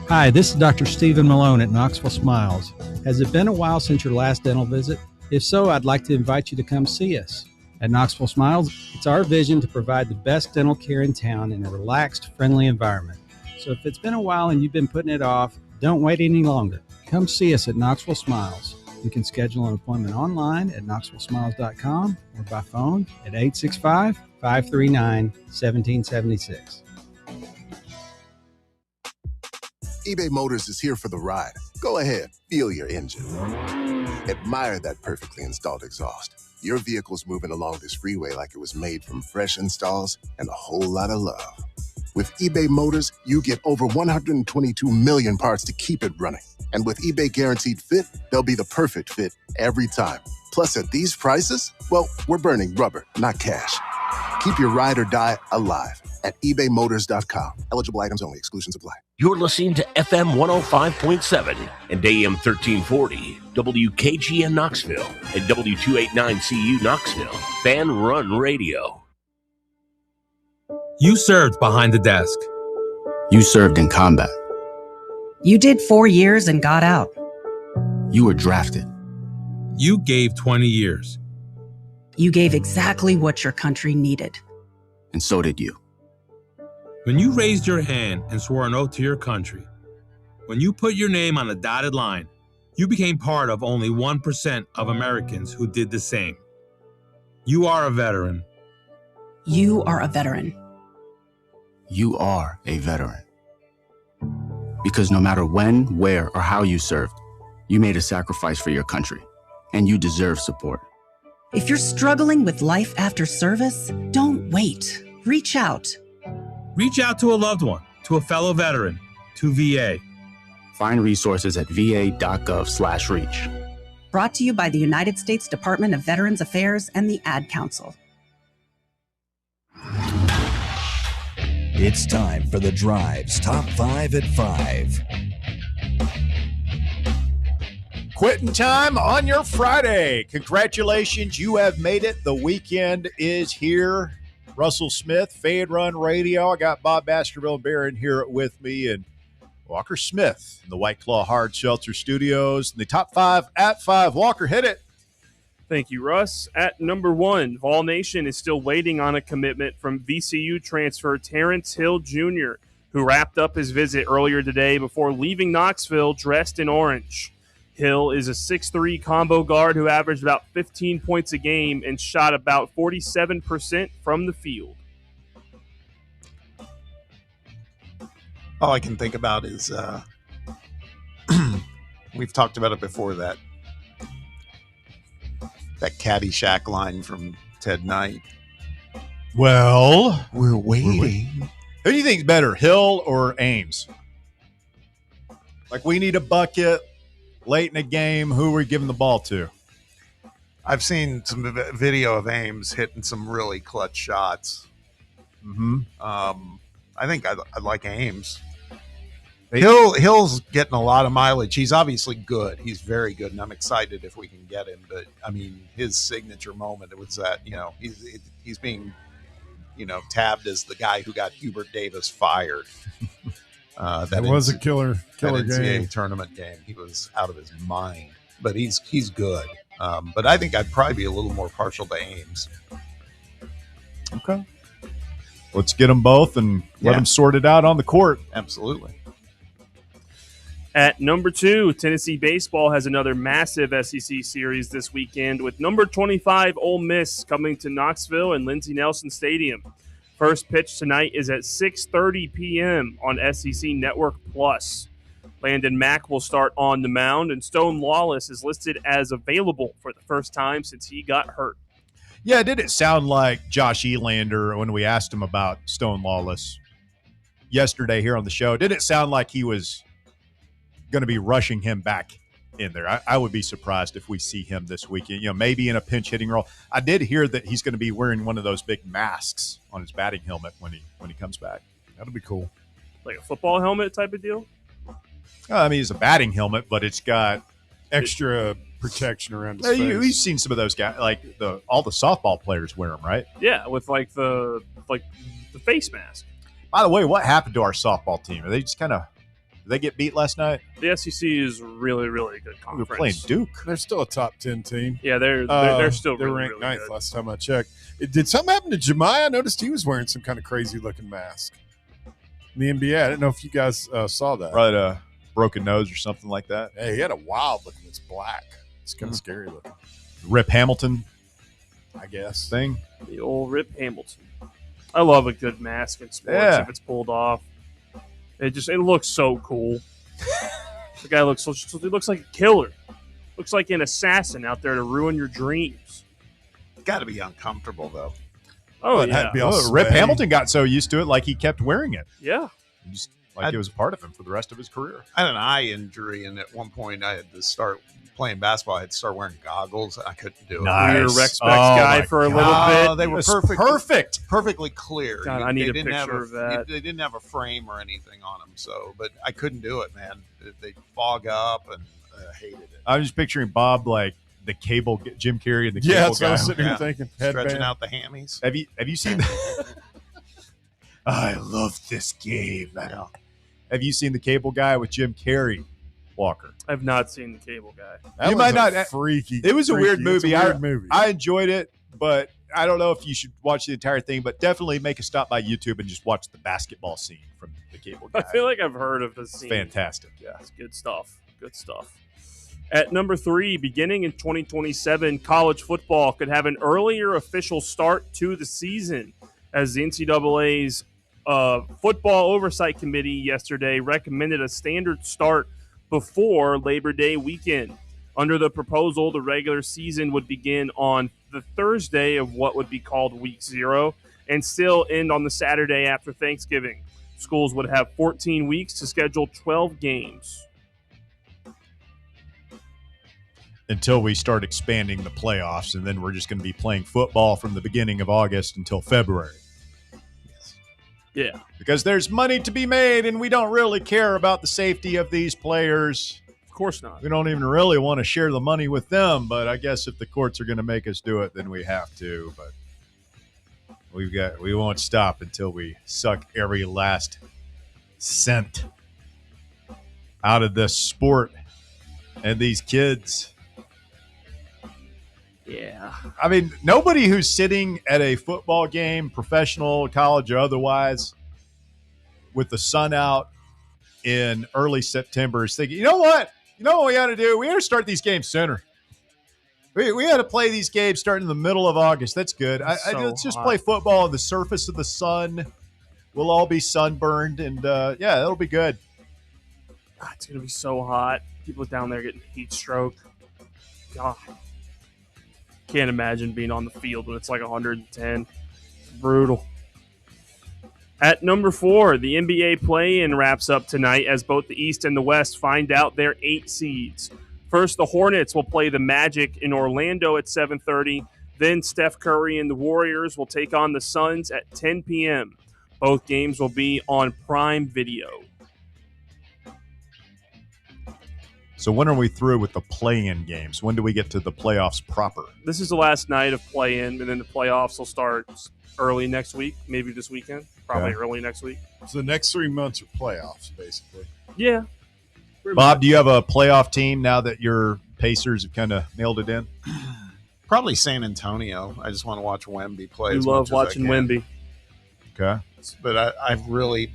Hi, this is Dr. Stephen Malone at Knoxville Smiles. Has it been a while since your last dental visit? If so, I'd like to invite you to come see us. At Knoxville Smiles, it's our vision to provide the best dental care in town in a relaxed, friendly environment. So if it's been a while and you've been putting it off, don't wait any longer. Come see us at Knoxville Smiles. You can schedule an appointment online at knoxvillesmiles.com or by phone at 865-539-1776. eBay Motors is here for the ride. Go ahead, feel your engine. Admire that perfectly installed exhaust. Your vehicle's moving along this freeway like it was made from fresh installs and a whole lot of love. With eBay Motors, you get over 122 million parts to keep it running. And with eBay Guaranteed Fit, they'll be the perfect fit every time. Plus, at these prices, well, we're burning rubber, not cash. Keep your ride or die alive at ebaymotors.com. Eligible items only. Exclusions apply. You're listening to FM 105.7 and AM 1340, WKGN Knoxville, and W289CU Knoxville, Fan Run Radio. You served behind the desk. You served in combat. You did 4 years and got out. You were drafted. You gave 20 years. You gave exactly what your country needed. And so did you. When you raised your hand and swore an oath to your country, when you put your name on a dotted line, you became part of only 1% of Americans who did the same. You are a veteran. You are a veteran. You are a veteran. Because no matter when, where, or how you served, you made a sacrifice for your country, and you deserve support. If you're struggling with life after service, don't wait. Reach out. Reach out to a loved one, to a fellow veteran, to VA. Find resources at va.gov/reach. Brought to you by the United States Department of Veterans Affairs and the Ad Council. It's time for The Drive's Top 5 at 5. Quitting time on your Friday. Congratulations, you have made it. The weekend is here. Russell Smith, Fan Run Radio. I got Bob Baskerville and Barron here with me, and Walker Smith in the White Claw Hard Seltzer Studios. In the top 5 at 5. Walker, hit it. Thank you, Russ. At number 1, Vol Nation is still waiting on a commitment from VCU transfer Terrence Hill Jr., who wrapped up his visit earlier today before leaving Knoxville dressed in orange. Hill is a 6'3" combo guard who averaged about 15 points a game and shot about 47% from the field. All I can think about is we've talked about it before, that Caddyshack line from Ted Knight. Well, we're waiting. Who do you think is better, Hill or Ames? Like, we need a bucket late in a game. Who are we giving the ball to? I've seen some video of Ames hitting some really clutch shots. Mm-hmm. I think I'd like Ames. Hill's getting a lot of mileage. He's obviously good. He's very good, and I'm excited if we can get him. But I mean, his signature moment, it was that, he's being, tabbed as the guy who got Hubert Davis fired. That was a killer NCAA game. Tournament game. He was out of his mind, but he's good. But I think I'd probably be a little more partial to Ames. Okay. Let's get them both and let them sort it out on the court. Absolutely. At number 2, Tennessee baseball has another massive SEC series this weekend with number 25 Ole Miss coming to Knoxville and Lindsey Nelson Stadium. First pitch tonight is at 6:30 p.m. on SEC Network Plus. Landon Mack will start on the mound, and Stone Lawless is listed as available for the first time since he got hurt. Yeah, did it sound like Josh Elander when we asked him about Stone Lawless yesterday here on the show? Did it sound like he was going to be rushing him back in there? I would be surprised if we see him this weekend, maybe in a pinch hitting role. I did hear that he's going to be wearing one of those big masks on his batting helmet when he comes back. That'll be cool. Like a football helmet type of deal? I mean, it's a batting helmet, but it's got extra protection around his face. You've seen some of those guys, like all the softball players wear them, right? Yeah, with like the face mask. By the way, what happened to our softball team? Are they just kind of they get beat last night? The SEC is really, really good conference. We were playing Duke. They're still a top 10 team. Yeah, they're still they're really, ranked really ninth good. last time I checked. Did something happen to Jemiah? I noticed he was wearing some kind of crazy looking mask in the NBA. I didn't know if you guys saw that. Right, a broken nose or something like that. Hey, he had a wild looking. It's black. It's kind of scary looking. Rip Hamilton, I guess. Thing. The old Rip Hamilton. I love a good mask in sports if it's pulled off. It looks so cool. The guy looks like a killer. Looks like an assassin out there to ruin your dreams. It's got to be uncomfortable though. Oh, yeah. Rip Hamilton got so used to it, like he kept wearing it. Yeah. He just Like it was a part of him for the rest of his career. I had an eye injury, and at one point I had to start playing basketball. I had to start wearing goggles. I couldn't do it. Nice. We were Rec Specs guy for a little bit. Oh, they were perfectly clear. God, I need a picture of that. They didn't have a frame or anything on them, but I couldn't do it, man. They fog up, and I hated it. I'm just picturing Bob like the cable, Jim Carrey and the cable that's guy. what I was sitting here thinking. Stretching out the hammies. Have you seen I love this game. Yeah. Have you seen the cable guy with Jim Carrey, Walker? I've not seen the cable guy. That You was might a not. freaky. It was a weird movie. It's a weird movie. I enjoyed it, but I don't know if you should watch the entire thing. But definitely make a stop by YouTube and just watch the basketball scene from the cable guy. I feel like I've heard of this scene. Fantastic. Yeah. It's good stuff. Good stuff. At number 3, beginning in 2027, college football could have an earlier official start to the season, as the NCAA's Football Oversight Committee yesterday recommended a standard start before Labor Day weekend. Under the proposal, the regular season would begin on the Thursday of what would be called Week 0 and still end on the Saturday after Thanksgiving. Schools would have 14 weeks to schedule 12 games. Until we start expanding the playoffs, and then we're just going to be playing football from the beginning of August until February. Yeah. Because there's money to be made, and we don't really care about the safety of these players. Of course not. We don't even really want to share the money with them, but I guess if the courts are going to make us do it, then we have to. But we won't stop until we suck every last cent out of this sport and these kids. Yeah. I mean, nobody who's sitting at a football game, professional, college, or otherwise, with the sun out in early September is thinking, you know what? You know what we ought to do? We ought to start these games sooner. We ought to play these games starting in the middle of August. That's good. Let's just play football on the surface of the sun. We'll all be sunburned, and yeah, it'll be good. God, it's going to be so hot. People down there getting heat stroke. God. Can't imagine being on the field when it's like 110. It's brutal. At number 4, the NBA play-in wraps up tonight as both the East and the West find out their 8 seeds. First, the Hornets will play the Magic in Orlando at 7:30. Then Steph Curry and the Warriors will take on the Suns at 10 p.m. Both games will be on Prime Video. So when are we through with the play-in games? When do we get to the playoffs proper? This is the last night of play-in, and then the playoffs will start early next week, maybe this weekend, probably early next week. So the next 3 months are playoffs, basically. Yeah. Bob, do you have a playoff team now that your Pacers have kind of nailed it in? Probably San Antonio. I just want to watch Wemby play. You love watching Wemby. Okay. But I've really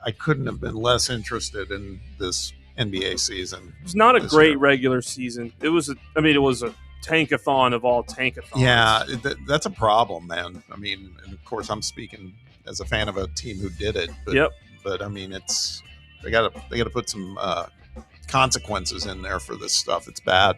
I couldn't have been less interested in this NBA season. It was not a great regular season. It was a tankathon of all tankathons. Yeah, that's a problem, man. I mean, and of course, I'm speaking as a fan of a team who did it. But, But I mean, they got to put some consequences in there for this stuff. It's bad.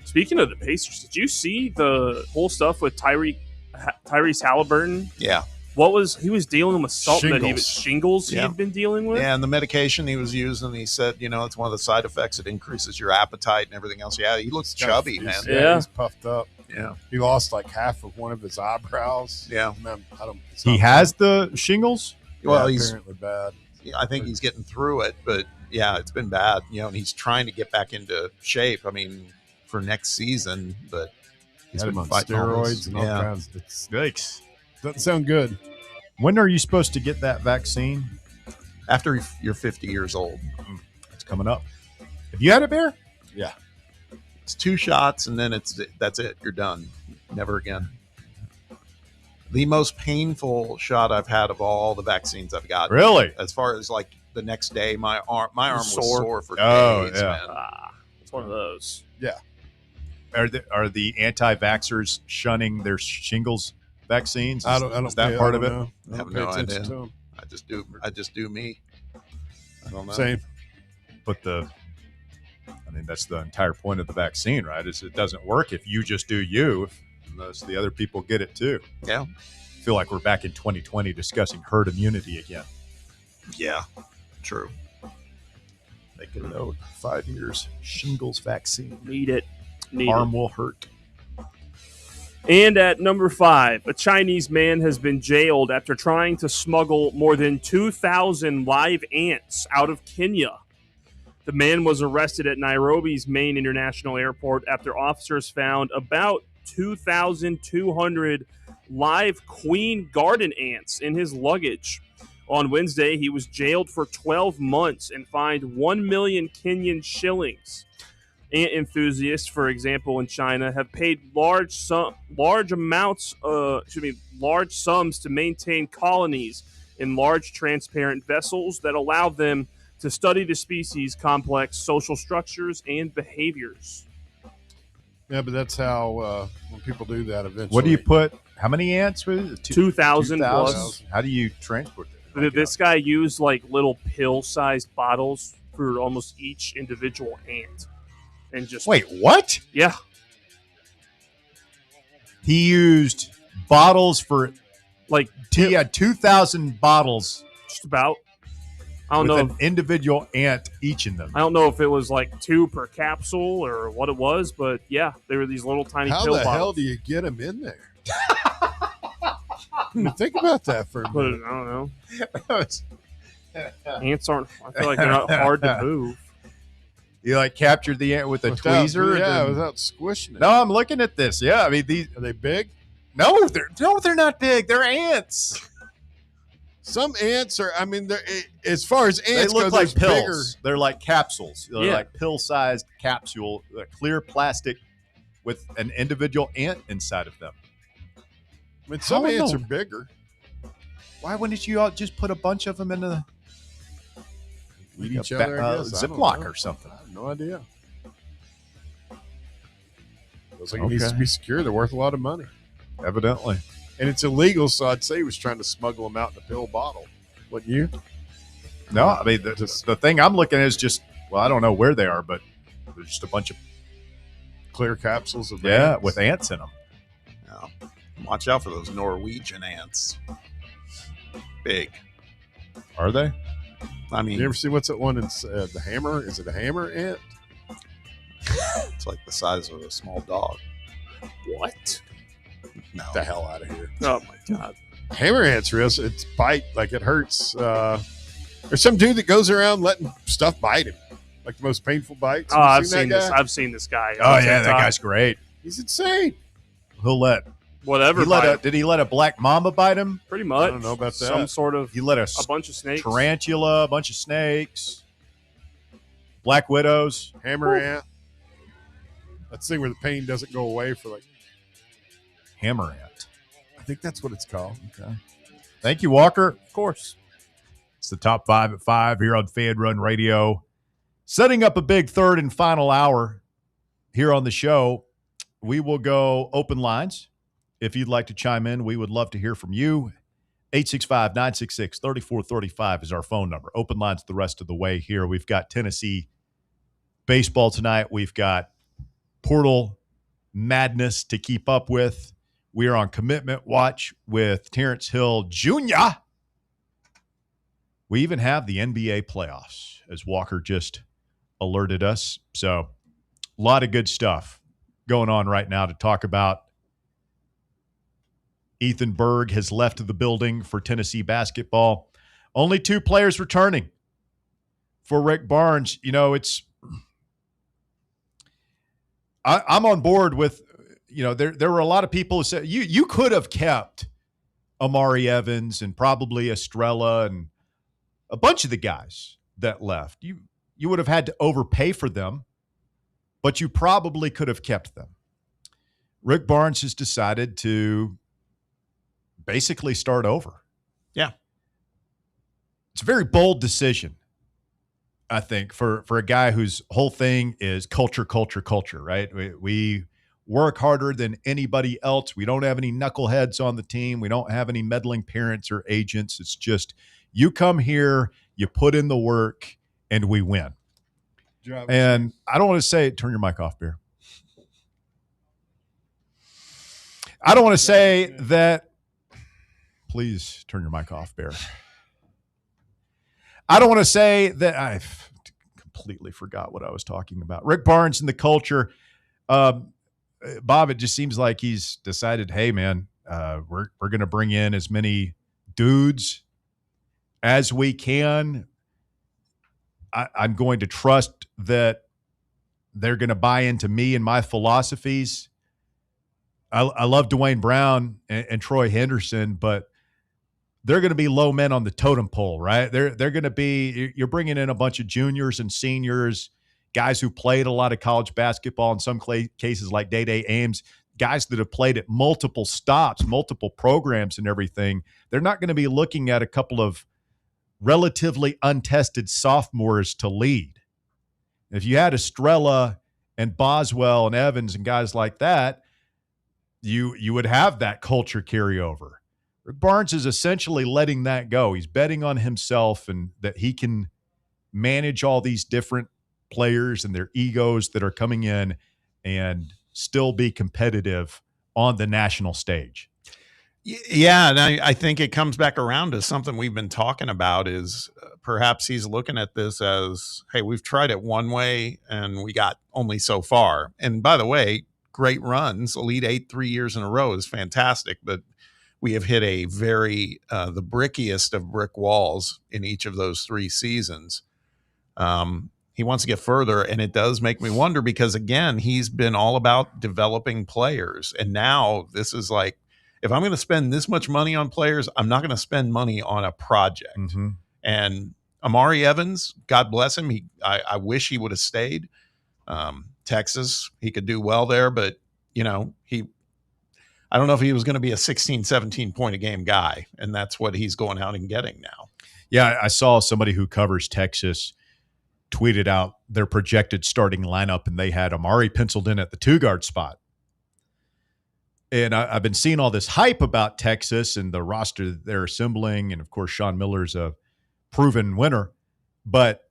Speaking of the Pacers, did you see the whole stuff with Tyrese Halliburton? Yeah. He was dealing with something shingles he'd been dealing with? Yeah, and the medication he was using, he said, it's one of the side effects. It increases your appetite and everything else. Yeah, he looks chubby, man. Yeah, he's puffed up. Yeah. He lost like half of one of his eyebrows. Yeah. He has the shingles? Well, yeah, he's apparently bad. I think he's getting through it, but yeah, it's been bad. And he's trying to get back into shape. I mean, for next season, but he's been on fighting steroids and all kinds. Yikes. Doesn't sound good. When are you supposed to get that vaccine? After you're 50 years old. It's coming up. Have you had it, Bear? Yeah. It's 2 shots, and then that's it. You're done. Never again. The most painful shot I've had of all the vaccines I've got. Really? As far as like the next day, my arm was sore for Oh, days, yeah. man. It's one of those. Yeah. Are the anti-vaxxers shunning their shingles vaccines? I don't. Is that part of it? Know. I have don't no pay attention idea. to 'em. I just do me. I don't know. Same. But that's the entire point of the vaccine, right? Is it doesn't work if you just do you, unless the other people get it too. Yeah. I feel like we're back in 2020 discussing herd immunity again. Yeah. True. Make a note. 5 years. Shingles vaccine. Need it. Arm will hurt. And at number 5, a Chinese man has been jailed after trying to smuggle more than 2,000 live ants out of Kenya. The man was arrested at Nairobi's main international airport after officers found about 2,200 live queen garden ants in his luggage. On Wednesday, he was jailed for 12 months and fined 1 million Kenyan shillings. Ant enthusiasts, for example, in China, have paid large sums to maintain colonies in large transparent vessels that allow them to study the species' complex social structures and behaviors. Yeah, but that's how when people do that eventually. What do you put? How many ants was it? 2,000 plus. How do you transport it? This guy used like little pill-sized bottles for almost each individual ant. And just wait, what? Yeah. He used bottles for like he had 2,000 bottles. Just about. I don't with know an individual ant each in them. I don't know if it was like 2 per capsule or what it was, but yeah, they were these little tiny How pill the hell bottles. do you get them in there? Think about that for a But, minute. I don't know. Ants aren't. I feel like they're not hard to move. You like captured the ant with a tweezer? Yeah, and then- without squishing it. No, I'm looking at this. Yeah, I mean these Are they big? No, they're not big. They're ants. Some ants are. I mean, they're as far as They ants look go, like there's pills. bigger. They're like capsules. They're Yeah. like pill-sized capsule, clear plastic with an individual ant inside of them. I mean, some I don't ants know. are bigger. Why wouldn't you all just put a bunch of them in a Eat like each a other, I guess. I don't Ziploc know. or something? I have no idea. Feels like it needs to Okay. be secure. They're worth a lot of money, Evidently. and it's illegal. So I'd say he was trying to smuggle them out in a pill bottle. Wouldn't you? No, I mean the thing I'm looking at is just I don't know where they are, but there's just a bunch of Clear capsules of ants. ants. With ants in them. Yeah. Watch out for those Norwegian ants. Big. Are they? I mean, You ever see what's that one? It's the hammer. Is it a hammer ant? it's like the size of a small dog. What? No. The hell out of here. Oh my god. Hammer ants, real. It's bite like it hurts. There's some dude that goes around letting stuff bite him, like the most painful bites. Oh, Have you I've seen that this. guy? I've seen this guy. Oh on yeah, that TikTok. guy's great. He's insane. He'll let Whatever. he let bite. did he let a black mamba bite him? Pretty much. I don't know about that. Some sort of He let a bunch of snakes. tarantula, a bunch of snakes, black widows. Hammer ant. That's the thing where the pain doesn't go away for like. Hammer ant. I think that's what it's called. Okay. Thank you, Walker. Of course. It's the top 5 at 5 here on Fan Run Radio. Setting up a big third and final hour here on the show. We will go open lines. If you'd like to chime in, we would love to hear from you. 865-966-3435 is our phone number. Open lines the rest of the way here. We've got Tennessee baseball tonight. We've got portal madness to keep up with. We are on commitment watch with Terrence Hill Jr. We even have the NBA playoffs, as Walker just alerted us. So a lot of good stuff going on right now to talk about. Ethan Berg has left the building for Tennessee basketball. Only 2 players returning for Rick Barnes. You know, I'm on board with, there were a lot of people who said you could have kept Amari Evans and probably Estrella and a bunch of the guys that left. You would have had to overpay for them, but you probably could have kept them. Rick Barnes has decided to basically start over. Yeah. It's a very bold decision, I think, for a guy whose whole thing is culture, right? We work harder than anybody else. We don't have any knuckleheads on the team. We don't have any meddling parents or agents. It's just you come here, you put in the work, and we win. And I don't want to say, turn your mic off, Bear. I don't want to say that. Please turn your mic off, Bear. I don't want to say that I completely forgot what I was talking about. Rick Barnes and the culture. Bob, it just seems like he's decided, hey, man, we're going to bring in as many dudes as we can. I'm going to trust that they're going to buy into me and my philosophies. I love Dwayne Brown and Troy Henderson, but they're going to be low men on the totem pole, right? They're going to be, you're bringing in a bunch of juniors and seniors, guys who played a lot of college basketball, in some cases like Day-Day Ames, guys that have played at multiple stops, multiple programs and everything. They're not going to be looking at a couple of relatively untested sophomores to lead. If you had Estrella and Boswell and Evans and guys like that, you would have that culture carryover. Rick Barnes is essentially letting that go. He's betting on himself and that he can manage all these different players and their egos that are coming in and still be competitive on the national stage. Yeah, and I think it comes back around to something we've been talking about is perhaps he's looking at this as, hey, we've tried it one way and we got only so far. And by the way, great runs, Elite Eight 3 years in a row is fantastic, but we have hit a very, the brickiest of brick walls in each of those 3 seasons. He wants to get further, and it does make me wonder because, again, he's been all about developing players. And now this is like, if I'm going to spend this much money on players, I'm not going to spend money on a project. Mm-hmm. And Amari Evans, God bless him. I wish he would have stayed. Texas, he could do well there, but I don't know if he was going to be a 16, 17 point a game guy. And that's what he's going out and getting now. Yeah. I saw somebody who covers Texas tweeted out their projected starting lineup, and they had Amari penciled in at the 2-guard spot. And I've been seeing all this hype about Texas and the roster that they're assembling. And, of course, Sean Miller's a proven winner. But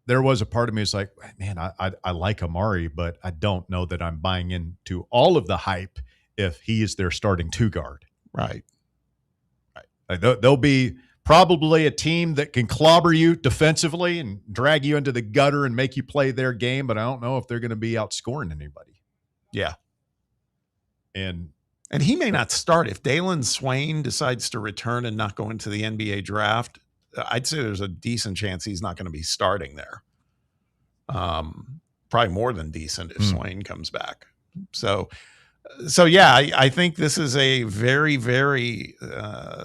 there was a part of me that's like, man, I like Amari, but I don't know that I'm buying into all of the hype if he is their starting 2-guard. Right. They'll be probably a team that can clobber you defensively and drag you into the gutter and make you play their game, but I don't know if they're going to be outscoring anybody. Yeah. And he may not start. If Dalen Swain decides to return and not go into the NBA draft, I'd say there's a decent chance he's not going to be starting there. Probably more than decent if Swain comes back. So yeah, I think this is a very, very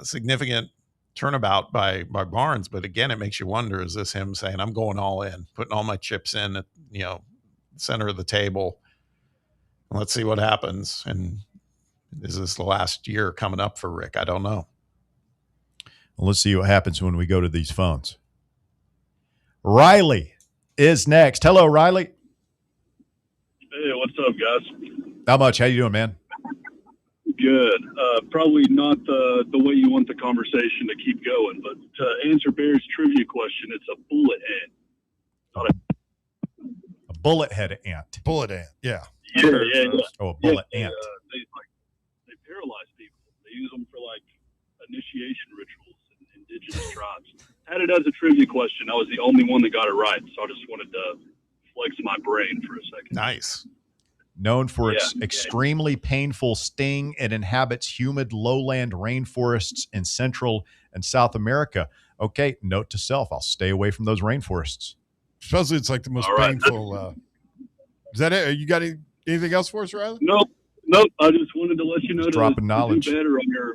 significant turnabout by Barnes. But again, it makes you wonder, is this him saying, I'm going all in, putting all my chips in at, center of the table. Let's see what happens. And is this the last year coming up for Rick? I don't know. Well, let's see what happens when we go to these phones. Riley is next. Hello, Riley. Hey, what's up, guys? Not much. How you doing, man? Good. Probably not the way you want the conversation to keep going, but to answer Bear's trivia question, it's a bullet ant. Not a bullet head ant. Bullet ant, yeah. Yeah. Oh, a bullet ant. They paralyze people. They use them for initiation rituals in indigenous tribes. Had it as a trivia question. I was the only one that got it right, so I just wanted to flex my brain for a second. Nice. Known for its extremely painful sting, it inhabits humid lowland rainforests in Central and South America. Okay, note to self, I'll stay away from those rainforests. Supposedly it's like the most painful. Is that it? You got anything else for us, Riley? Nope. I just wanted to let you know to knowledge. Do better on your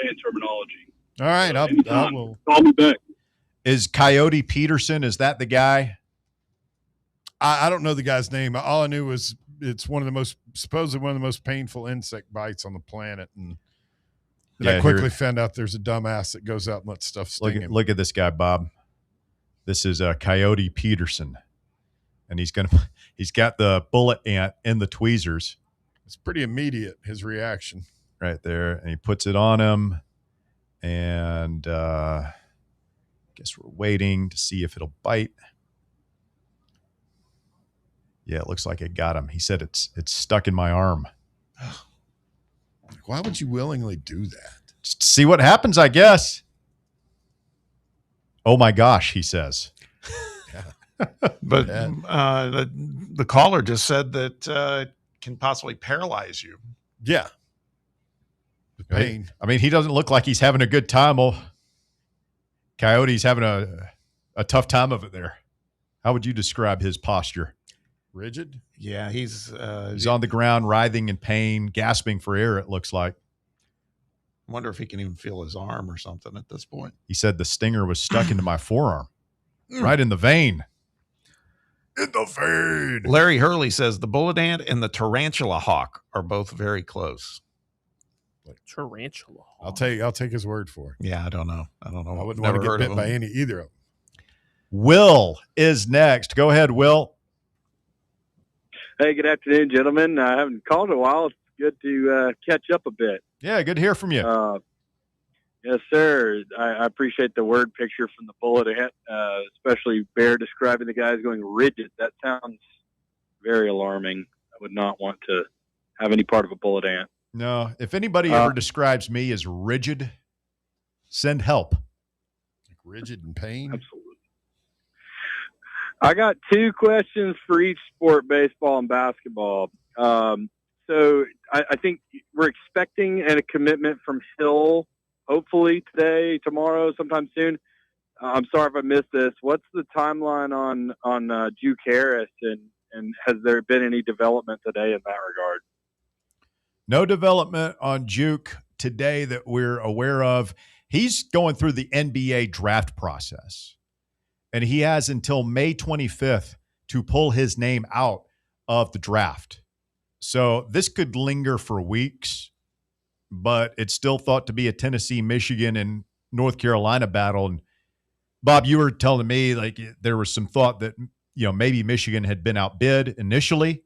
ant terminology. All right, I will call me back. Is Coyote Peterson? Is that the guy? I don't know the guy's name. All I knew was it's supposedly one of the most painful insect bites on the planet, and I quickly found out there's a dumbass that goes out and lets stuff sting him. Look at this guy, Bob. This is Coyote Peterson, and he's got the bullet ant in the tweezers. It's pretty immediate, his reaction. Right there, and he puts it on him, and I guess we're waiting to see if it'll bite. Yeah, it looks like it got him. He said it's stuck in my arm. Why would you willingly do that? Just to see what happens, I guess. Oh my gosh, he says. But the caller just said that it can possibly paralyze you. Yeah. The pain. I mean, he doesn't look like he's having a good time. Oh, Coyote's having a tough time of it there. How would you describe his posture? Rigid? Yeah, he's on the ground, writhing in pain, gasping for air, it looks like. I wonder if he can even feel his arm or something at this point. He said the stinger was stuck into my forearm, right in the vein. In the vein. Larry Hurley says the bullet ant and the tarantula hawk are both very close. Tarantula hawk. I'll take his word for it. Yeah, I don't know. I wouldn't want to get bit by either of them. Will is next. Go ahead, Will. Hey, good afternoon, gentlemen. I haven't called in a while. It's good to catch up a bit. Yeah, good to hear from you. Yes, sir. I appreciate the word picture from the bullet ant, especially Bear describing the guys going rigid. That sounds very alarming. I would not want to have any part of a bullet ant. No, if anybody ever describes me as rigid, send help. Like rigid and pain? Absolutely. I got two questions for each sport, baseball and basketball. So I think we're expecting a commitment from Hill, hopefully today, tomorrow, sometime soon. I'm sorry if I missed this. What's the timeline on Juke Harris, and has there been any development today in that regard? No development on Juke today that we're aware of. He's going through the NBA draft process, and he has until May 25th to pull his name out of the draft. So this could linger for weeks, but it's still thought to be a Tennessee, Michigan, and North Carolina battle. And Bob, you were telling me like there was some thought that, maybe Michigan had been outbid initially,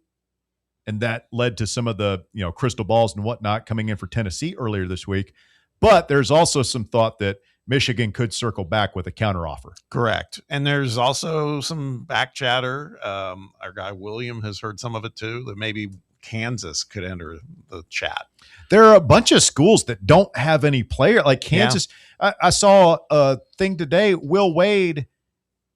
and that led to some of the, crystal balls and whatnot coming in for Tennessee earlier this week. But there's also some thought that Michigan could circle back with a counteroffer. Correct. And there's also some back chatter. Our guy William has heard some of it too, that maybe Kansas could enter the chat. There are a bunch of schools that don't have any player like Kansas. Yeah. I saw a thing today. Will Wade,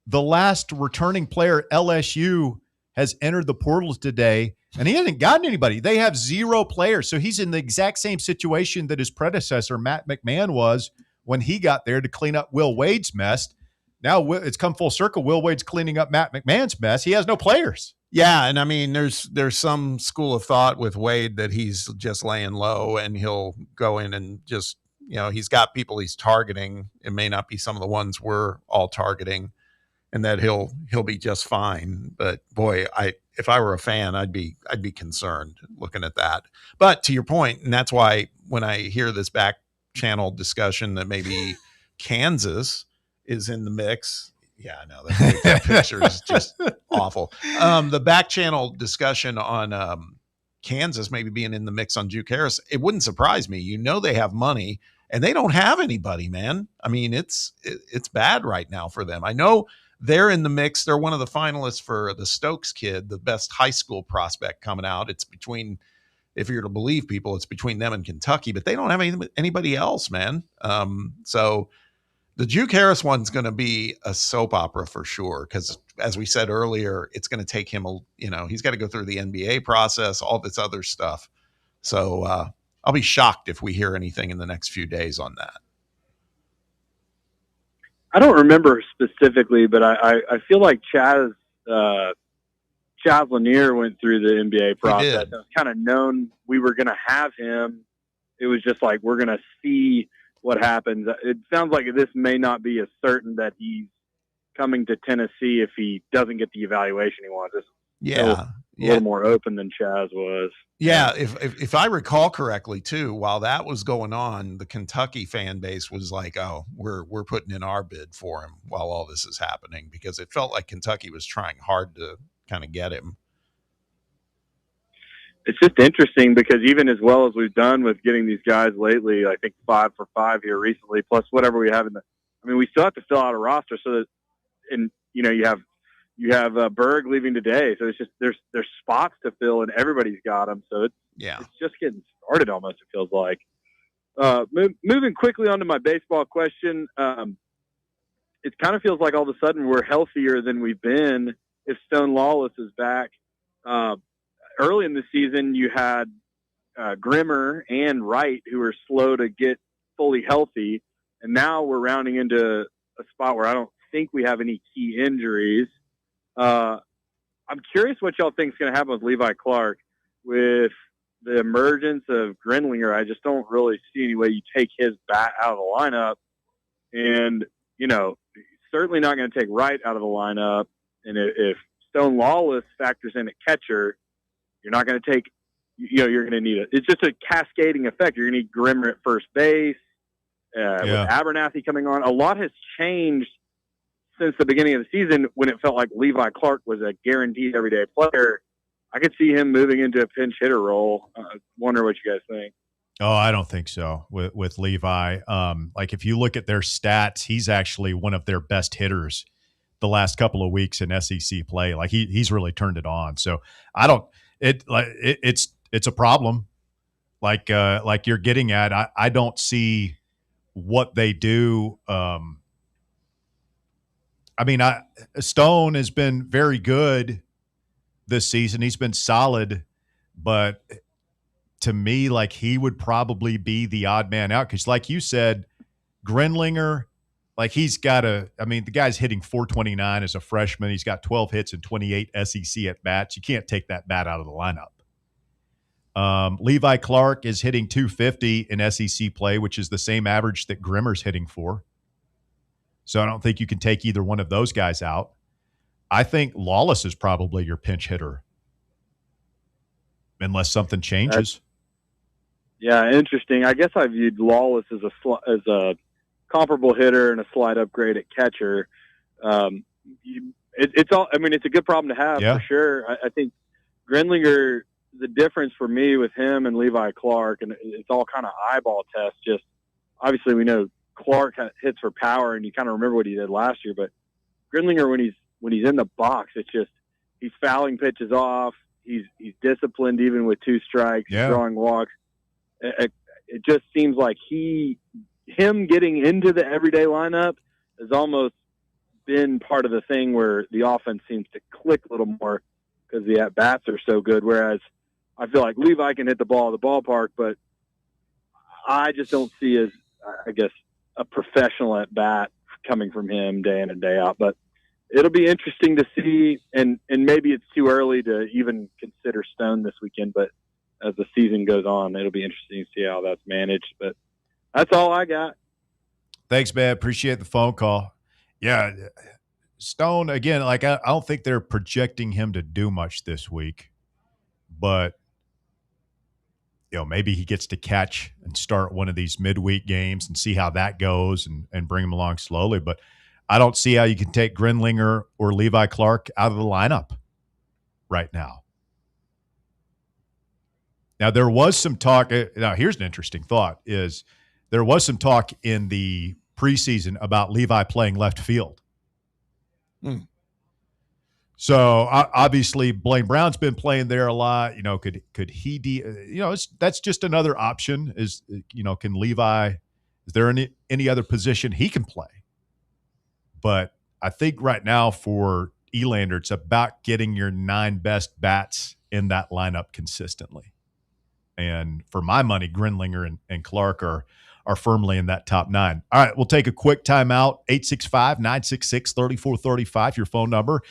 the last returning player, LSU, has entered the portals today, and he hasn't gotten anybody. They have 0 players. So he's in the exact same situation that his predecessor, Matt McMahon, was when he got there to clean up Will Wade's mess. Now it's come full circle. Will Wade's cleaning up Matt McMahon's mess. He has no players. Yeah, and I mean, there's some school of thought with Wade that he's just laying low and he'll go in and just, he's got people he's targeting. It may not be some of the ones we're all targeting, and that he'll be just fine. But boy, if I were a fan, I'd be concerned looking at that. But to your point, and that's why when I hear this back channel discussion that maybe Kansas is in the mix. Yeah, I know that picture is just awful. The back channel discussion on Kansas maybe being in the mix on Juke Harris, it wouldn't surprise me. They have money and they don't have anybody, man. I mean, it's bad right now for them. I know they're in the mix. They're one of the finalists for the Stokes kid, the best high school prospect coming out. It's between, if you're to believe people, it's between them and Kentucky, but they don't have anybody else, man. So the Juke Harris one's going to be a soap opera for sure, because as we said earlier, it's going to take him, he's got to go through the NBA process, all this other stuff. So I'll be shocked if we hear anything in the next few days on that. I don't remember specifically, but I feel like Chaz Lanier went through the NBA process. It was kind of known we were going to have him. It was just like, we're going to see what happens. It sounds like this may not be as certain that he's coming to Tennessee if he doesn't get the evaluation he wants. It's a little more open than Chaz was. Yeah, if I recall correctly too, while that was going on, the Kentucky fan base was like, "Oh, we're putting in our bid for him while all this is happening," because it felt like Kentucky was trying hard to kind of get him. It's just interesting because even as well as we've done with getting these guys lately, I think 5 for 5 here recently, plus whatever we have we still have to fill out a roster so that, and you have Berg leaving today. So it's just, there's spots to fill and everybody's got them. So it's just getting started almost, it feels like. Moving quickly on to my baseball question. it kind of feels like all of a sudden we're healthier than we've been if Stone Lawless is back. Early in the season, you had Grimmer and Wright who were slow to get fully healthy, and now we're rounding into a spot where I don't think we have any key injuries. I'm curious what y'all think is going to happen with Levi Clark with the emergence of Grinlinger. I just don't really see any way you take his bat out of the lineup, and certainly not going to take Wright out of the lineup. And if Stone Lawless factors in at catcher, you're not going to take, you're going to need it's just a cascading effect. You're going to need Grimmer at first base. With Abernathy coming on, a lot has changed since the beginning of the season when it felt like Levi Clark was a guaranteed everyday player. I could see him moving into a pinch hitter role. Wonder what you guys think. Oh, I don't think so with Levi. Like if you look at their stats, he's actually one of their best hitters the last couple of weeks in SEC play. Like he's really turned it on. So I don't. It's a problem. Like you're getting at. I don't see what they do. Stone has been very good this season. He's been solid, but to me, like he would probably be the odd man out because, like you said, Grinlinger, like he's got the guy's hitting 429 as a freshman. He's got 12 hits and 28 SEC at bats. You can't take that bat out of the lineup. Levi Clark is hitting 250 in SEC play, which is the same average that Grimmer's hitting for. So I don't think you can take either one of those guys out. I think Lawless is probably your pinch hitter unless something changes. Yeah, interesting. I guess I viewed Lawless as a comparable hitter and a slight upgrade at catcher. It's a good problem to have for sure. I think Grinlinger, the difference for me with him and Levi Clark, and it's all kind of eyeball test. Just obviously we know Clark hits for power, and you kind of remember what he did last year. But Grinlinger, when he's in the box, it's just he's fouling pitches off. He's disciplined even with 2 strikes, drawing walks. It just seems like him getting into the everyday lineup has almost been part of the thing where the offense seems to click a little more because the at-bats are so good. Whereas I feel like Levi can hit the ball at the ballpark, but I just don't see as, I guess, a professional at-bat coming from him day in and day out. But it'll be interesting to see, and maybe it's too early to even consider Stone this weekend, but as the season goes on, it'll be interesting to see how that's managed. But that's all I got. Thanks, man. Appreciate the phone call. Yeah, Stone, again, like I don't think they're projecting him to do much this week, but maybe he gets to catch and start one of these midweek games and see how that goes and bring him along slowly. But I don't see how you can take Grinlinger or Levi Clark out of the lineup right now. Now, there was some talk. Now, here's an interesting thought is there was some talk in the preseason about Levi playing left field. So obviously Blaine Brown's been playing there a lot. Could he that's just another option is, can Levi, is there any other position he can play? But I think right now for Elander, it's about getting your 9 best bats in that lineup consistently. And for my money, Grinlinger and Clark are firmly in that top 9. All right, we'll take a quick timeout. 865-966-3435, your phone number.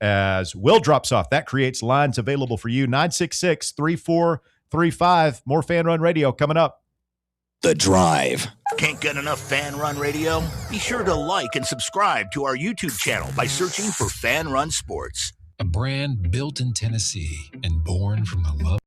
As Will drops off, that creates lines available for you. 966-3435. More Fan Run Radio coming up. The Drive. Can't get enough Fan Run Radio? Be sure to like and subscribe to our YouTube channel by searching for Fan Run Sports. A brand built in Tennessee and born from the love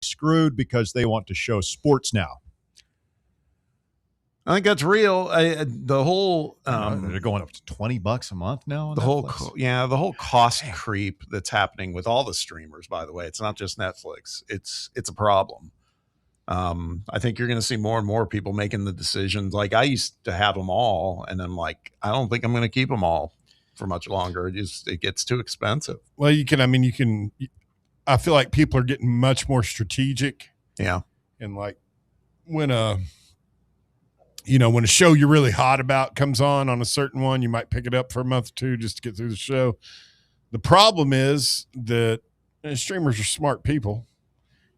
screwed because they want to show sports now. I think that's real. The whole they're going up to $20 a month now. On the Netflix. the whole cost creep that's happening with all the streamers. By the way, it's not just Netflix. It's a problem. I think you're going to see more and more people making the decisions. Like I used to have them all, and I'm like, I don't think I'm going to keep them all for much longer. It gets too expensive. Well, you can. I feel like people are getting much more strategic. Yeah, and like when a show you're really hot about comes on a certain one, you might pick it up for a month or two just to get through the show. The problem is that streamers are smart people.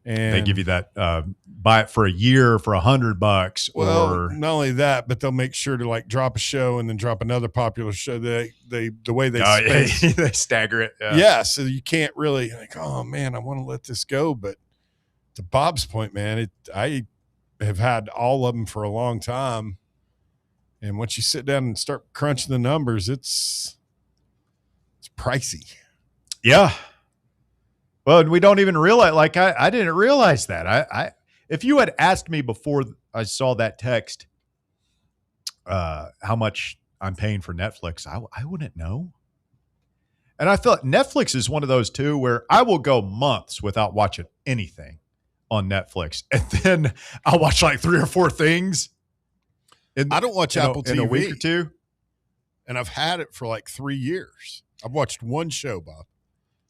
And they give you that buy it for a year for $100. Well, or not only that, but they'll make sure to like drop a show and then drop another popular show. The way they they stagger it. Yeah, so you can't really like, oh man, I want to let this go. But to Bob's point, man, I have had all of them for a long time, and once you sit down and start crunching the numbers, it's pricey. Yeah. Well, we don't even realize. Like I didn't realize that. I if you had asked me before I saw that text, how much I'm paying for Netflix, I wouldn't know. And I thought Netflix is one of those too where I will go months without watching anything on Netflix, and then I'll watch like 3 or 4 things. I don't watch Apple TV in a week or two, and I've had it for like 3 years. I've watched one show, Bob.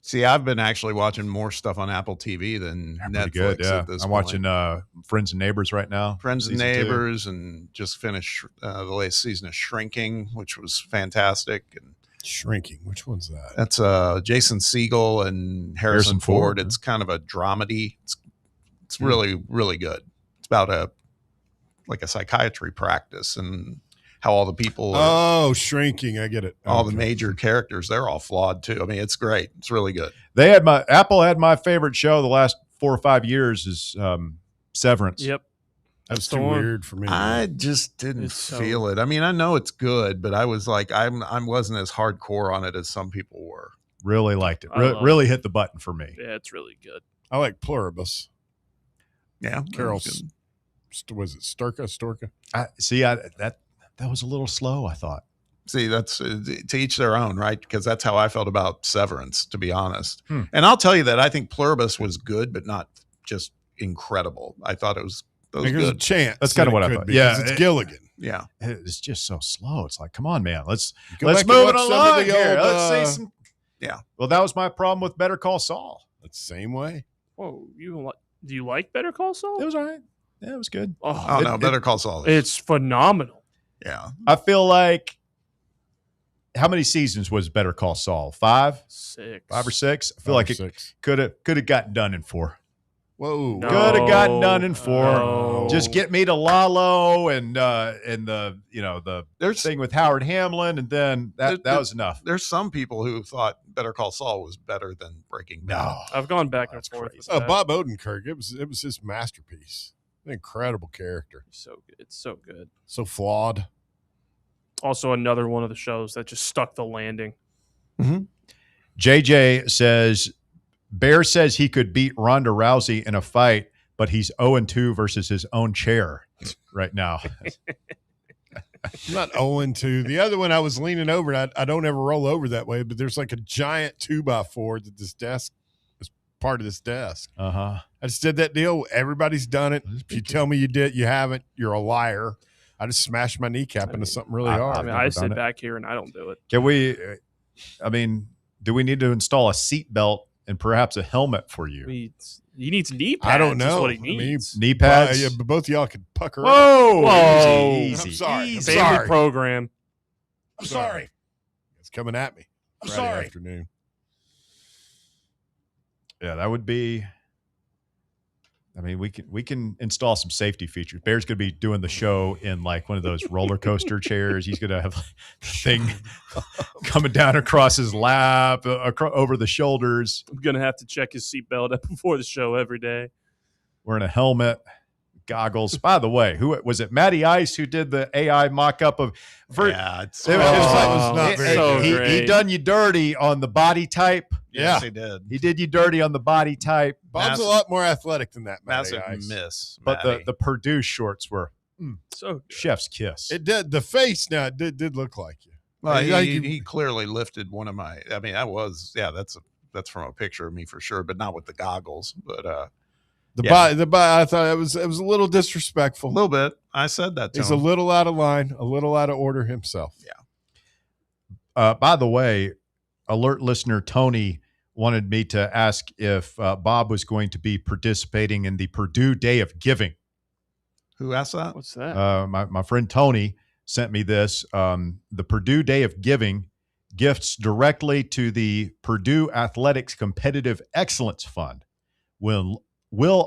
See, I've been actually watching more stuff on Apple TV than Netflix. Good, yeah. At this I'm point. watching Friends and Neighbors right now. Friends and Neighbors, and just finished the latest season of Shrinking, which was fantastic. And Shrinking, which one's that? That's Jason Segel and Harrison Ford. It's kind of a dramedy. It's really, really good. It's about a psychiatry practice and how all the people Shrinking. I get it. All the major characters, they're all flawed too. I mean, it's great. It's really good. Apple had my favorite show the last 4 or 5 years is Severance. Yep. That's too weird for me. I just didn't feel it. I mean, I know it's good, but I was like, I wasn't as hardcore on it as some people were. Really liked it. Really hit the button for me. Yeah, it's really good. I like Pluribus. Yeah. Carol's, was it Storka? That was a little slow, I thought. See, that's to each their own, right? Because that's how I felt about Severance, to be honest. And I'll tell you that I think Pluribus was good, but not just incredible. I thought it was There's good. a chance. That's kind of what I thought. Yeah, it's Gilligan. Yeah, it's just so slow. It's like, come on, man, let's back and move it watch some along of the here. old, Let's see some. Yeah. Well, that was my problem with Better Call Saul. That's the same way. Whoa, do you like Better Call Saul? It was all right. Yeah, it was good. Oh no, Better Call Saul. It's phenomenal. Yeah, I feel like. How many seasons was Better Call Saul? 5? 6. 5 or 6? I feel like it could have gotten done in 4. Whoa. Could have gotten done in 4. No. Just get me to Lalo and the thing with Howard Hamlin, and then that was enough. There's some people who thought Better Call Saul was better than Breaking Bad. No. I've gone back and forth. Bob Odenkirk. It was his masterpiece. An incredible character. So good. It's so good. So flawed. Also, another one of the shows that just stuck the landing. Mm-hmm. JJ says, Bear says he could beat Ronda Rousey in a fight, but he's 0-2 versus his own chair right now. I'm not 0-2. The other one I was leaning over, and I don't ever roll over that way, but there's like a giant 2x4 that this desk is part of this desk. Uh-huh. I just did that deal. Everybody's done it. If you tell me you haven't, you're a liar. I just smashed my kneecap into something really hard. I mean, I sit back here and I don't do it. Can we, do we need to install a seat belt and perhaps a helmet for you? He needs knee pads. I don't know. Is what he needs. Knee pads? Yeah, but both of y'all could pucker Whoa! up. Easy. I'm sorry. Easy. Family program. I'm sorry. It's coming at me. I'm Friday sorry. Afternoon. Yeah, that would be. We can install some safety features. Bear's going to be doing the show in like one of those roller coaster chairs. He's going to have the thing coming down across his lap, over the shoulders. I'm going to have to check his seatbelt before the show every day. Wearing a helmet, goggles. By the way, who was it? Matty Ice who did the AI mock-up of? He done you dirty on the body type. Yes, he did. He did you dirty on the body type. Bob's a lot more athletic than that. Massive Ice. miss, but the Purdue shorts were so chef's kiss. It did. The face now did look like you. Well, he clearly lifted one of my. I mean, that's from a picture of me for sure, but not with the goggles. But the body. I thought it was a little disrespectful. A little bit. I said that to He's him. a little out of line, a little out of order himself. Yeah. By the way, alert listener Tony wanted me to ask if Bob was going to be participating in the Purdue Day of Giving. Who asked that? What's that? My friend Tony sent me this. The Purdue Day of Giving gifts directly to the Purdue Athletics Competitive Excellence Fund will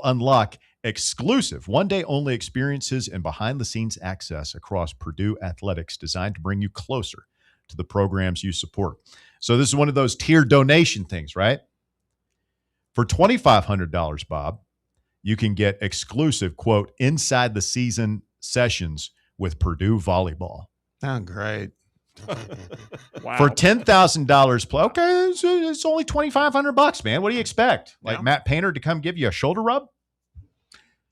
unlock exclusive one-day-only experiences and behind-the-scenes access across Purdue athletics designed to bring you closer to the programs you support. So this is one of those tier donation things, right? For $2,500, Bob, you can get exclusive, quote, inside the season sessions with Purdue volleyball. Oh, great. Wow. For $10,000 okay, it's only $2,500, man. What do you expect? Like Matt Painter to come give you a shoulder rub?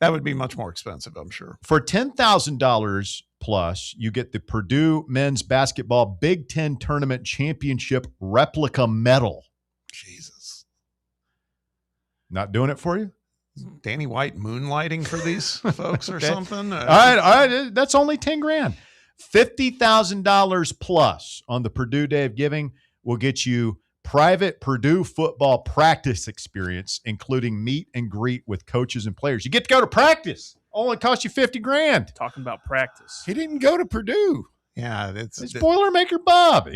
That would be much more expensive, I'm sure. For $10,000 plus, you get the Purdue men's basketball Big Ten tournament championship replica medal. Jesus. Not doing it for you? Danny White moonlighting for these folks or something? All right. That's only $10,000. $50,000 plus on the Purdue Day of Giving will get you private Purdue football practice experience, including meet and greet with coaches and players. You get to go to practice. Only cost you $50,000. Talking about practice. He didn't go to Purdue. Yeah, it's Boilermaker Bob.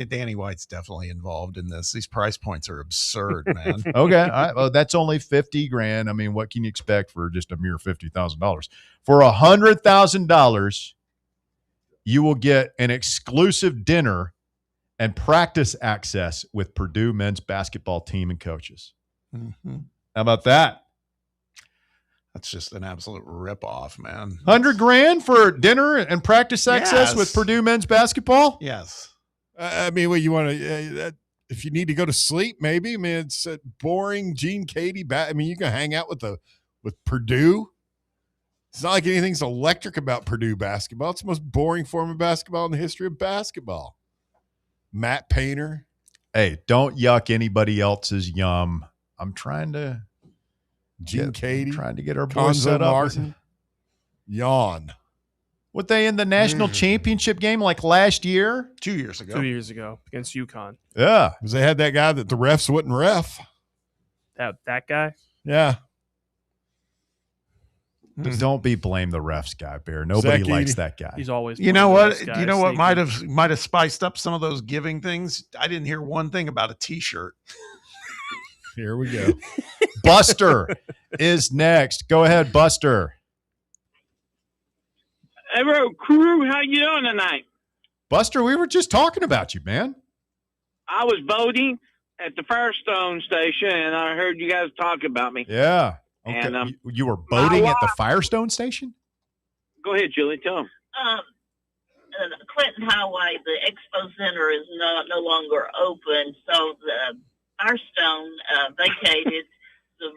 Danny White's definitely involved in this. These price points are absurd, man. Okay. All right. Well, that's only $50,000. I mean, what can you expect for just a mere $50,000? For $100,000, you will get an exclusive dinner and practice access with Purdue men's basketball team and coaches. Mm-hmm. How about that? That's just an absolute ripoff, man. $100,000 for dinner and practice access with Purdue men's basketball? Yes. I mean, what you want to? If you need to go to sleep, maybe. I mean, it's boring. Gene Katie. I mean, you can hang out with Purdue. It's not like anything's electric about Purdue basketball. It's the most boring form of basketball in the history of basketball. Matt Painter. Hey, don't yuck anybody else's yum. I'm trying to Katie. Trying to get our boys Gonzo set up. Martin. Yawn. Were they in the national championship game like last year? 2 years ago. 2 years ago against UConn. Yeah. Because they had that guy that the refs wouldn't ref. That guy? Yeah. Don't be blame the refs guy, Bear. Nobody likes that guy. He's always. You know what? You know what might have spiced up some of those giving things? I didn't hear one thing about a T-shirt. Here we go. Buster is next. Go ahead, Buster. Hey, bro, crew, how you doing tonight? Buster, we were just talking about you, man. I was voting at the Firestone station, and I heard you guys talk about me. Yeah. Okay. And, you were boating at the Firestone station? Go ahead, Julie. Tell them. Clinton Highway, the Expo Center is no longer open, so the Firestone vacated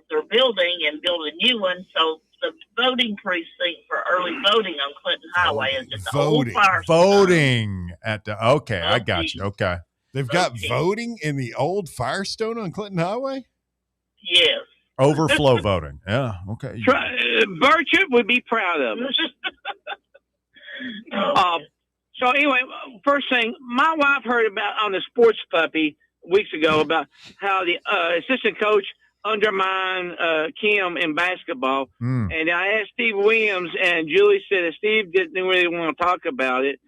their building and built a new one. So the voting precinct for early voting on Clinton Highway is at the old Firestone. Voting at the I got you. Okay. They've got voting in the old Firestone on Clinton Highway? Yes. Overflow voting. Yeah. Okay. Burchett would be proud of us. So anyway, first thing, my wife heard about on the Sports Puppy weeks ago about how the assistant coach undermined Kim in basketball. And I asked Steve Williams, and Julie said that Steve didn't really want to talk about it.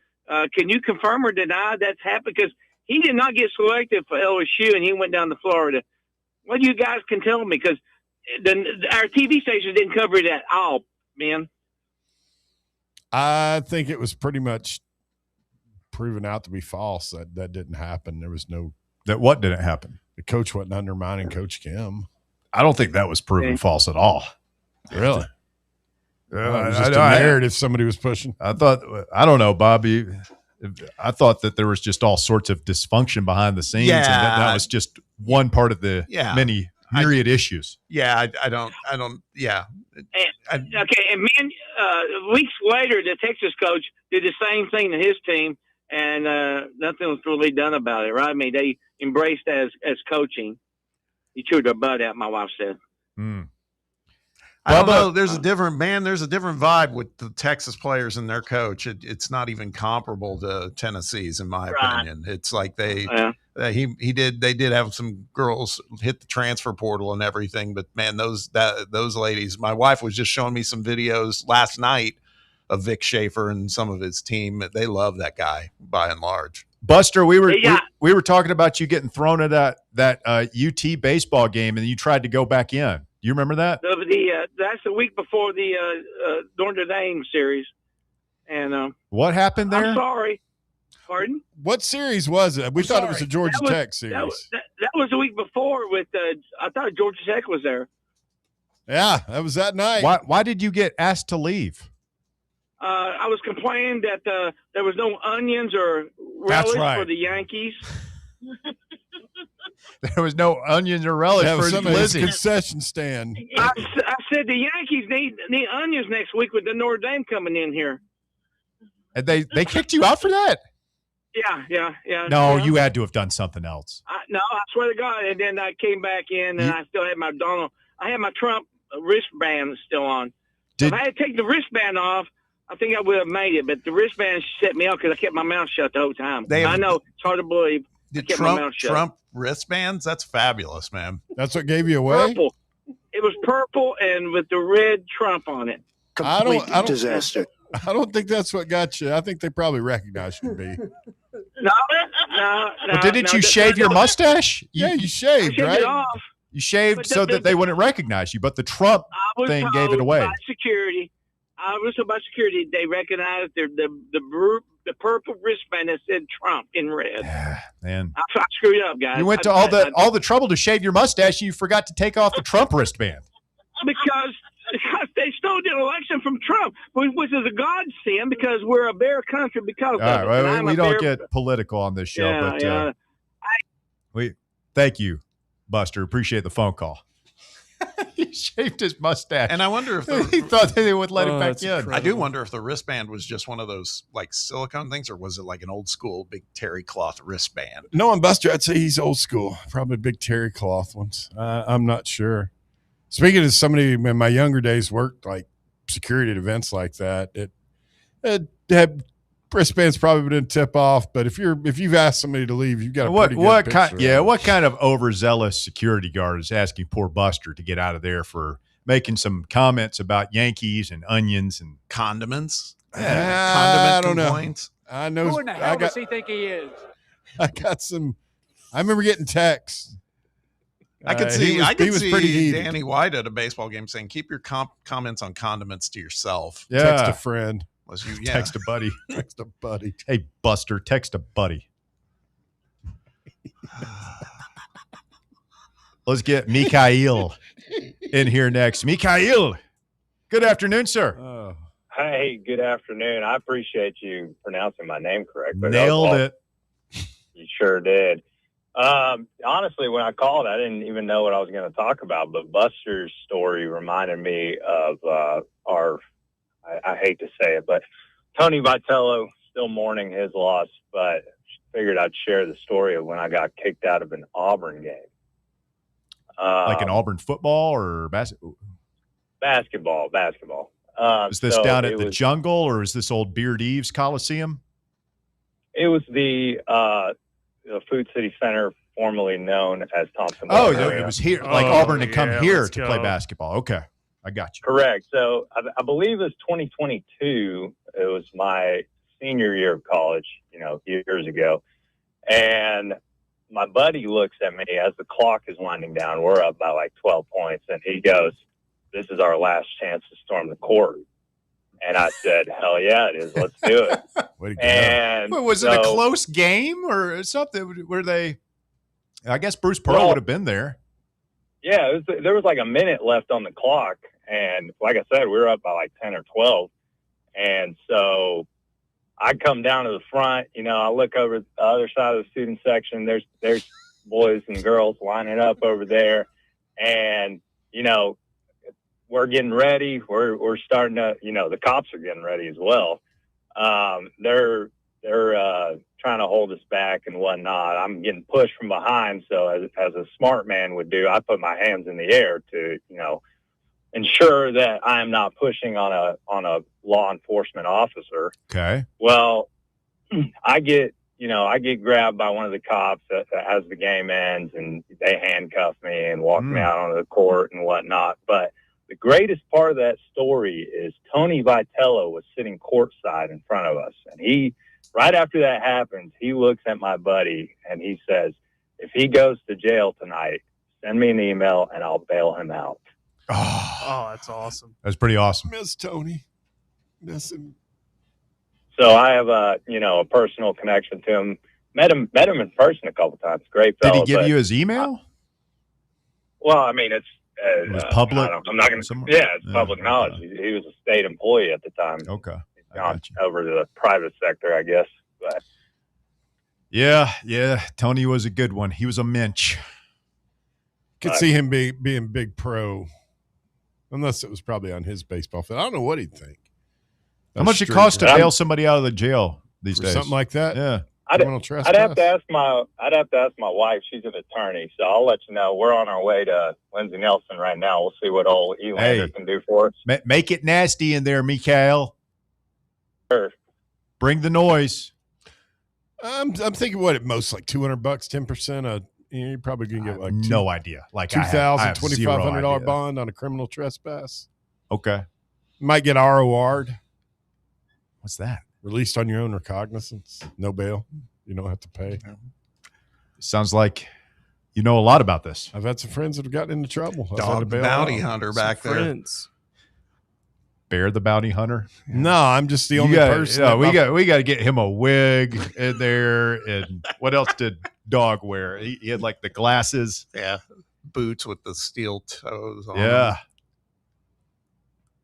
Can you confirm or deny that's happened? Because he did not get selected for LSU, and he went down to Florida. What you guys can tell me? Because our TV station didn't cover it at all, man. I think it was pretty much proven out to be false. That didn't happen. There was no. That what didn't happen? The coach wasn't undermining Coach Kim. I don't think that was proven false at all. Really? It was just a narrative somebody was pushing. I don't know, Bobby. I thought that there was just all sorts of dysfunction behind the scenes, and that was just one part of the many myriad issues. Yeah, I don't. Yeah. And man, weeks later, the Texas coach did the same thing to his team, and nothing was really done about it. Right? I mean, they embraced as coaching. He chewed their butt out. My wife said. I don't know. There's a different vibe with the Texas players and their coach. It's not even comparable to Tennessee's, in my opinion. It's like they did have some girls hit the transfer portal and everything, but man, those ladies. My wife was just showing me some videos last night of Vic Schaefer and some of his team. They love that guy by and large. Buster, we were talking about you getting thrown at that UT baseball game, and you tried to go back in. You remember that? That's the week before the Notre Dame series. And what happened there? I'm sorry. Pardon? What series was it? We thought it was a Georgia Tech series. That was the week before with I thought Georgia Tech was there. Yeah, that was that night. Why did you get asked to leave? I was complaining that there was no onions or relish for the Yankees. There was no onions or relish for Lizzie. Concession stand. I said the Yankees need onions next week with the Notre Dame coming in here. And they kicked you out for that? Yeah. No, you had to have done something else. No, I swear to God. And then I came back in, and I still had my Trump wristband still on. If I had to take the wristband off, I think I would have made it. But the wristband set me up because I kept my mouth shut the whole time. I know it's hard to believe. Did Trump wristbands? That's fabulous, man. That's what gave you away? Purple. It was purple and with the red Trump on it. Complete disaster. I don't think that's what got you. I think they probably recognized you, B. No. Well, didn't you shave your mustache? Yeah, you shaved, right? It off. You shaved so that they wouldn't recognize you, but the Trump thing gave it away. I was told by security they recognized the purple wristband that said Trump in red. Man, I screwed up, guys. You went to all the trouble to shave your mustache, and you forgot to take off the Trump wristband. Because they stole the election from Trump, which is a godsend because we're a bear country because of it. Well, we don't get political on this show, but thank you, Buster. Appreciate the phone call. He shaved his mustache, and I wonder if he thought they would let him back in. Incredible. I do wonder if the wristband was just one of those like silicone things, or was it like an old school big terry cloth wristband? Knowing Buster, I'd say he's old school, probably big terry cloth ones. I'm not sure. Speaking of somebody in my younger days worked like security at events like that, it had wristbands probably didn't tip off, but if you've asked somebody to leave, you've got a pretty good picture. What kind of overzealous security guard is asking poor Buster to get out of there for making some comments about Yankees and onions and condiments? I don't know. I know. Who in the hell does he think he is? I got some. I remember getting texts. I could see Danny White at a baseball game saying, "Keep your comments on condiments to yourself." Yeah. Text a friend. Text a buddy. Text a buddy. Hey, Buster, text a buddy. Let's get Mikhail in here next. Mikhail, good afternoon, sir. Hey, good afternoon. I appreciate you pronouncing my name correct. Nailed it. You sure did. Honestly, when I called, I didn't even know what I was going to talk about, but Buster's story reminded me of I hate to say it, but Tony Vitello, still mourning his loss, but figured I'd share the story of when I got kicked out of an Auburn game. Like an Auburn football or basketball? Basketball. Is this down at the Jungle, or is this old Beard Eves Coliseum? It was the Food City Center, formerly known as Thompson. Oh, it was here. Like Auburn to come here to play basketball. Okay. I got you. Correct. So I believe it was 2022. It was my senior year of college, years ago. And my buddy looks at me as the clock is winding down. We're up by like 12 points. And he goes, "This is our last chance to storm the court." And I said, "Hell yeah, it is. Let's do it." Way to go. And was it a close game or something? Were they? I guess Bruce Pearl would have been there. Yeah, there was like a minute left on the clock, And like I said, we were up by like 10 or 12. And so I come down to the front, I look over the other side of the student section. There's boys and girls lining up over there. And, we're getting ready. We're starting to, the cops are getting ready as well. They're trying to hold us back and whatnot. I'm getting pushed from behind. So as a smart man would do, I put my hands in the air to, ensure that I am not pushing on a law enforcement officer. Okay. Well, I get grabbed by one of the cops as the game ends, and they handcuff me and walk me out onto the court and whatnot. But the greatest part of that story is Tony Vitello was sitting courtside in front of us. And he, right after that happens, he looks at my buddy and he says, if he goes to jail tonight, send me an email and I'll bail him out. Oh, that's awesome. That's pretty awesome. Miss Tony. Miss him. So I have a personal connection to him. Met him in person a couple times. Great fellow. Did he give you his email? Well, I mean, it's it was public. I'm not going to. Yeah, it's public knowledge. Okay. He was a state employee at the time. Okay. He's gone over to the private sector, I guess. But yeah. Tony was a good one. He was a mensch. Could see him being big pro, unless it was probably on his baseball field. I don't know what he'd think. How much it costs to bail somebody out of the jail these days? Something like that. Yeah. I'd have to ask my wife. She's an attorney, so I'll let you know. We're on our way to Lindsey Nelson right now. We'll see what old Elander can do for us. Make it nasty in there, Mikhail. Sure. Bring the noise. I'm thinking what at most like $200, 10%. You're probably gonna get like no idea. Like $2,000, $2,500 bond on a criminal trespass. Okay. Might get ROR'd. What's that? Released on your own recognizance. No bail. You don't have to pay. Sounds like you know a lot about this. I've had some friends that have gotten into trouble. Dog bounty hunter back there. Bear the bounty hunter. No, I'm just the only person. Yeah, we got to get him a wig in there. And what else did Dog wear? He had like the glasses. Yeah, boots with the steel toes on. Yeah, them.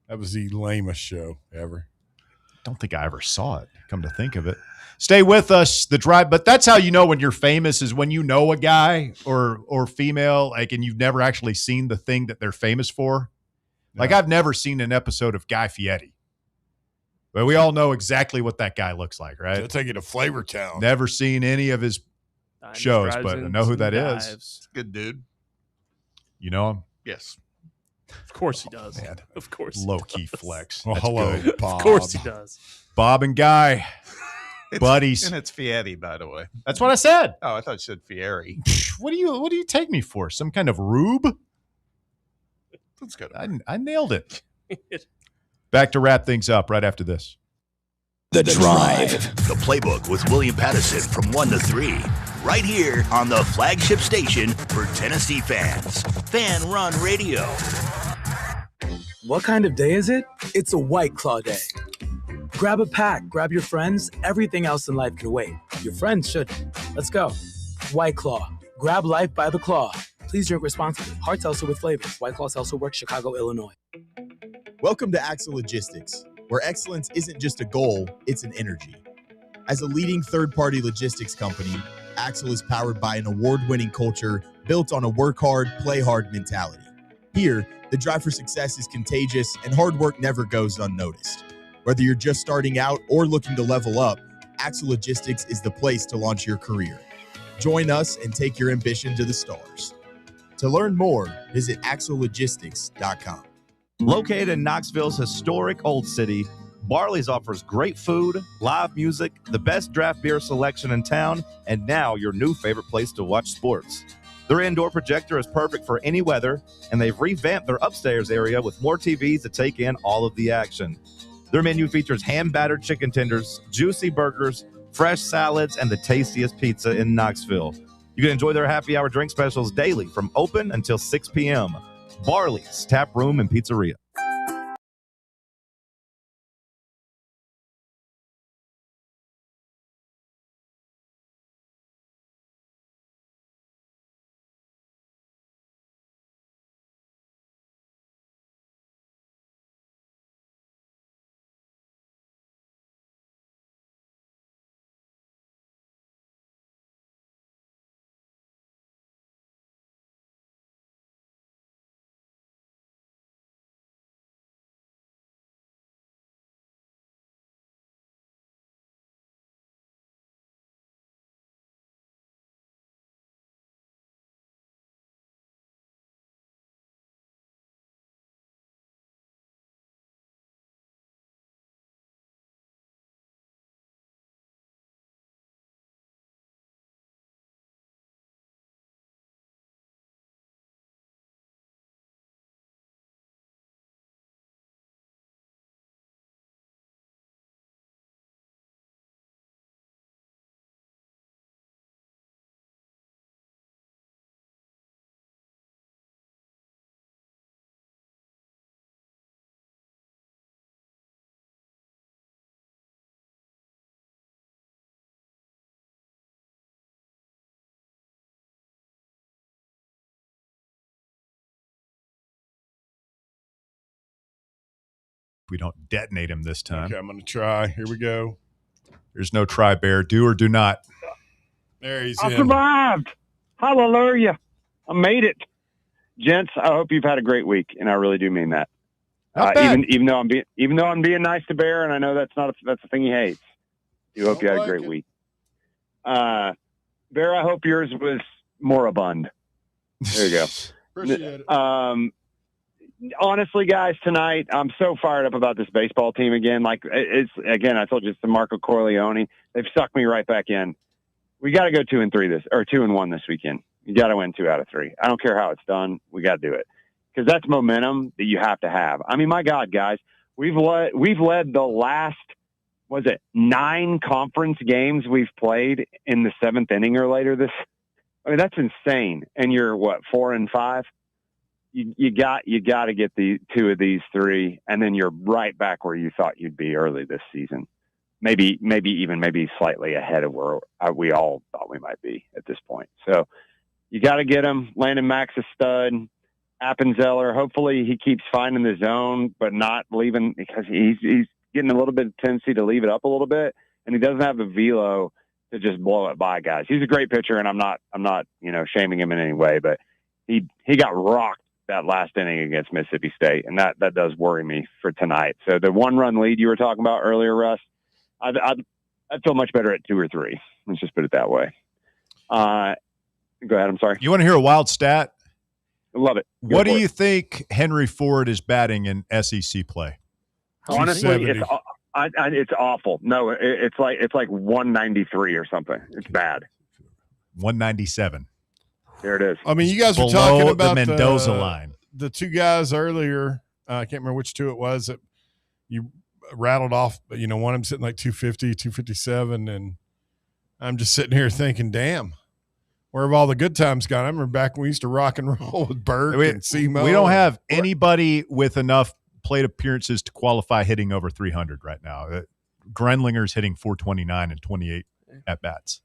That was the lamest show ever. Don't think I ever saw it. Come to think of it. Stay with us, the drive. But that's how you know when you're famous is when you know a guy or female, like, and you've never actually seen the thing that they're famous for. Like I've never seen an episode of Guy Fieri, but we all know exactly what that guy looks like, right? They'll take you to Flavor Town. Never seen any of his shows, but I know who that is. Good dude. You know him? Yes. Of course he does. Man. Of course. Low key flex. Well, hello, good. Bob. Of course he does. Bob and Guy, buddies. And it's Fieri, by the way. That's what I said. Oh, I thought you said Fieri. What do you take me for? Some kind of rube? That's good. I nailed it. Back to wrap things up right after this. The Drive. The Playbook with William Pattison from 1 to 3. Right here on the flagship station for Tennessee fans. Fan Run Radio. What kind of day is it? It's a White Claw day. Grab a pack, grab your friends. Everything else in life can wait. Your friends shouldn't. Let's go. White Claw. Grab life by the claw. Please drink responsibly. Hard seltzer with flavors. White Claw Seltzer Works, Chicago, Illinois. Welcome to Axle Logistics, where excellence isn't just a goal, it's an energy. As a leading third-party logistics company, Axle is powered by an award-winning culture built on a work hard, play hard mentality. Here, the drive for success is contagious and hard work never goes unnoticed. Whether you're just starting out or looking to level up, Axle Logistics is the place to launch your career. Join us and take your ambition to the stars. To learn more, visit axlelogistics.com. Located in Knoxville's historic Old City, Barley's offers great food, live music, the best draft beer selection in town, and now your new favorite place to watch sports. Their indoor projector is perfect for any weather, and they've revamped their upstairs area with more TVs to take in all of the action. Their menu features hand-battered chicken tenders, juicy burgers, fresh salads, and the tastiest pizza in Knoxville. You can enjoy their happy hour drink specials daily from open until 6 p.m. Barley's Tap Room and Pizzeria. we don't detonate him this time. Okay, I'm going to try. Here we go. There's no try, Bear. Do or do not. There he's I in. survived. Hallelujah. I made it. Gents, I hope you've had a great week, and I really do mean that. Even though I'm being nice to Bear, and I know that's a thing he hates. I hope you had a great week. Bear, I hope yours was moribund. There you go. Appreciate it. Honestly, guys, tonight I'm so fired up about this baseball team again. I told you it's the Marco Corleone. They've sucked me right back in. We got to go 2-1 this weekend. You got to win 2 out of 3. I don't care how it's done. We got to do it because that's momentum that you have to have. I mean, my God, guys, we've led the last 9 conference games we've played in the 7th inning or later. That's insane. And you're 4-5. You got to get the 2 of these 3, and then you're right back where you thought you'd be early this season. Maybe slightly ahead of where we all thought we might be at this point. So you got to get him. Landon Mack's a stud. Appenzeller, hopefully he keeps finding the zone, but not leaving because he's getting a little bit of tendency to leave it up a little bit, and he doesn't have the velo to just blow it by guys. He's a great pitcher, and I'm not shaming him in any way, but he got rocked that last inning against Mississippi State, and that does worry me for tonight. So the 1-run lead you were talking about earlier, Russ, I'd feel much better at 2 or 3. Let's just put it that way. Go ahead. I'm sorry. You want to hear a wild stat? I love it. What do you think Henry Ford is batting in SEC play? Honestly, it's awful. No, it's like 193 or something. It's bad. 197. There it is. I mean, you guys were Below talking about the Mendoza line. The 2 guys earlier. I can't remember which 2 it was that you rattled off. But one of them sitting like 250, 257, and I'm just sitting here thinking, damn. Where have all the good times gone? I remember back when we used to rock and roll with Burke and Semo. We don't have anybody with enough plate appearances to qualify hitting over 300 right now. Grenlinger's hitting 429 and 28 at-bats.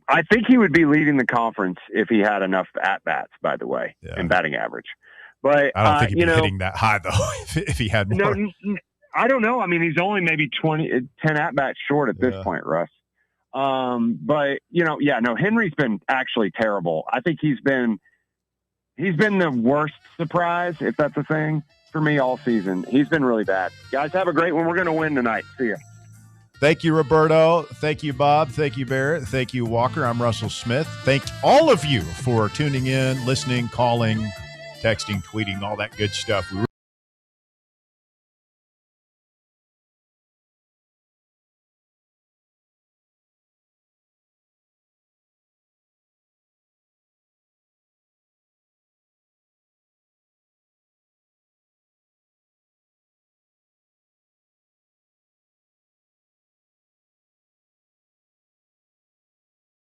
I think he would be leading the conference if he had enough at-bats, by the way, in batting average. But I don't think he'd be hitting that high, though, if he had more. No, I don't know. I mean, he's only maybe 10 at-bats short at this point, Russ. But Henry's been actually terrible. I think he's been the worst surprise, if that's a thing, for me all season. He's been really bad. Guys, have a great one. We're going to win tonight. See ya. Thank you, Roberto. Thank you, Bob. Thank you, Barrett. Thank you, Walker. I'm Russell Smith. Thank all of you for tuning in, listening, calling, texting, tweeting, all that good stuff. We